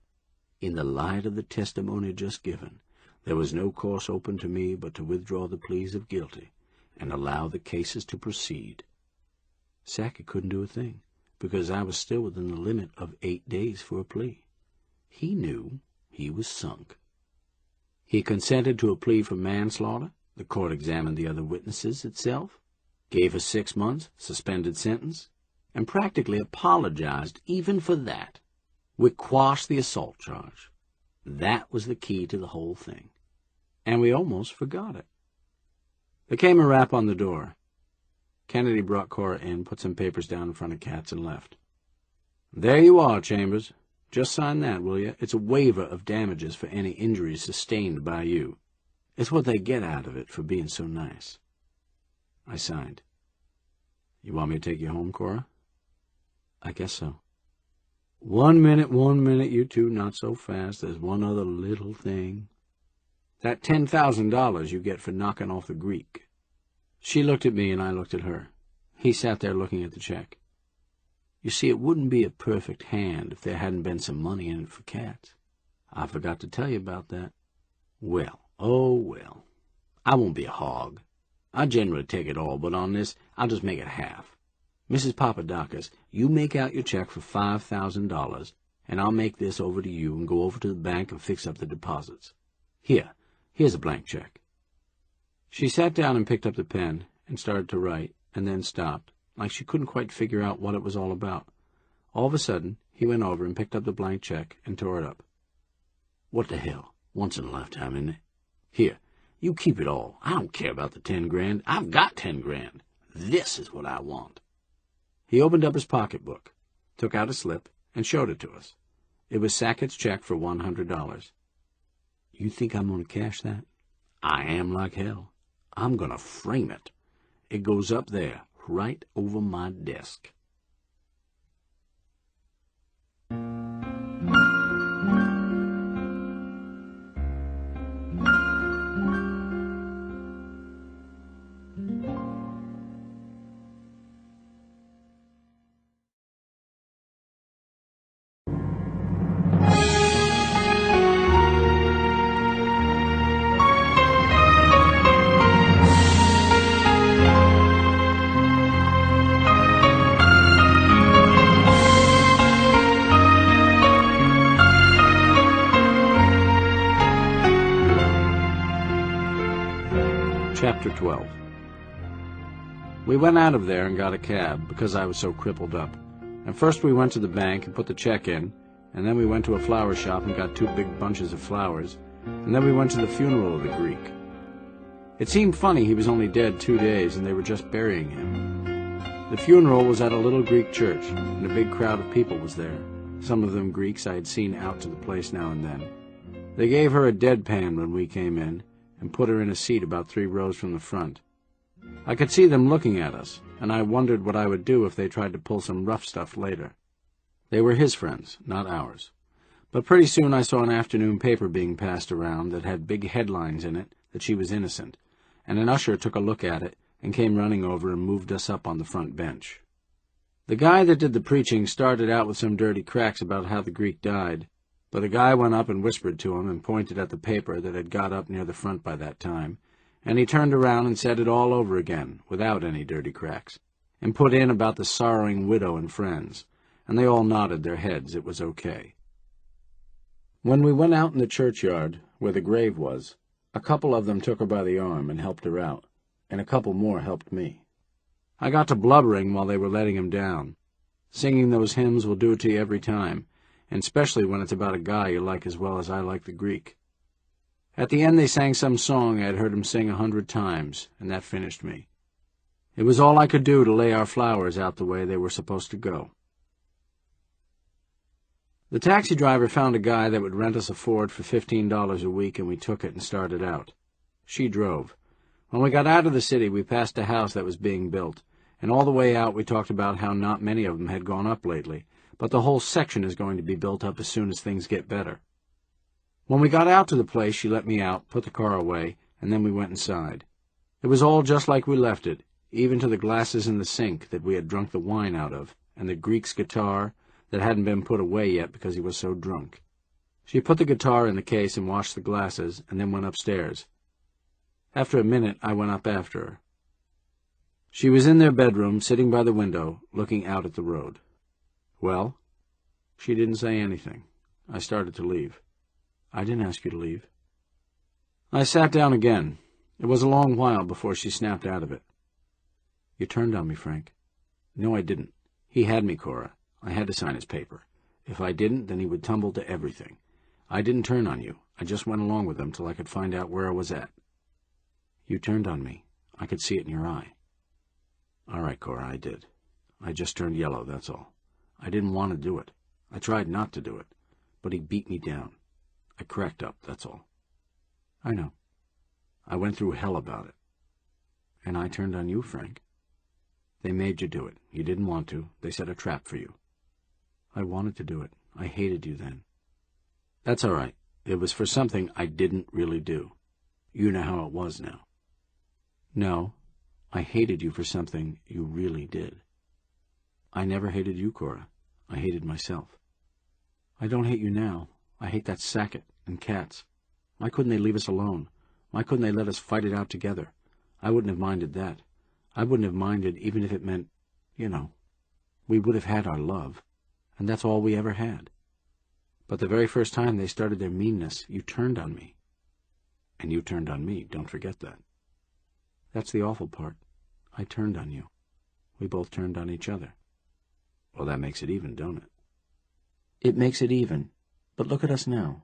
in the light of the testimony just given, there was no course open to me but to withdraw the pleas of guilty and allow the cases to proceed. Sackett couldn't do a thing, because I was still within the limit of 8 days for a plea. He knew he was sunk. He consented to a plea for manslaughter. The court examined the other witnesses itself, gave a 6 months suspended sentence, and practically apologized even for that. We quashed the assault charge. That was the key to the whole thing, and we almost forgot it. There came a rap on the door. Kennedy brought Cora in, put some papers down in front of Katz, and left. There you are, Chambers. Just sign that, will you? It's a waiver of damages for any injuries sustained by you. It's what they get out of it for being so nice. I signed. You want me to take you home, Cora? I guess so. 1 minute, you two, not so fast. There's one other little thing. That $10,000 you get for knocking off the Greek. She looked at me and I looked at her. He sat there looking at the check. You see, it wouldn't be a perfect hand if there hadn't been some money in it for Katz. I forgot to tell you about that. Well, oh well. I won't be a hog. I generally take it all, but on this, I'll just make it half. Mrs. Papadakis, you make out your check for $5,000, and I'll make this over to you and go over to the bank and fix up the deposits. Here's a blank check. She sat down and picked up the pen and started to write, and then stopped, like she couldn't quite figure out what it was all about. All of a sudden, he went over and picked up the blank check and tore it up. What the hell? Once in a lifetime, isn't it? Here, you keep it all. I don't care about the 10 grand. I've got 10 grand. This is what I want. He opened up his pocketbook, took out a slip, and showed it to us. It was Sackett's check for $100. You think I'm going to cash that? I am like hell. I'm going to frame it. It goes up there, right over my desk. Chapter 12. We went out of there and got a cab because I was so crippled up. And first we went to the bank and put the check in, and then we went to a flower shop and got 2 big bunches of flowers, and then we went to the funeral of the Greek. It seemed funny he was only dead 2 days, and they were just burying him. The funeral was at a little Greek church, and a big crowd of people was there, some of them Greeks I had seen out to the place now and then. They gave her a deadpan when we came in, and put her in a seat about 3 rows from the front. I could see them looking at us, and I wondered what I would do if they tried to pull some rough stuff later. They were his friends, not ours. But pretty soon I saw an afternoon paper being passed around that had big headlines in it that she was innocent, and an usher took a look at it and came running over and moved us up on the front bench. The guy that did the preaching started out with some dirty cracks about how the Greek died, but a guy went up and whispered to him and pointed at the paper that had got up near the front by that time, and he turned around and said it all over again, without any dirty cracks, and put in about the sorrowing widow and friends, and they all nodded their heads it was okay. When we went out in the churchyard, where the grave was, a couple of them took her by the arm and helped her out, and a couple more helped me. I got to blubbering while they were letting him down. Singing those hymns will do it to you every time, and especially when it's about a guy you like as well as I like the Greek. At the end they sang some song I had heard him sing 100 times, and that finished me. It was all I could do to lay our flowers out the way they were supposed to go. The taxi driver found a guy that would rent us a Ford for $15 a week, and we took it and started out. She drove. When we got out of the city, we passed a house that was being built, and all the way out we talked about how not many of them had gone up lately, but the whole section is going to be built up as soon as things get better. When we got out to the place, she let me out, put the car away, and then we went inside. It was all just like we left it, even to the glasses in the sink that we had drunk the wine out of, and the Greek's guitar that hadn't been put away yet because he was so drunk. She put the guitar in the case and washed the glasses, and then went upstairs. After a minute, I went up after her. She was in their bedroom, sitting by the window, looking out at the road. Well? She didn't say anything. I started to leave. I didn't ask you to leave. I sat down again. It was a long while before she snapped out of it. You turned on me, Frank. No, I didn't. He had me, Cora. I had to sign his paper. If I didn't, then he would tumble to everything. I didn't turn on you. I just went along with him till I could find out where I was at. You turned on me. I could see it in your eye. All right, Cora, I did. I just turned yellow, that's all. I didn't want to do it. I tried not to do it. But he beat me down. I cracked up, that's all. I know. I went through hell about it. And I turned on you, Frank. They made you do it. You didn't want to. They set a trap for you. I wanted to do it. I hated you then. That's all right. It was for something I didn't really do. You know how it was now. No, I hated you for something you really did. I never hated you, Cora. I hated myself. I don't hate you now. I hate that Sackett and Katz. Why couldn't they leave us alone? Why couldn't they let us fight it out together? I wouldn't have minded that. I wouldn't have minded even if it meant, we would have had our love, and that's all we ever had. But the very first time they started their meanness, you turned on me. And you turned on me, don't forget that. That's the awful part. I turned on you. We both turned on each other. Well, that makes it even, don't it? It makes it even. But look at us now.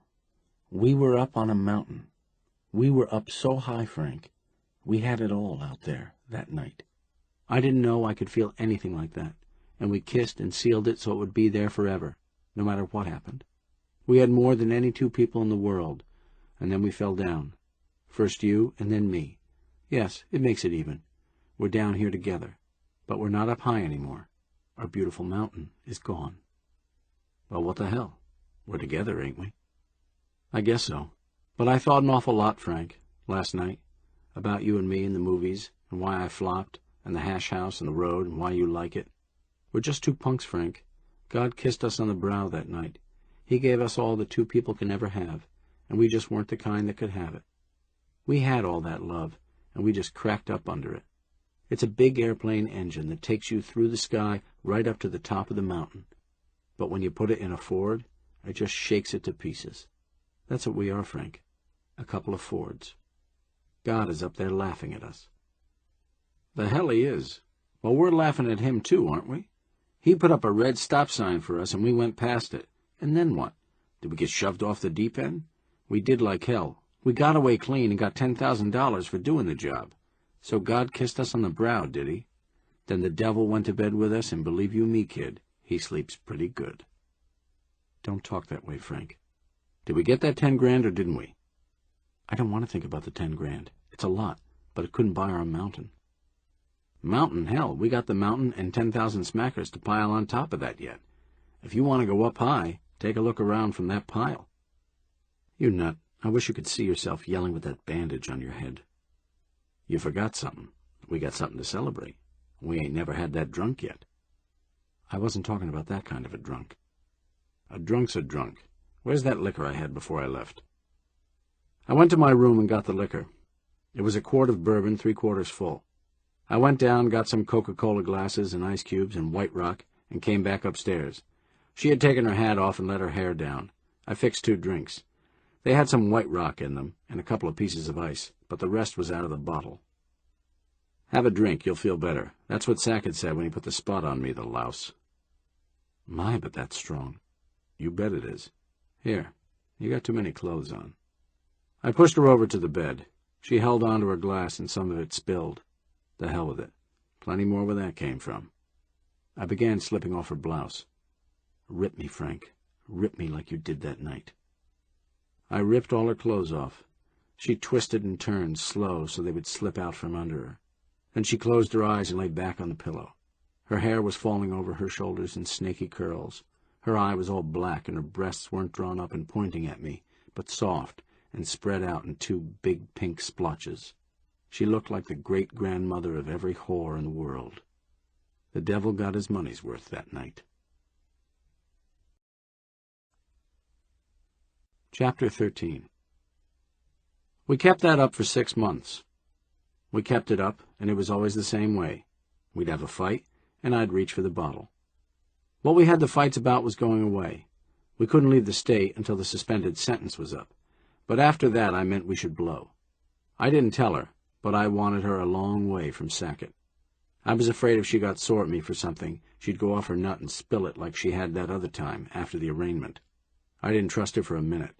We were up on a mountain. We were up so high, Frank. We had it all out there that night. I didn't know I could feel anything like that, and we kissed and sealed it so it would be there forever, no matter what happened. We had more than any 2 people in the world, and then we fell down. First you, and then me. Yes, it makes it even. We're down here together, but we're not up high anymore. Our beautiful mountain is gone. Well, what the hell? We're together, ain't we? I guess so. But I thought an awful lot, Frank, last night, about you and me and the movies, and why I flopped, and the hash house and the road, and why you like it. We're just 2 punks, Frank. God kissed us on the brow that night. He gave us all that 2 people can never have, and we just weren't the kind that could have it. We had all that love, and we just cracked up under it. It's a big airplane engine that takes you through the sky right up to the top of the mountain. But when you put it in a Ford, it just shakes it to pieces. That's what we are, Frank. A couple of Fords. God is up there laughing at us. The hell he is. Well, we're laughing at him too, aren't we? He put up a red stop sign for us, and we went past it, And then what? Did we get shoved off the deep end? We did like hell. We got away clean and got $10,000 for doing the job. So God kissed us on the brow, did he? Then the devil went to bed with us, and believe you me, kid, he sleeps pretty good. Don't talk that way, Frank. Did we get that 10 grand or didn't we? I don't want to think about the 10 grand. It's a lot, but it couldn't buy our mountain. Mountain? Hell, we got the mountain and 10,000 smackers to pile on top of that yet. If you want to go up high, take a look around from that pile. You nut. I wish you could see yourself yelling with that bandage on your head. You forgot something. We got something to celebrate. We ain't never had that drunk yet. I wasn't talking about that kind of a drunk. A drunk's a drunk. Where's that liquor I had before I left? I went to my room and got the liquor. It was a quart of bourbon, 3/4 full. I went down, got some Coca-Cola glasses and ice cubes and White Rock, and came back upstairs. She had taken her hat off and let her hair down. I fixed 2 drinks. They had some White Rock in them and a couple of pieces of ice, but the rest was out of the bottle. Have a drink, you'll feel better. That's what Sackett said when he put the spot on me, the louse. My, but that's strong. You bet it is. Here, you got too many clothes on. I pushed her over to the bed. She held on to her glass and some of it spilled. The hell with it. Plenty more where that came from. I began slipping off her blouse. Rip me, Frank. Rip me like you did that night. I ripped all her clothes off. She twisted and turned, slow, so they would slip out from under her. Then she closed her eyes and lay back on the pillow. Her hair was falling over her shoulders in snaky curls. Her eye was all black, and her breasts weren't drawn up and pointing at me, but soft and spread out in 2 big pink splotches. She looked like the great-grandmother of every whore in the world. The devil got his money's worth that night. Chapter 13. We kept that up for 6 months. We kept it up, and it was always the same way. We'd have a fight, and I'd reach for the bottle. What we had the fights about was going away. We couldn't leave the state until the suspended sentence was up, but after that I meant we should blow. I didn't tell her, but I wanted her a long way from Sackett. I was afraid if she got sore at me for something, she'd go off her nut and spill it like she had that other time, after the arraignment. I didn't trust her for a minute.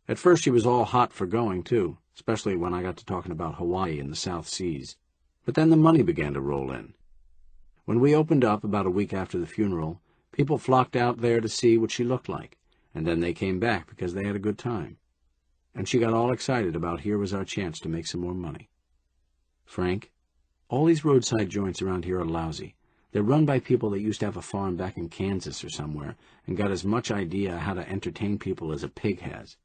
At first she was all hot for going, too, especially when I got to talking about Hawaii and the South Seas. But then the money began to roll in. When we opened up about a week after the funeral, people flocked out there to see what she looked like, and then they came back because they had a good time. And she got all excited about here was our chance to make some more money. Frank, all these roadside joints around here are lousy. They're run by people that used to have a farm back in Kansas or somewhere and got as much idea how to entertain people as a pig has.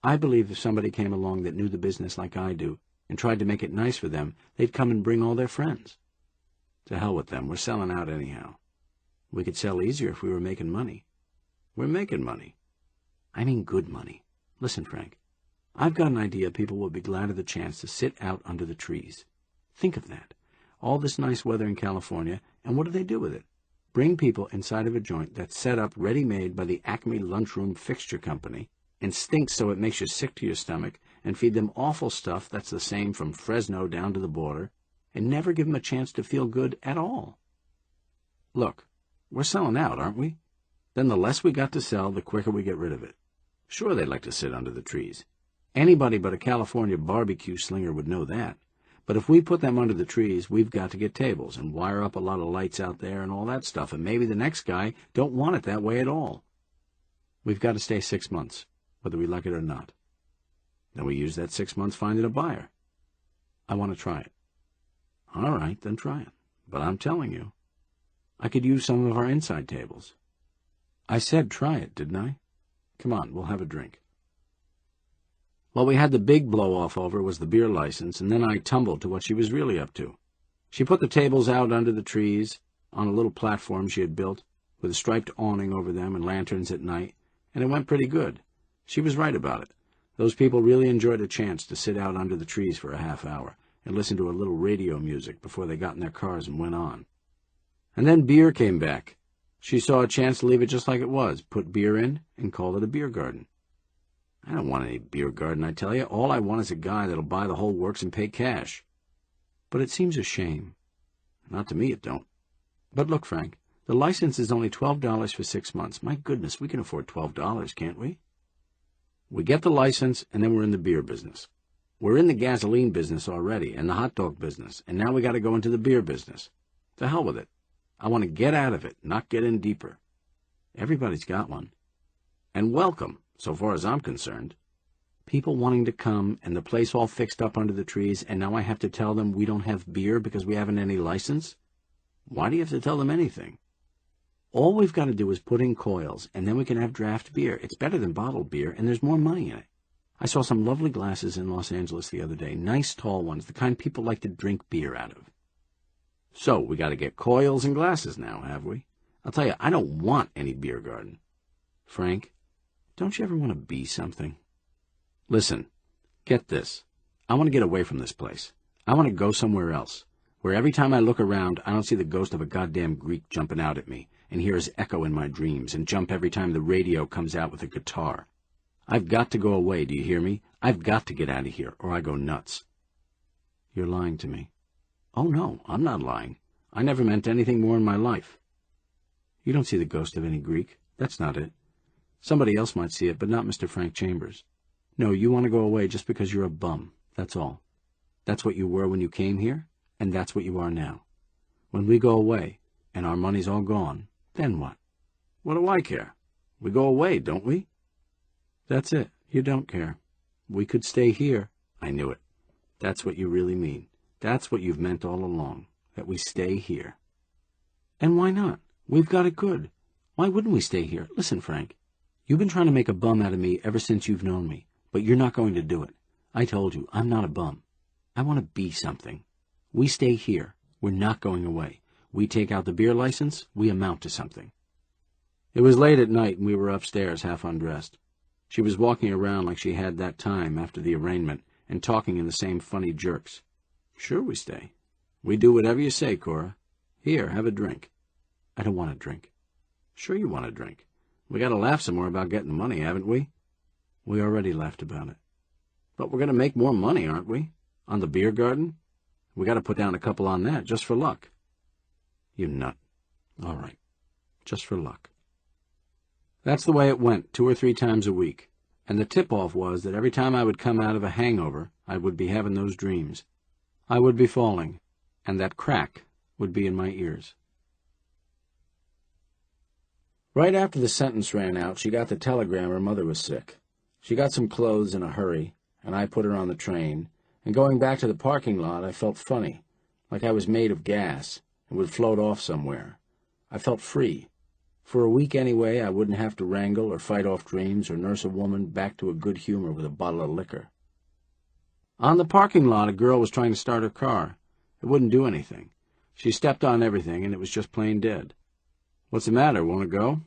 I believe if somebody came along that knew the business like I do and tried to make it nice for them, they'd come and bring all their friends. To hell with them, we're selling out anyhow. We could sell easier if we were making money. We're making money. I mean good money. Listen, Frank, I've got an idea people will be glad of the chance to sit out under the trees. Think of that. All this nice weather in California, and what do they do with it? Bring people inside of a joint that's set up ready-made by the Acme Lunchroom Fixture Company and stinks so it makes you sick to your stomach, and feed them awful stuff that's the same from Fresno down to the border, and never give them a chance to feel good at all. Look, we're selling out, aren't we? Then the less we got to sell, the quicker we get rid of it. Sure, they'd like to sit under the trees. Anybody but a California barbecue slinger would know that. But if we put them under the trees, we've got to get tables and wire up a lot of lights out there and all that stuff, and maybe the next guy don't want it that way at all. We've got to stay 6 months, whether we like it or not. Then we use that 6 months finding a buyer. I want to try it. All right, then try it. But I'm telling you, I could use some of our inside tables. I said try it, didn't I? Come on, we'll have a drink. What we had the big blow-off over was the beer license, and then I tumbled to what she was really up to. She put the tables out under the trees, on a little platform she had built, with a striped awning over them and lanterns at night, and it went pretty good. She was right about it. Those people really enjoyed a chance to sit out under the trees for a half hour and listen to a little radio music before they got in their cars and went on. And then beer came back. She saw a chance to leave it just like it was, put beer in, and call it a beer garden. I don't want any beer garden, I tell you. All I want is a guy that'll buy the whole works and pay cash. But it seems a shame. Not to me, it don't. But look, Frank, The license is only $12 for 6 months. My goodness, we can afford $12, can't we? We get the license, and then we're in the beer business. We're in the gasoline business already, and the hot dog business, and now we got to go into the beer business. To hell with it. I want to get out of it, not get in deeper. Everybody's got one. And welcome, so far as I'm concerned. People wanting to come, and the place all fixed up under the trees, and now I have to tell them we don't have beer because we haven't any license? Why do you have to tell them anything? All we've got to do is put in coils, and then we can have draft beer. It's better than bottled beer, and there's more money in it. I saw some lovely glasses in Los Angeles the other day, nice tall ones, the kind people like to drink beer out of. So, we got to get coils and glasses now, have we? I'll tell you, I don't want any beer garden. Frank, don't you ever want to be something? Listen, get this. I want to get away from this place. I want to go somewhere else, where every time I look around, I don't see the ghost of a goddamn Greek jumping out at me, and hear his echo in my dreams, and jump every time the radio comes out with a guitar. I've got to go away, do you hear me? I've got to get out of here, or I go nuts. You're lying to me. Oh, no, I'm not lying. I never meant anything more in my life. You don't see the ghost of any Greek. That's not it. Somebody else might see it, but not Mr. Frank Chambers. No, you want to go away just because you're a bum. That's all. That's what you were when you came here, and that's what you are now. When we go away, and our money's all gone, then what? What do I care? We go away, don't we? That's it. You don't care. We could stay here. I knew it. That's what you really mean. That's what you've meant all along, that we stay here. And why not? We've got it good. Why wouldn't we stay here? Listen, Frank, you've been trying to make a bum out of me ever since you've known me, but you're not going to do it. I told you, I'm not a bum. I want to be something. We stay here. We're not going away. We take out the beer license. We amount to something. It was late at night, and we were upstairs, half undressed. She was walking around like she had that time after the arraignment, and talking in the same funny jerks. Sure we stay. We do whatever you say, Cora. Here, have a drink. I don't want a drink. Sure you want a drink. We got to laugh some more about getting the money, haven't we? We already laughed about it. But we're going to make more money, aren't we? On the beer garden? We got to put down a couple on that, just for luck. You nut. All right. Just for luck. That's the way it went, 2 or 3 times a week. And the tip-off was that every time I would come out of a hangover, I would be having those dreams. I would be falling, and that crack would be in my ears. Right after the sentence ran out, she got the telegram her mother was sick. She got some clothes in a hurry, and I put her on the train, and going back to the parking lot, I felt funny, like I was made of gas and would float off somewhere. I felt free. For a week anyway, I wouldn't have to wrangle or fight off dreams or nurse a woman back to a good humor with a bottle of liquor. On the parking lot, a girl was trying to start her car. It wouldn't do anything. She stepped on everything, and it was just plain dead. What's the matter, won't it go?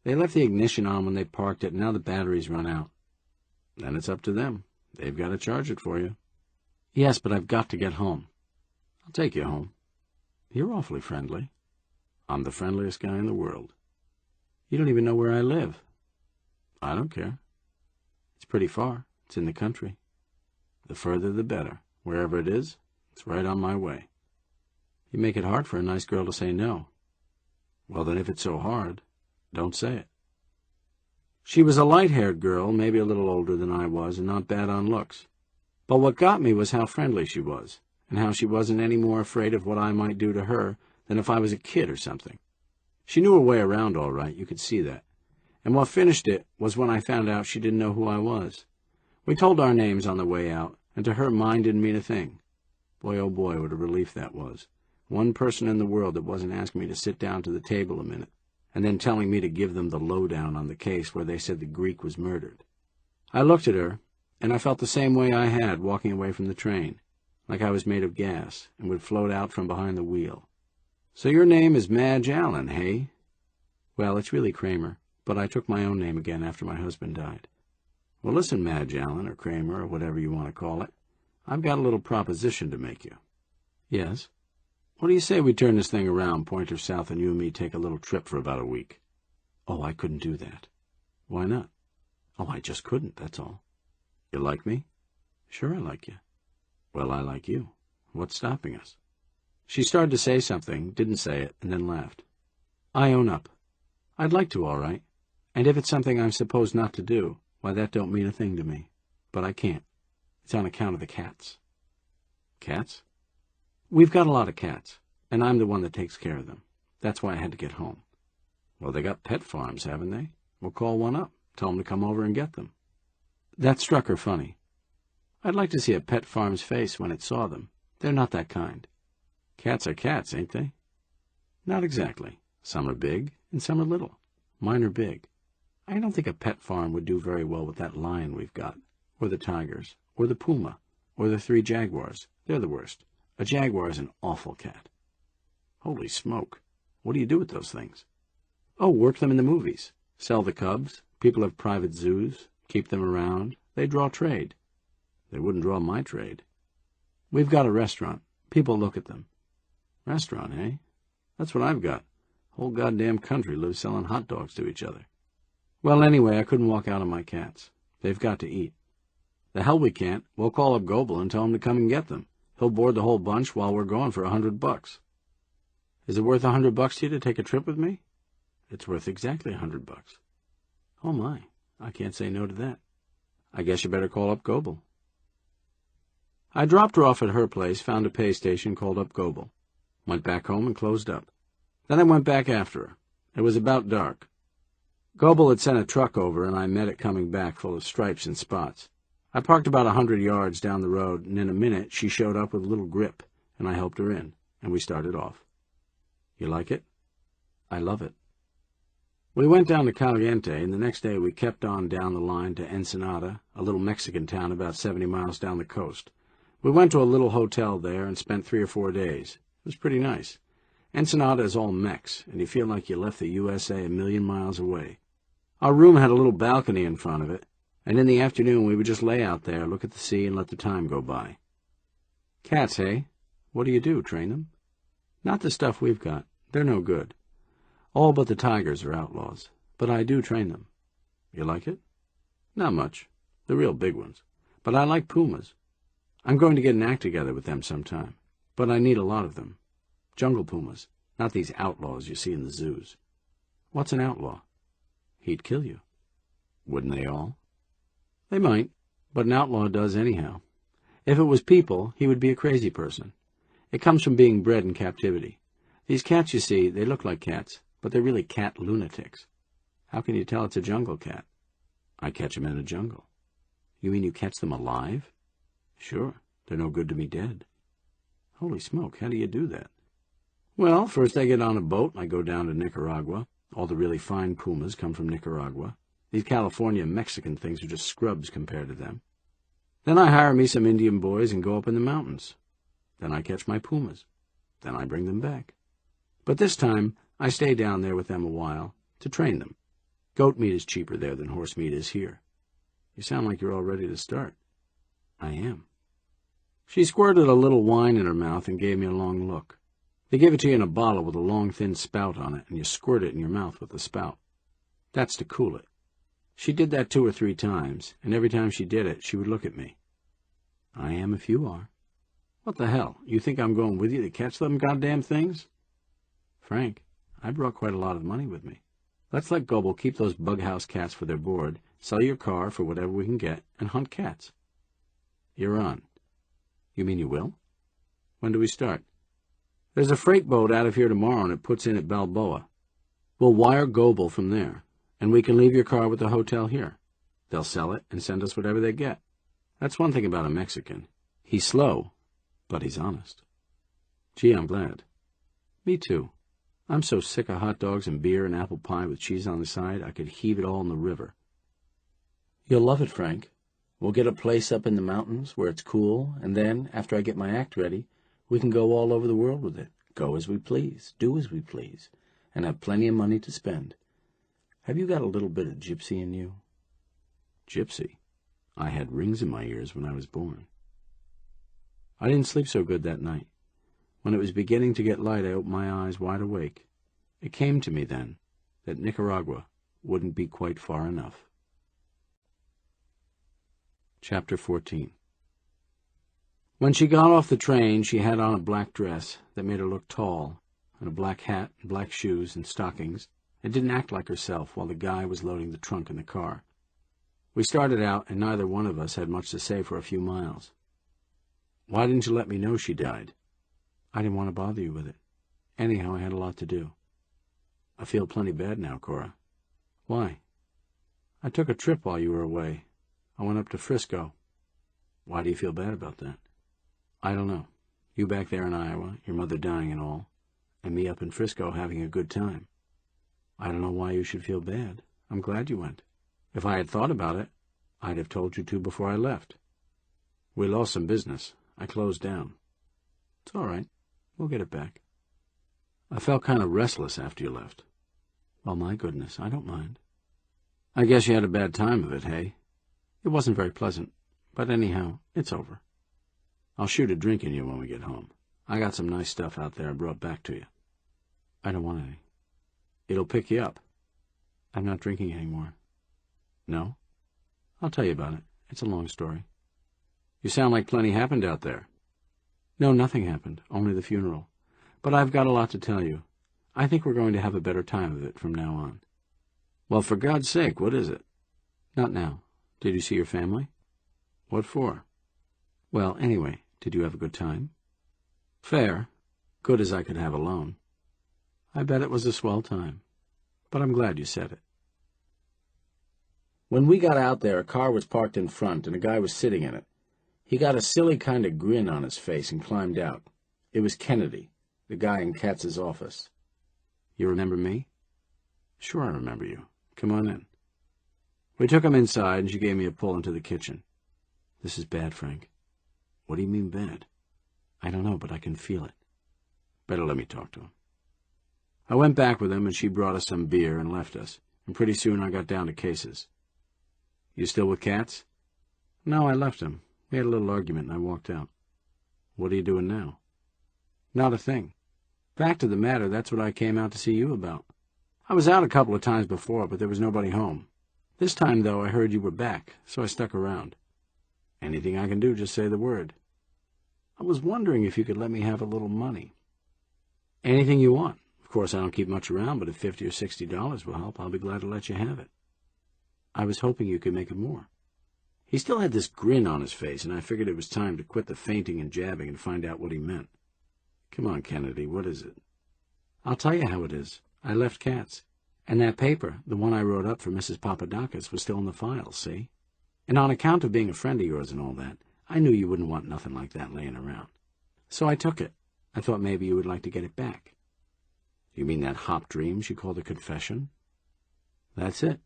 They left the ignition on when they parked it, and now the battery's run out. Then it's up to them. They've got to charge it for you. Yes, but I've got to get home. I'll take you home. You're awfully friendly. I'm the friendliest guy in the world. You don't even know where I live. I don't care. It's pretty far. It's in the country. The further the better. Wherever it is, it's right on my way. You make it hard for a nice girl to say no. Well, then if it's so hard, don't say it. She was a light-haired girl, maybe a little older than I was, and not bad on looks. But what got me was how friendly she was, and how she wasn't any more afraid of what I might do to her than if I was a kid or something. She knew her way around all right, you could see that. And what finished it was when I found out she didn't know who I was. We told our names on the way out, and to her mine didn't mean a thing. Boy, oh boy, what a relief that was. One person in the world that wasn't asking me to sit down to the table a minute, and then telling me to give them the lowdown on the case where they said the Greek was murdered. I looked at her, and I felt the same way I had walking away from the train, like I was made of gas and would float out from behind the wheel. So your name is Madge Allen, hey? Well, it's really Kramer, but I took my own name again after my husband died. Well, listen, Madge Allen, or Kramer, or whatever you want to call it. I've got a little proposition to make you. Yes? What do you say we turn this thing around, point her south, and you and me take a little trip for about a week? Oh, I couldn't do that. Why not? Oh, I just couldn't, that's all. You like me? Sure I like you. Well, I like you. What's stopping us? She started to say something, didn't say it, and then laughed. I own up. I'd like to, all right. And if it's something I'm supposed not to do, why, that don't mean a thing to me. But I can't. It's on account of the cats. Cats? We've got a lot of cats, and I'm the one that takes care of them. That's why I had to get home. Well, they got pet farms, haven't they? We'll call one up. Tell them to come over and get them. That struck her funny. I'd like to see a pet farm's face when it saw them. They're not that kind. Cats are cats, ain't they? Not exactly. Some are big, And some are little. Mine are big. I don't think a pet farm would do very well with that lion we've got, or the tigers, or the puma, or the 3 jaguars. They're the worst. A jaguar is an awful cat. Holy smoke. What do you do with those things? Oh, work them in the movies. Sell the cubs. People have private zoos. Keep them around. They draw trade. They wouldn't draw my trade. We've got a restaurant. People look at them. Restaurant, eh? That's what I've got. Whole goddamn country lives selling hot dogs to each other. Well, anyway, I couldn't walk out on my cats. They've got to eat. The hell we can't. We'll call up Goebel and tell him to come and get them. He'll board the whole bunch while we're gone for $100. Is it worth $100 to you to take a trip with me? It's worth exactly $100. Oh, my. I can't say no to that. I guess you better call up Goebel. I dropped her off at her place, found a pay station, called up Goebel. Went back home and closed up. Then I went back after her. It was about dark. Goebel had sent a truck over, and I met it coming back, full of stripes and spots. I parked about 100 yards down the road, and in a minute she showed up with a little grip, and I helped her in, and we started off. You like it? I love it. We went down to Caliente, and the next day we kept on down the line to Ensenada, a little Mexican town about 70 miles down the coast. We went to a little hotel there and spent 3 or 4 days. It was pretty nice. Ensenada is all Mex, and you feel like you left the USA a million miles away. Our room had a little balcony in front of it, and in the afternoon we would just lay out there, look at the sea, and let the time go by. Cats, hey? What do you do, train them? Not the stuff we've got. They're no good. All but the tigers are outlaws, but I do train them. You like it? Not much. The real big ones. But I like pumas. I'm going to get an act together with them sometime, but I need a lot of them. Jungle pumas, not these outlaws you see in the zoos. What's an outlaw? He'd kill you. Wouldn't they all? They might, but an outlaw does anyhow. If it was people, he would be a crazy person. It comes from being bred in captivity. These cats you see, they look like cats, but they're really cat lunatics. How can you tell it's a jungle cat? I catch 'em in a jungle. You mean you catch them alive? Sure. They're no good to me dead. Holy smoke, how do you do that? Well, first I get on a boat and I go down to Nicaragua. All the really fine pumas come from Nicaragua. These California Mexican things are just scrubs compared to them. Then I hire me some Indian boys and go up in the mountains. Then I catch my pumas. Then I bring them back. But this time I stay down there with them a while to train them. Goat meat is cheaper there than horse meat is here. You sound like you're all ready to start. I am. She squirted a little wine in her mouth and gave me a long look. They give it to you in a bottle with a long, thin spout on it, and you squirt it in your mouth with the spout. That's to cool it. She did that 2 or 3 times, and every time she did it, she would look at me. I am if you are. What the hell? You think I'm going with you to catch them goddamn things? Frank, I brought quite a lot of money with me. Let's let Goebel keep those bughouse cats for their board, sell your car for whatever we can get, and hunt cats. You're on. You mean you will? When do we start? There's a freight boat out of here tomorrow, and it puts in at Balboa. We'll wire Goebel from there, and we can leave your car with the hotel here. They'll sell it and send us whatever they get. That's one thing about a Mexican. He's slow, but he's honest. Gee, I'm glad. Me too. I'm so sick of hot dogs and beer and apple pie with cheese on the side, I could heave it all in the river. You'll love it, Frank. We'll get a place up in the mountains where it's cool, and then, after I get my act ready, we can go all over the world with it, go as we please, do as we please, and have plenty of money to spend. Have you got a little bit of gypsy in you? Gypsy? I had rings in my ears when I was born. I didn't sleep so good that night. When it was beginning to get light, I opened my eyes wide awake. It came to me then that Nicaragua wouldn't be quite far enough. Chapter 14. When she got off the train, she had on a black dress that made her look tall. and a black hat and black shoes and stockings, and didn't act like herself while the guy was loading the trunk in the car. We started out, and neither one of us had much to say for a few miles. "Why didn't you let me know she died?" "I didn't want to bother you with it. Anyhow, I had a lot to do." "I feel plenty bad now, Cora." "Why?" "I took a trip while you were away. I went up to Frisco." "Why do you feel bad about that?" "I don't know. You back there in Iowa, your mother dying and all, and me up in Frisco having a good time. I don't know why you should feel bad. I'm glad you went. If I had thought about it, I'd have told you to before I left. We lost some business. I closed down." "It's all right. We'll get it back." "I felt kind of restless after you left." "Well, my goodness, I don't mind." "I guess you had a bad time of it, hey?" "It wasn't very pleasant, but anyhow, it's over." "I'll shoot a drink in you when we get home. I got some nice stuff out there I brought back to you." "I don't want any." "It'll pick you up." "I'm not drinking anymore." "No?" "I'll tell you about it. It's a long story." "You sound like plenty happened out there." "No, nothing happened, only the funeral. But I've got a lot to tell you. I think we're going to have a better time of it from now on." "Well, for God's sake, what is it?" "Not now. Did you see your family?" "What for?" "Well, anyway, did you have a good time?" "Fair. Good as I could have alone." "I bet it was a swell time. But I'm glad you said it." When we got out there, a car was parked in front, and a guy was sitting in it. He got a silly kind of grin on his face and climbed out. It was Kennedy, the guy in Katz's office. "You remember me?" "Sure I remember you. Come on in." We took him inside, and she gave me a pull into the kitchen. "This is bad, Frank." "What do you mean bad?" "I don't know, but I can feel it." "Better let me talk to him." I went back with him, and she brought us some beer and left us, and pretty soon I got down to cases. "You still with Katz?" "No, I left him. We had a little argument, and I walked out." "What are you doing now?" "Not a thing. Fact of the matter, that's what I came out to see you about. I was out a couple of times before, but there was nobody home. This time, though, I heard you were back, so I stuck around. Anything I can do, just say the word. I was wondering if you could let me have a little money." "Anything you want. Of course, I don't keep much around, but if $50 or $60 will help, I'll be glad to let you have it." "I was hoping you could make it more." He still had this grin on his face, and I figured it was time to quit the feinting and jabbing and find out what he meant. "Come on, Kennedy, what is it?" "I'll tell you how it is. I left Katz. And that paper, the one I wrote up for Mrs. Papadakis, was still in the files, see? And on account of being a friend of yours and all that, I knew you wouldn't want nothing like that laying around. So I took it. I thought maybe you would like to get it back." "You mean that hop dream she called a confession?" "That's it.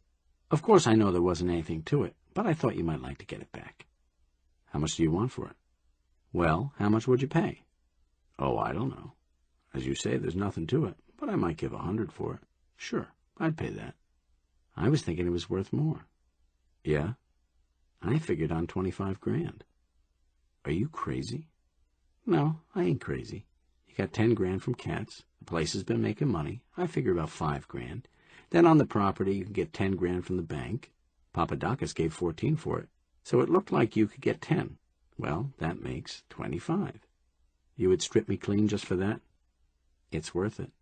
Of course I know there wasn't anything to it, but I thought you might like to get it back." "How much do you want for it?" "Well, how much would you pay?" "Oh, I don't know. As you say, there's nothing to it, but I might give $100 for it. Sure, I'd pay that." "I was thinking it was worth more." "Yeah?" "I figured on 25 grand. "Are you crazy?" "No, I ain't crazy. You got 10 grand from Katz. The place has been making money. I figure about 5 grand. Then on the property, you can get 10 grand from the bank. Papadakis gave 14 for it, so it looked like you could get 10. Well, that makes 25. You would strip me clean just for that?" "It's worth it."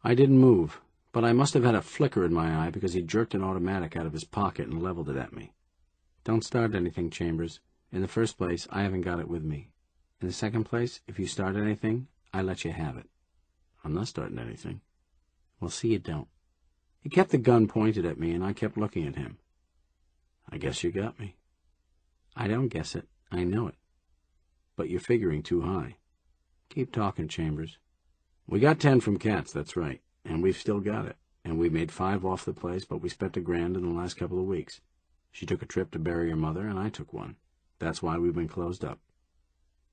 I didn't move, but I must have had a flicker in my eye because he jerked an automatic out of his pocket and leveled it at me. "Don't start anything, Chambers. In the first place, I haven't got it with me. In the second place, if you start anything, I let you have it." "I'm not starting anything." "Well, see you don't." He kept the gun pointed at me, and I kept looking at him. "I guess you got me." "I don't guess it. I know it." "But you're figuring too high." "Keep talking, Chambers." "We got 10 from Katz, that's right, and we've still got it, and we made 5 off the place, but we spent $1 grand in the last couple of weeks. She took a trip to bury her mother, and I took one. That's why we've been closed up."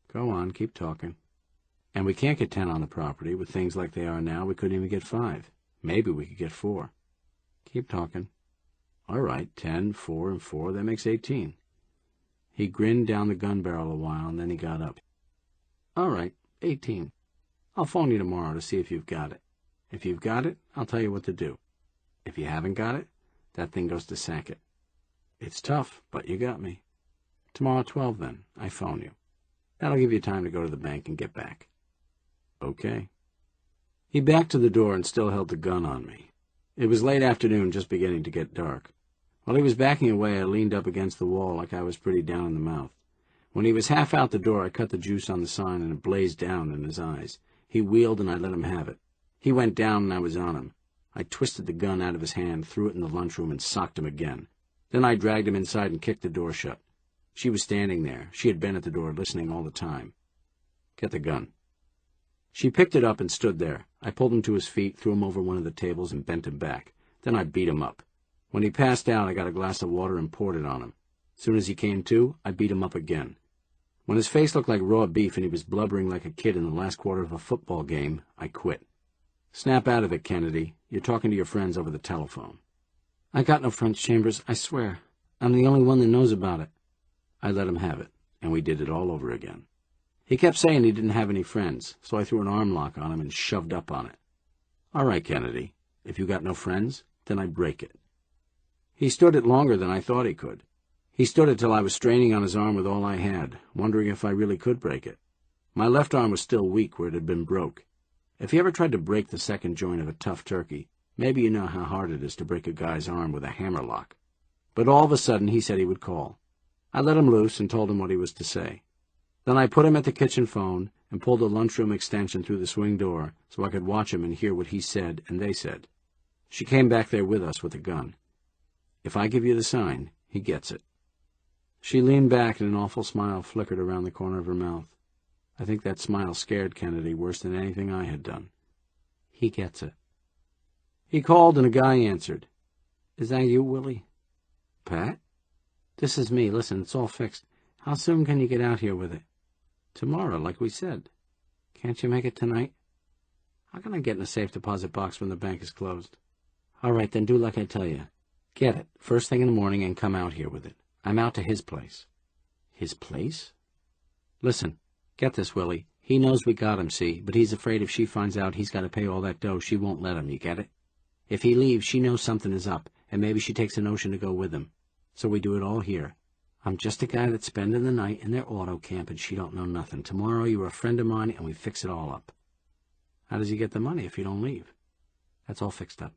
"Go on, keep talking." "And we can't get 10 on the property. With things like they are now, we couldn't even get 5. Maybe we could get 4. "Keep talking." "All right, 10, 4, and 4, that makes 18. He grinned down the gun barrel a while, and then he got up. "All right, 18. I'll phone you tomorrow to see if you've got it. If you've got it, I'll tell you what to do. If you haven't got it, that thing goes to Sackett. It's tough, but you got me. Tomorrow at 12, then. I phone you. That'll give you time to go to the bank and get back." "Okay." He backed to the door and still held the gun on me. It was late afternoon, just beginning to get dark. While he was backing away, I leaned up against the wall like I was pretty down in the mouth. When he was half out the door, I cut the juice on the sign and it blazed down in his eyes. He wheeled and I let him have it. He went down and I was on him. I twisted the gun out of his hand, threw it in the lunchroom, and socked him again. Then I dragged him inside and kicked the door shut. She was standing there. She had been at the door, listening all the time. Get the gun. She picked it up and stood there. I pulled him to his feet, threw him over one of the tables, and bent him back. Then I beat him up. When he passed out, I got a glass of water and poured it on him. As soon as he came to, I beat him up again. When his face looked like raw beef and he was blubbering like a kid in the last quarter of a football game, I quit. Snap out of it, Kennedy. You're talking to your friends over the telephone. I got no friends, Chambers, I swear. I'm the only one that knows about it. I let him have it, and we did it all over again. He kept saying he didn't have any friends, so I threw an arm lock on him and shoved up on it. All right, Kennedy, if you got no friends, then I break it. He stood it longer than I thought he could. He stood it till I was straining on his arm with all I had, wondering if I really could break it. My left arm was still weak where it had been broke. If you ever tried to break the second joint of a tough turkey, maybe you know how hard it is to break a guy's arm with a hammer lock. But all of a sudden he said he would call. I let him loose and told him what he was to say. Then I put him at the kitchen phone and pulled the lunchroom extension through the swing door so I could watch him and hear what he said and they said. She came back there with us with a gun. If I give you the sign, he gets it. She leaned back and an awful smile flickered around the corner of her mouth. I think that smile scared Kennedy worse than anything I had done. He gets it. He called and a guy answered. Is that you, Willie? Pat? This is me. Listen, it's all fixed. How soon can you get out here with it? Tomorrow, like we said. Can't you make it tonight? How can I get in a safe deposit box when the bank is closed? All right, then do like I tell you. Get it, first thing in the morning, and come out here with it. I'm out to his place. His place? Listen, get this, Willie. He knows we got him, see, but he's afraid if she finds out he's got to pay all that dough, she won't let him, you get it? If he leaves, she knows something is up, and maybe she takes a notion to go with him. So we do it all here. I'm just a guy that's spending the night in their auto camp, and she don't know nothing. Tomorrow you're a friend of mine, and we fix it all up. How does he get the money if you don't leave? That's all fixed up.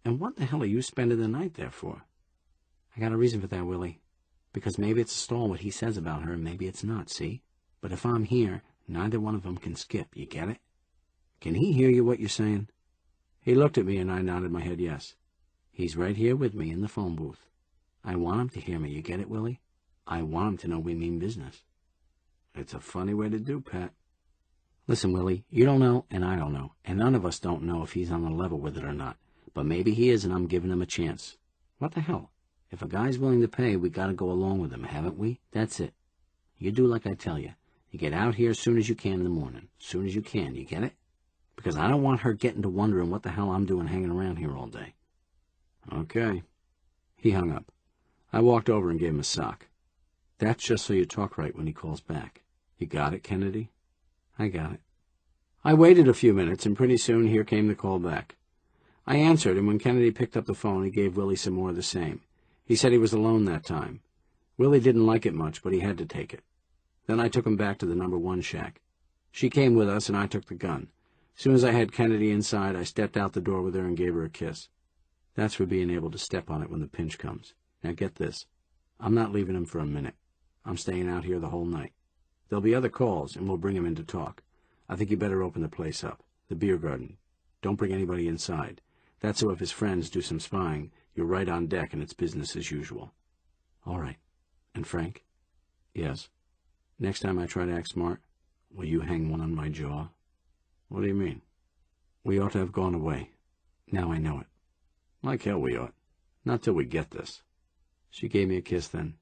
And what the hell are you spending the night there for? I got a reason for that, Willie. Because maybe it's a stall what he says about her, and maybe it's not, see? But if I'm here, neither one of them can skip, you get it? Can he hear you what you're saying? He looked at me, and I nodded my head yes. He's right here with me in the phone booth. I want him to hear me, you get it, Willie? I want him to know we mean business. It's a funny way to do, Pat. Listen, Willie, you don't know, and I don't know, and none of us don't know if he's on the level with it or not. But maybe he is, and I'm giving him a chance. What the hell? If a guy's willing to pay, we gotta go along with him, haven't we? That's it. You do like I tell you. You get out here as soon as you can in the morning. As soon as you can, you get it? Because I don't want her getting to wondering what the hell I'm doing hanging around here all day. Okay. He hung up. I walked over and gave him a sock. That's just so you talk right when he calls back. You got it, Kennedy? I got it. I waited a few minutes, and pretty soon here came the call back. I answered, and when Kennedy picked up the phone, he gave Willie some more of the same. He said he was alone that time. Willie didn't like it much, but he had to take it. Then I took him back to the number 1 shack. She came with us, and I took the gun. As soon as I had Kennedy inside, I stepped out the door with her and gave her a kiss. That's for being able to step on it when the pinch comes. Now get this. I'm not leaving him for a minute. I'm staying out here the whole night. There'll be other calls, and we'll bring him in to talk. I think you better open the place up. The beer garden. Don't bring anybody inside. That's so if his friends do some spying, you're right on deck and it's business as usual. All right. And Frank? Yes. Next time I try to act smart, will you hang one on my jaw? What do you mean? We ought to have gone away. Now I know it. Like hell we ought. Not till we get this. She gave me a kiss then.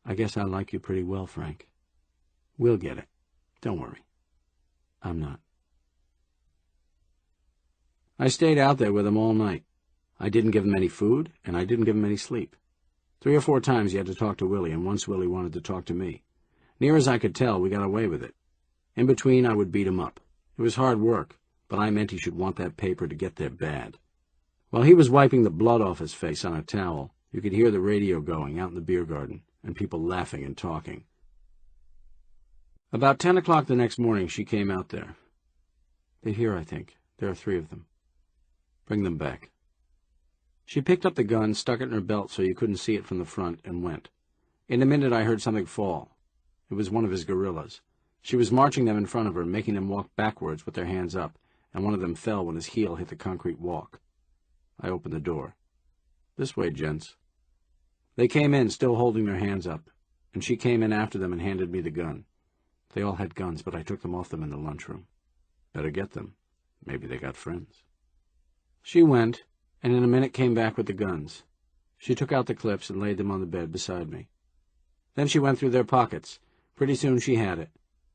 I guess I like you pretty well, Frank. We'll get it. Don't worry. I'm not. I stayed out there with him all night. I didn't give him any food, and I didn't give him any sleep. 3 or 4 times he had to talk to Willie, and once Willie wanted to talk to me. Near as I could tell, we got away with it. In between, I would beat him up. It was hard work, but I meant he should want that paper to get there bad. While he was wiping the blood off his face on a towel, you could hear the radio going out in the beer garden, and people laughing and talking. About 10 o'clock the next morning, she came out there. They're here, I think. There are 3 of them. Bring them back. She picked up the gun, stuck it in her belt so you couldn't see it from the front, and went. In a minute I heard something fall. It was one of his guerrillas. She was marching them in front of her, making them walk backwards with their hands up, and one of them fell when his heel hit the concrete walk. I opened the door. This way, gents. They came in, still holding their hands up, and she came in after them and handed me the gun. They all had guns, but I took them off them in the lunchroom. Better get them. Maybe they got friends. She went, and in a minute came back with the guns. She took out the clips and laid them on the bed beside me. Then she went through their pockets. Pretty soon she had it.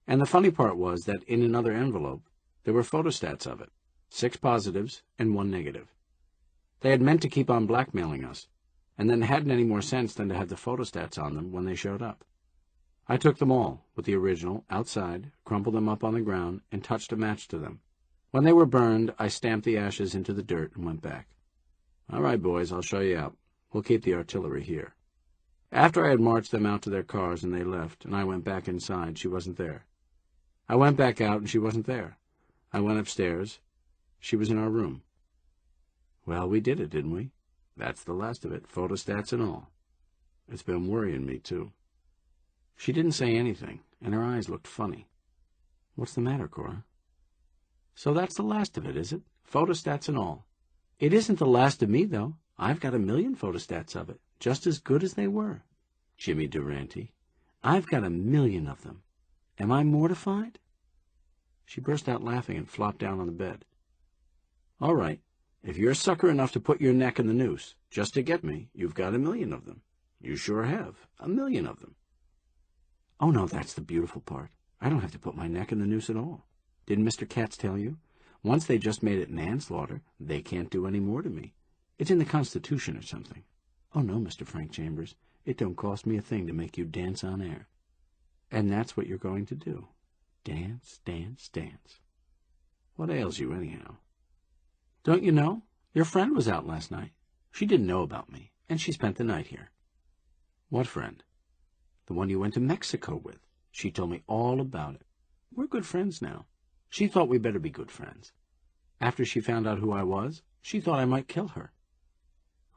And the funny part was that in another envelope there were photostats of it, 6 positives and 1 negative. They had meant to keep on blackmailing us, and then hadn't any more sense than to have the photostats on them when they showed up. I took them all, with the original, outside, crumpled them up on the ground, and touched a match to them. When they were burned, I stamped the ashes into the dirt and went back. All right, boys, I'll show you out. We'll keep the artillery here. After I had marched them out to their cars and they left, and I went back inside, she wasn't there. I went back out and she wasn't there. I went upstairs. She was in our room. Well, we did it, didn't we? That's the last of it, photostats and all. It's been worrying me, too. She didn't say anything, and her eyes looked funny. What's the matter, Cora? So that's the last of it, is it? Photostats and all. It isn't the last of me, though. I've got 1,000,000 photostats of it, just as good as they were. Jimmy Durante. I've got 1,000,000 of them. Am I mortified? She burst out laughing and flopped down on the bed. All right. If you're sucker enough to put your neck in the noose, just to get me, you've got 1,000,000 of them. You sure have. 1,000,000 of them. Oh, no, that's the beautiful part. I don't have to put my neck in the noose at all. Didn't Mr. Katz tell you? Once they just made it manslaughter, they can't do any more to me. It's in the Constitution or something. Oh, no, Mr. Frank Chambers, it don't cost me a thing to make you dance on air. And that's what you're going to do. Dance, dance, dance. What ails you, anyhow? Don't you know? Your friend was out last night. She didn't know about me, and she spent the night here. What friend? The one you went to Mexico with. She told me all about it. We're good friends now. She thought we better be good friends. After she found out who I was, she thought I might kill her.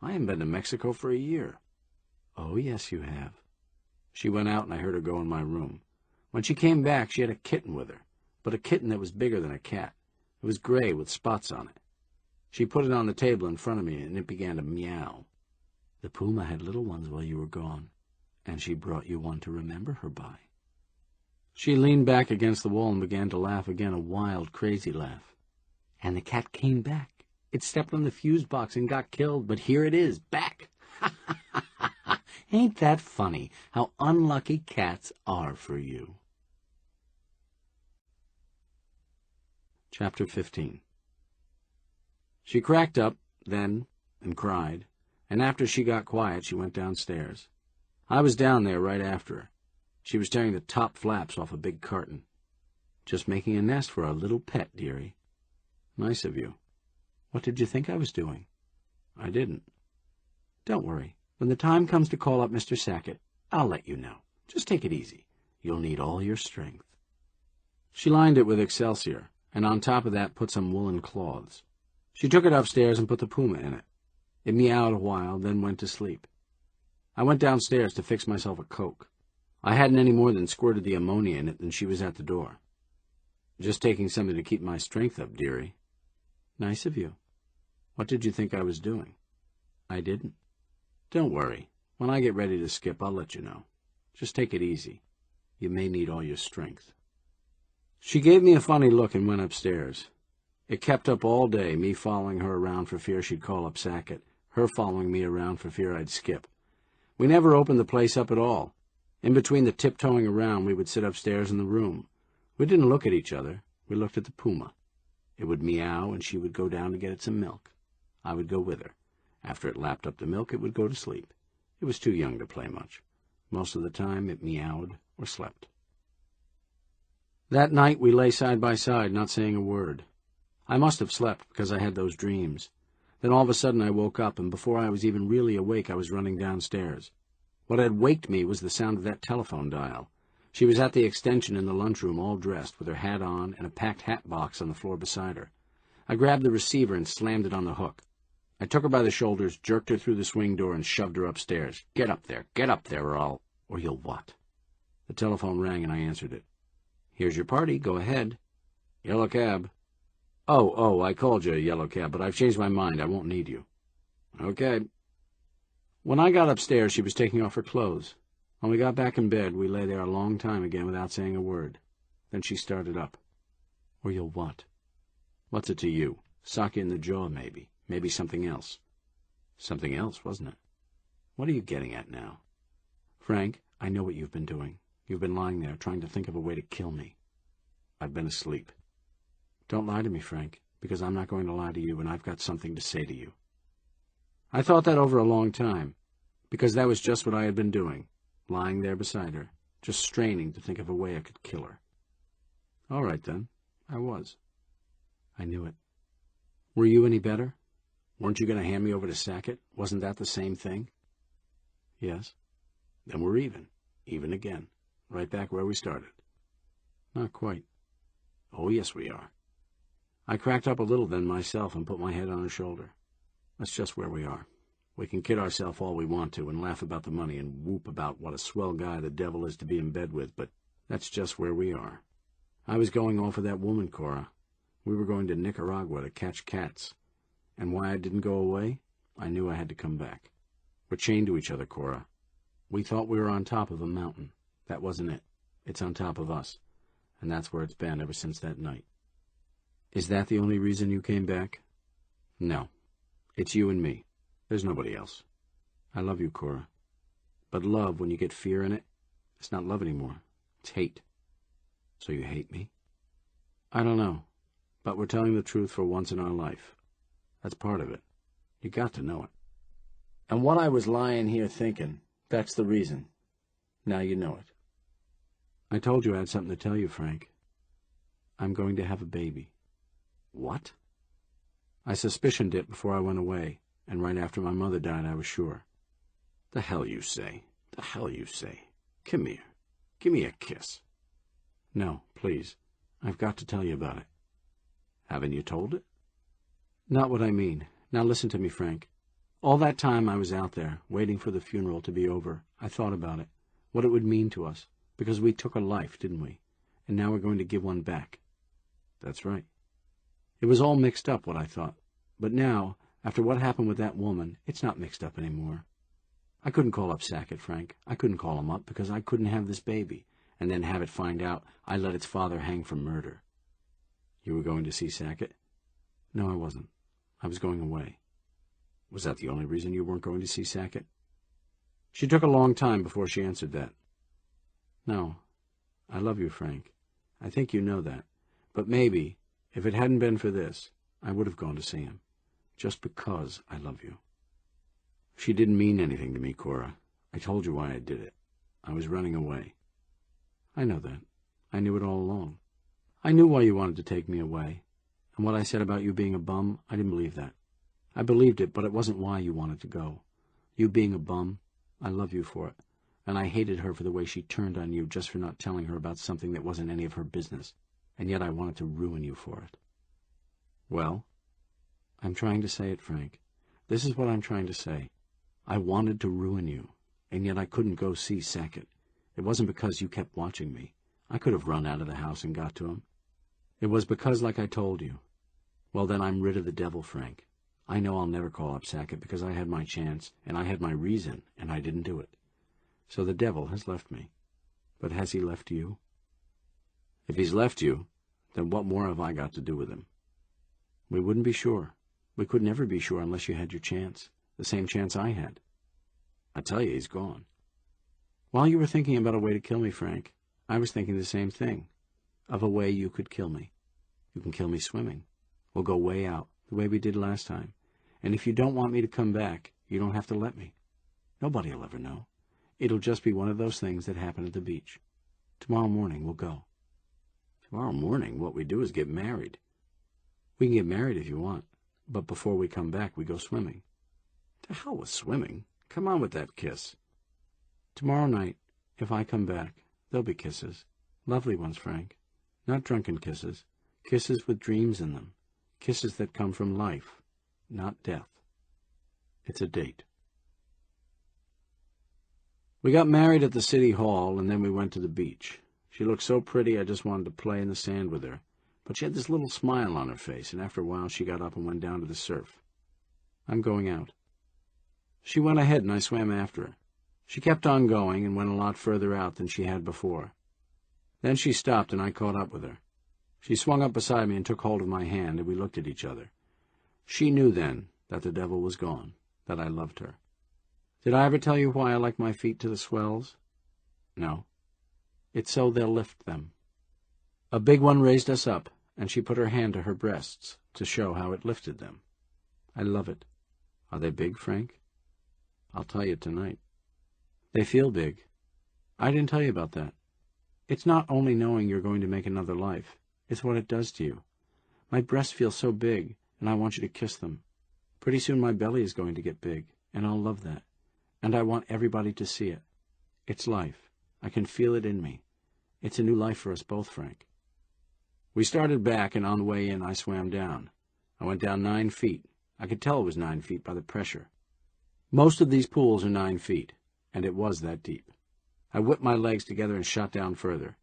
I haven't been to Mexico for a year. Oh, yes, you have. She went out and I heard her go in my room. When she came back, she had a kitten with her, but a kitten that was bigger than a cat. It was gray with spots on it. She put it on the table in front of me, and it began to meow. The puma had little ones while you were gone, and she brought you one to remember her by. She leaned back against the wall and began to laugh again, a wild, crazy laugh. And the cat came back. It stepped on the fuse box and got killed, but here it is, back. Ain't that funny, how unlucky cats are for you? Chapter 15. She cracked up, then, and cried, and after she got quiet, she went downstairs. I was down there right after her. She was tearing the top flaps off a big carton. Just making a nest for our little pet, dearie. Nice of you. What did you think I was doing? I didn't. Don't worry. When the time comes to call up Mr. Sackett, I'll let you know. Just take it easy. You'll need all your strength. She lined it with excelsior, and on top of that put some woolen cloths. She took it upstairs and put the puma in it. It meowed a while, then went to sleep. I went downstairs to fix myself a Coke. I hadn't any more than squirted the ammonia in it than she was at the door. Just taking something to keep my strength up, dearie. Nice of you. What did you think I was doing? I didn't. Don't worry. When I get ready to skip, I'll let you know. Just take it easy. You may need all your strength. She gave me a funny look and went upstairs. It kept up all day, me following her around for fear she'd call up Sackett, her following me around for fear I'd skip. We never opened the place up at all. In between the tiptoeing around, we would sit upstairs in the room. We didn't look at each other. We looked at the puma. It would meow, and she would go down to get it some milk. I would go with her. After it lapped up the milk, it would go to sleep. It was too young to play much. Most of the time, it meowed or slept. That night, we lay side by side, not saying a word. I must have slept because I had those dreams. Then all of a sudden I woke up, and before I was even really awake, I was running downstairs. What had waked me was the sound of that telephone dial. She was at the extension in the lunchroom, all dressed, with her hat on and a packed hat box on the floor beside her. I grabbed the receiver and slammed it on the hook. I took her by the shoulders, jerked her through the swing door, and shoved her upstairs. Get up there, or you'll what? The telephone rang, and I answered it. Here's your party, go ahead. Yellow cab. Oh, I called you a yellow cab, but I've changed my mind, I won't need you. Okay. When I got upstairs, she was taking off her clothes. When we got back in bed, we lay there a long time again without saying a word. Then she started up. Or you'll what? What's it to you? Sock you in the jaw, maybe. Maybe something else. Something else, wasn't it? What are you getting at now? Frank, I know what you've been doing. You've been lying there, trying to think of a way to kill me. I've been asleep. Don't lie to me, Frank, because I'm not going to lie to you, and I've got something to say to you. I thought that over a long time, because that was just what I had been doing, lying there beside her, just straining to think of a way I could kill her. All right, then. I was. I knew it. Were you any better? Weren't you going to hand me over to Sackett? Wasn't that the same thing? Yes. Then we're even. Even again. Right back where we started. Not quite. Oh, yes, we are. I cracked up a little then myself and put my head on her shoulder. That's just where we are. We can kid ourselves all we want to and laugh about the money and whoop about what a swell guy the devil is to be in bed with, but that's just where we are. I was going off with that woman, Cora. We were going to Nicaragua to catch Katz. And why I didn't go away? I knew I had to come back. We're chained to each other, Cora. We thought we were on top of a mountain. That wasn't it. It's on top of us. And that's where it's been ever since that night. Is that the only reason you came back? No. It's you and me. There's nobody else. I love you, Cora. But love, when you get fear in it, it's not love anymore. It's hate. So you hate me? I don't know. But we're telling the truth for once in our life. That's part of it. You got to know it. And what I was lying here thinking, that's the reason. Now you know it. I told you I had something to tell you, Frank. I'm going to have a baby. What? I suspicioned it before I went away, and right after my mother died, I was sure. The hell you say. The hell you say. Come here. Give me a kiss. No, please. I've got to tell you about it. Haven't you told it? Not what I mean. Now listen to me, Frank. All that time I was out there, waiting for the funeral to be over, I thought about it, what it would mean to us, because we took a life, didn't we? And now we're going to give one back. That's right. It was all mixed up, what I thought. But now, after what happened with that woman, it's not mixed up anymore. I couldn't call up Sackett, Frank. I couldn't call him up because I couldn't have this baby, and then have it find out I let its father hang for murder. You were going to see Sackett? No, I wasn't. I was going away. Was that the only reason you weren't going to see Sackett? She took a long time before she answered that. No. I love you, Frank. I think you know that. But maybe, if it hadn't been for this, I would have gone to see him. Just because I love you. She didn't mean anything to me, Cora. I told you why I did it. I was running away. I know that. I knew it all along. I knew why you wanted to take me away. And what I said about you being a bum, I didn't believe that. I believed it, but it wasn't why you wanted to go. You being a bum, I love you for it. And I hated her for the way she turned on you just for not telling her about something that wasn't any of her business. And yet I wanted to ruin you for it. Well? I'm trying to say it, Frank. This is what I'm trying to say. I wanted to ruin you, and yet I couldn't go see Sackett. It wasn't because you kept watching me. I could have run out of the house and got to him. It was because, like I told you. Well, then I'm rid of the devil, Frank. I know I'll never call up Sackett because I had my chance, and I had my reason, and I didn't do it. So the devil has left me. But has he left you? If he's left you, then what more have I got to do with him? We wouldn't be sure. We could never be sure unless you had your chance, the same chance I had. I tell you, he's gone. While you were thinking about a way to kill me, Frank, I was thinking the same thing, of a way you could kill me. You can kill me swimming. We'll go way out, the way we did last time. And if you don't want me to come back, you don't have to let me. Nobody will ever know. It'll just be one of those things that happen at the beach. Tomorrow morning we'll go. Tomorrow morning, what we do is get married. We can get married if you want, but before we come back, we go swimming. The hell with swimming? Come on with that kiss. Tomorrow night, if I come back, there'll be kisses. Lovely ones, Frank. Not drunken kisses. Kisses with dreams in them. Kisses that come from life, not death. It's a date. We got married at the city hall, and then we went to the beach. She looked so pretty I just wanted to play in the sand with her, but she had this little smile on her face, and after a while she got up and went down to the surf. I'm going out. She went ahead, and I swam after her. She kept on going and went a lot further out than she had before. Then she stopped, and I caught up with her. She swung up beside me and took hold of my hand, and we looked at each other. She knew then that the devil was gone, that I loved her. Did I ever tell you why I like my feet to the swells? No. It's so they'll lift them. A big one raised us up, and she put her hand to her breasts to show how it lifted them. I love it. Are they big, Frank? I'll tell you tonight. They feel big. I didn't tell you about that. It's not only knowing you're going to make another life. It's what it does to you. My breasts feel so big, and I want you to kiss them. Pretty soon my belly is going to get big, and I'll love that. And I want everybody to see it. It's life. I can feel it in me. It's a new life for us both, Frank. We started back, and on the way in I swam down. I went down 9 feet. I could tell it was 9 feet by the pressure. Most of these pools are 9 feet, and it was that deep. I whipped my legs together and shot down further.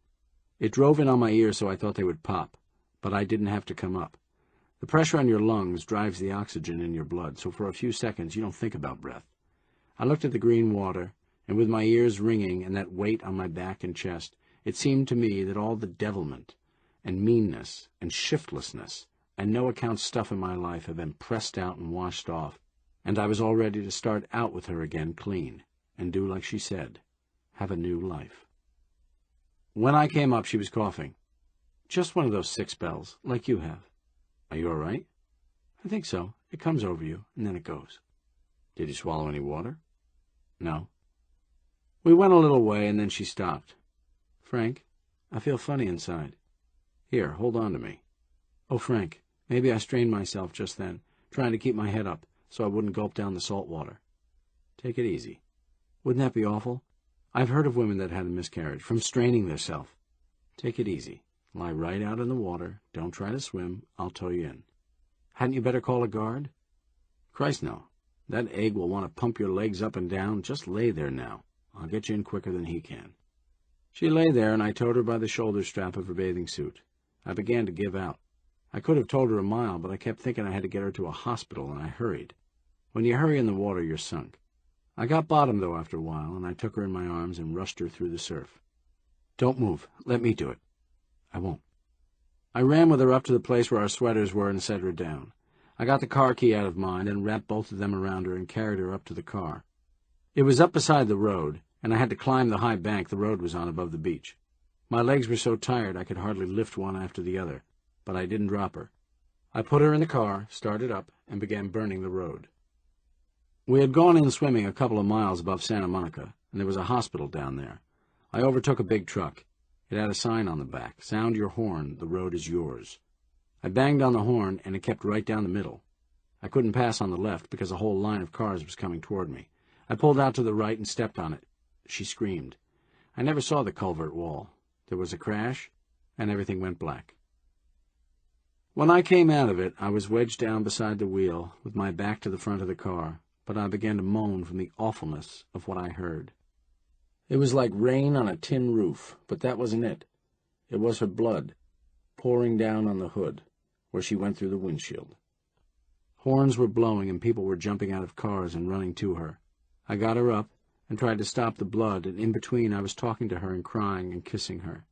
It drove in on my ears so I thought they would pop, but I didn't have to come up. The pressure on your lungs drives the oxygen in your blood, so for a few seconds you don't think about breath. I looked at the green water, and with my ears ringing and that weight on my back and chest, it seemed to me that all the devilment and meanness and shiftlessness and no-account stuff in my life had been pressed out and washed off, and I was all ready to start out with her again clean, and do like she said, have a new life. When I came up, she was coughing. Just one of those sick spells, like you have. Are you all right? I think so. It comes over you, and then it goes. Did you swallow any water? No. We went a little way, and then she stopped. Frank, I feel funny inside. Here, hold on to me. Oh, Frank, maybe I strained myself just then, trying to keep my head up so I wouldn't gulp down the salt water. Take it easy. Wouldn't that be awful? I've heard of women that had a miscarriage from straining theirself. Take it easy. Lie right out in the water. Don't try to swim. I'll tow you in. Hadn't you better call a guard? Christ, no. That egg will want to pump your legs up and down. Just lay there now. I'll get you in quicker than he can. She lay there, and I towed her by the shoulder strap of her bathing suit. I began to give out. I could have told her a mile, but I kept thinking I had to get her to a hospital, and I hurried. When you hurry in the water, you're sunk. I got bottom, though, after a while, and I took her in my arms and rushed her through the surf. Don't move. Let me do it. I won't. I ran with her up to the place where our sweaters were and set her down. I got the car key out of mine and wrapped both of them around her and carried her up to the car. It was up beside the road, and I had to climb the high bank the road was on above the beach. My legs were so tired I could hardly lift one after the other, but I didn't drop her. I put her in the car, started up, and began burning the road. We had gone in swimming a couple of miles above Santa Monica, and there was a hospital down there. I overtook a big truck. It had a sign on the back, "Sound your horn, the road is yours." I banged on the horn, and it kept right down the middle. I couldn't pass on the left because a whole line of cars was coming toward me. I pulled out to the right and stepped on it. She screamed. I never saw the culvert wall. There was a crash, and everything went black. When I came out of it, I was wedged down beside the wheel, with my back to the front of the car, but I began to moan from the awfulness of what I heard. It was like rain on a tin roof, but that wasn't it. It was her blood, pouring down on the hood, where she went through the windshield. Horns were blowing, and people were jumping out of cars and running to her. I got her up and tried to stop the blood, and in between I was talking to her and crying and kissing her.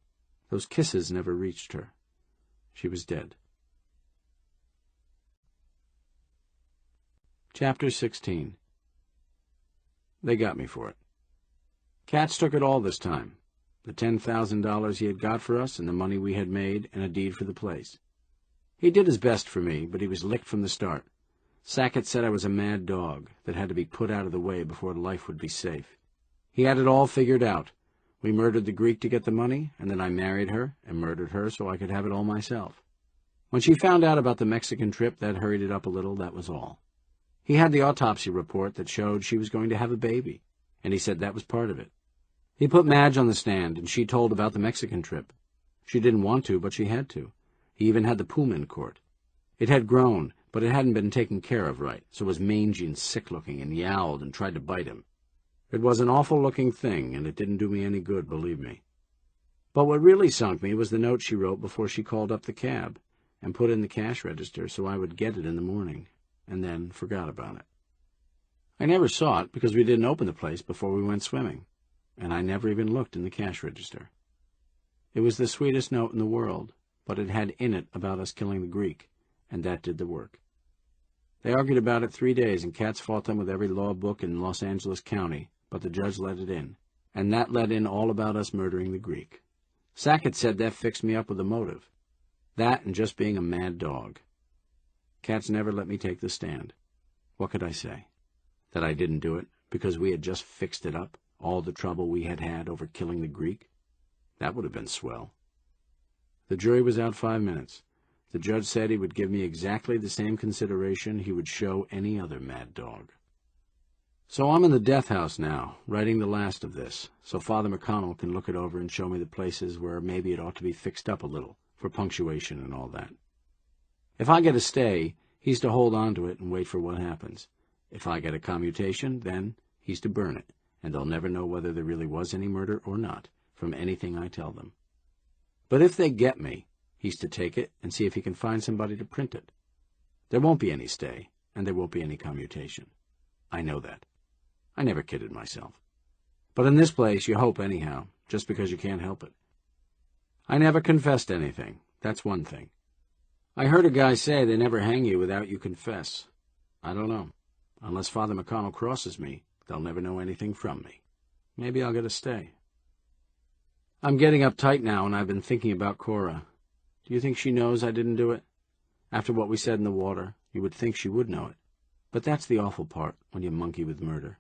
Those kisses never reached her. She was dead. Chapter 16. They got me for it. Katz took it all this time. The $10,000 he had got for us, and the money we had made, and a deed for the place. He did his best for me, but he was licked from the start. Sackett said I was a mad dog that had to be put out of the way before life would be safe. He had it all figured out. We murdered the Greek to get the money, and then I married her and murdered her so I could have it all myself. When she found out about the Mexican trip, that hurried it up a little, that was all. He had the autopsy report that showed she was going to have a baby, and he said that was part of it. He put Madge on the stand, and she told about the Mexican trip. She didn't want to, but she had to. He even had the Pullman court. It had grown, but it hadn't been taken care of right, so it was mangy and sick-looking and yowled and tried to bite him. It was an awful-looking thing, and it didn't do me any good, believe me. But what really sunk me was the note she wrote before she called up the cab and put in the cash register so I would get it in the morning, and then forgot about it. I never saw it because we didn't open the place before we went swimming, and I never even looked in the cash register. It was the sweetest note in the world, but it had in it about us killing the Greek, and that did the work. They argued about it 3 days, and Katz fought them with every law book in Los Angeles County, but the judge let it in, and that let in all about us murdering the Greek. Sackett said that fixed me up with a motive. That and just being a mad dog. Katz never let me take the stand. What could I say? That I didn't do it because we had just fixed it up, all the trouble we had had over killing the Greek? That would have been swell. The jury was out 5 minutes. The judge said he would give me exactly the same consideration he would show any other mad dog. So I'm in the death house now, writing the last of this, so Father McConnell can look it over and show me the places where maybe it ought to be fixed up a little, for punctuation and all that. If I get a stay, he's to hold on to it and wait for what happens. If I get a commutation, then he's to burn it, and they'll never know whether there really was any murder or not, from anything I tell them. But if they get me, he's to take it and see if he can find somebody to print it. There won't be any stay, and there won't be any commutation. I know that. I never kidded myself. But in this place you hope anyhow, just because you can't help it. I never confessed anything, that's one thing. I heard a guy say they never hang you without you confess. I don't know. Unless Father McConnell crosses me, they'll never know anything from me. Maybe I'll get a stay. I'm getting uptight now, and I've been thinking about Cora. Do you think she knows I didn't do it? After what we said in the water, you would think she would know it. But that's the awful part, when you monkey with murder.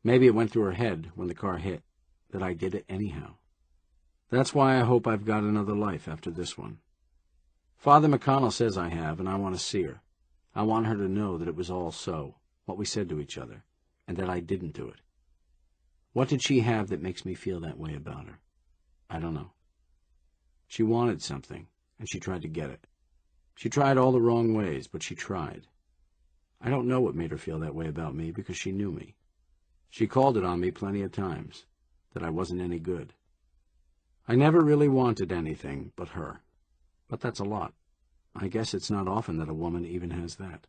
Maybe it went through her head when the car hit, that I did it anyhow. That's why I hope I've got another life after this one. Father McConnell says I have, and I want to see her. I want her to know that it was all so, what we said to each other, and that I didn't do it. What did she have that makes me feel that way about her? I don't know. She wanted something, and she tried to get it. She tried all the wrong ways, but she tried. I don't know what made her feel that way about me, because she knew me. She called it on me plenty of times, that I wasn't any good. I never really wanted anything but her, but that's a lot. I guess it's not often that a woman even has that.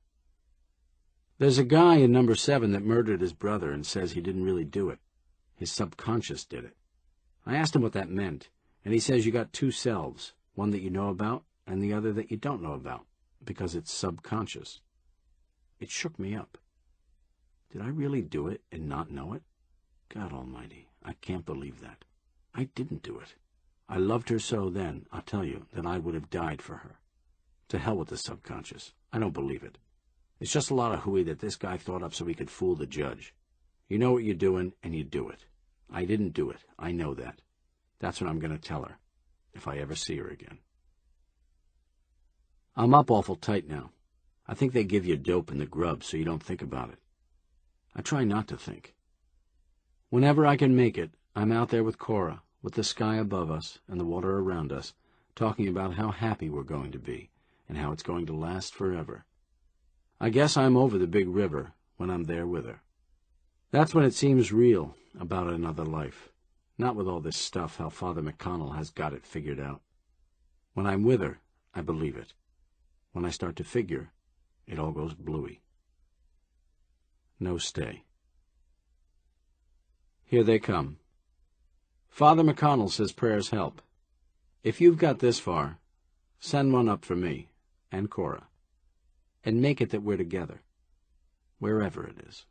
There's a guy in number 7 that murdered his brother and says he didn't really do it. His subconscious did it. I asked him what that meant, and he says you got 2 selves, one that you know about and the other that you don't know about, because it's subconscious. It shook me up. Did I really do it and not know it? God almighty, I can't believe that. I didn't do it. I loved her so then, I'll tell you, that I would have died for her. To hell with the subconscious. I don't believe it. It's just a lot of hooey that this guy thought up so he could fool the judge. You know what you're doing, and you do it. I didn't do it. I know that. That's what I'm going to tell her, if I ever see her again. I'm up awful tight now. I think they give you dope in the grub so you don't think about it. I try not to think. Whenever I can make it, I'm out there with Cora, with the sky above us and the water around us, talking about how happy we're going to be and how it's going to last forever. I guess I'm over the big river when I'm there with her. That's when it seems real about another life, not with all this stuff how Father McConnell has got it figured out. When I'm with her, I believe it. When I start to figure, it all goes bluey. No stay. Here they come. Father McConnell says prayers help. If you've got this far, send one up for me and Cora, and make it that we're together, wherever it is.